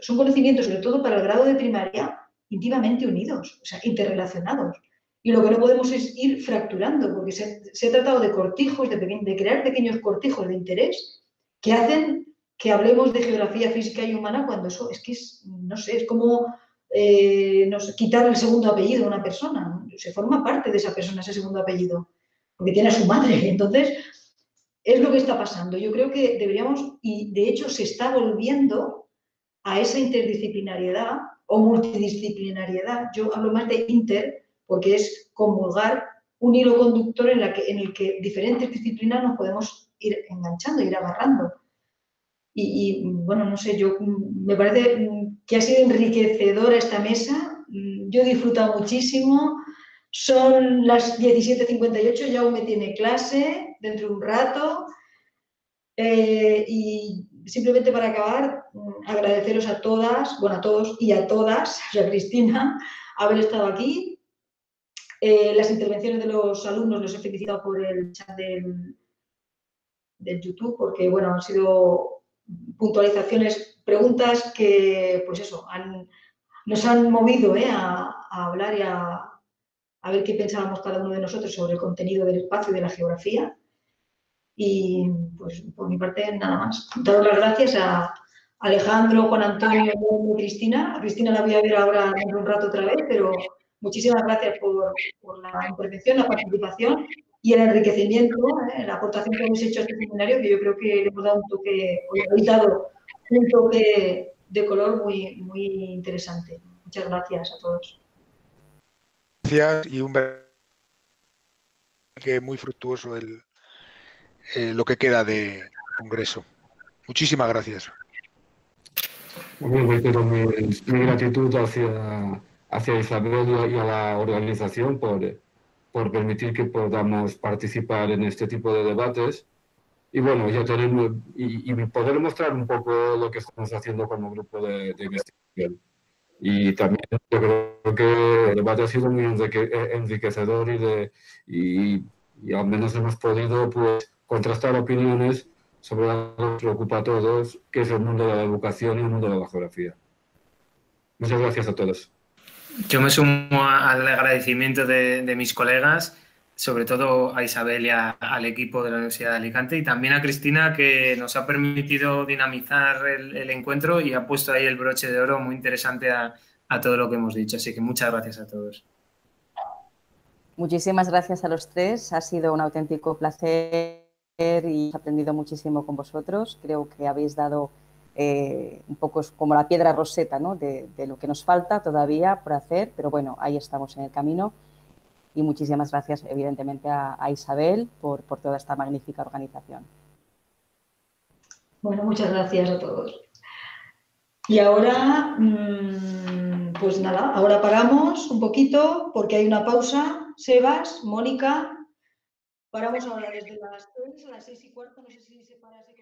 Son conocimientos, sobre todo para el grado de primaria, íntimamente unidos, o sea, interrelacionados. Y lo que no podemos es ir fracturando, porque se ha tratado de cortijos, de crear pequeños cortijos de interés que hacen que hablemos de geografía física y humana cuando eso es que es, no sé, es como no sé, quitar el segundo apellido a una persona, ¿no? Se forma parte de esa persona ese segundo apellido, porque tiene a su madre. Entonces, es lo que está pasando. Yo creo que deberíamos, y de hecho se está volviendo a esa interdisciplinariedad o multidisciplinariedad. Yo hablo más de inter, porque es comulgar un hilo conductor en el que diferentes disciplinas nos podemos ir enganchando, ir agarrando. Y bueno, no sé, me parece que ha sido enriquecedora esta mesa. Yo he disfrutado muchísimo. Son las 17:58, ya aún me tiene clase dentro de un rato. Y simplemente para acabar, agradeceros a todas, bueno, a todos y a todas, o sea, Cristina, haber estado aquí. Las intervenciones de los alumnos los he felicitado por el chat del YouTube, porque, bueno, han sido puntualizaciones, preguntas que, pues eso, nos han movido a hablar y a ver qué pensábamos cada uno de nosotros sobre el contenido del espacio y de la geografía. Y, pues, por mi parte, nada más. Daros las gracias a Alejandro, Juan Antonio y Cristina. A Cristina la voy a ver ahora en un rato otra vez, pero muchísimas gracias por la intervención, la participación y el enriquecimiento, la aportación que habéis hecho a este seminario, que yo creo que le hemos dado un toque, o le habéis dado un toque de color muy, muy interesante. Muchas gracias a todos. Gracias y un que muy fructuoso lo que queda de congreso. Muchísimas gracias. Reitero mi gratitud hacia Isabel y a la organización por permitir que podamos participar en este tipo de debates. Y bueno, ya tenemos, y poder mostrar un poco lo que estamos haciendo como grupo de investigación. Y también yo creo que el debate ha sido muy enriquecedor y al menos hemos podido, pues, contrastar opiniones sobre algo que nos preocupa a todos, que es el mundo de la educación y el mundo de la geografía. Muchas gracias a todos. Yo me sumo al agradecimiento de mis colegas, sobre todo a Isabel y al equipo de la Universidad de Alicante, y también a Cristina, que nos ha permitido dinamizar el encuentro y ha puesto ahí el broche de oro muy interesante a todo lo que hemos dicho. Así que muchas gracias a todos. Muchísimas gracias a los tres. Ha sido un auténtico placer y he aprendido muchísimo con vosotros. Creo que habéis dado un poco como la piedra roseta, ¿no? de lo que nos falta todavía por hacer, pero bueno, ahí estamos en el camino. Y muchísimas gracias, evidentemente, a Isabel por toda esta magnífica organización. Bueno, muchas gracias a todos. Y ahora, pues nada, ahora paramos un poquito porque hay una pausa. Sebas, Mónica, paramos ahora desde las 3 a las 6:15, no sé si se para, se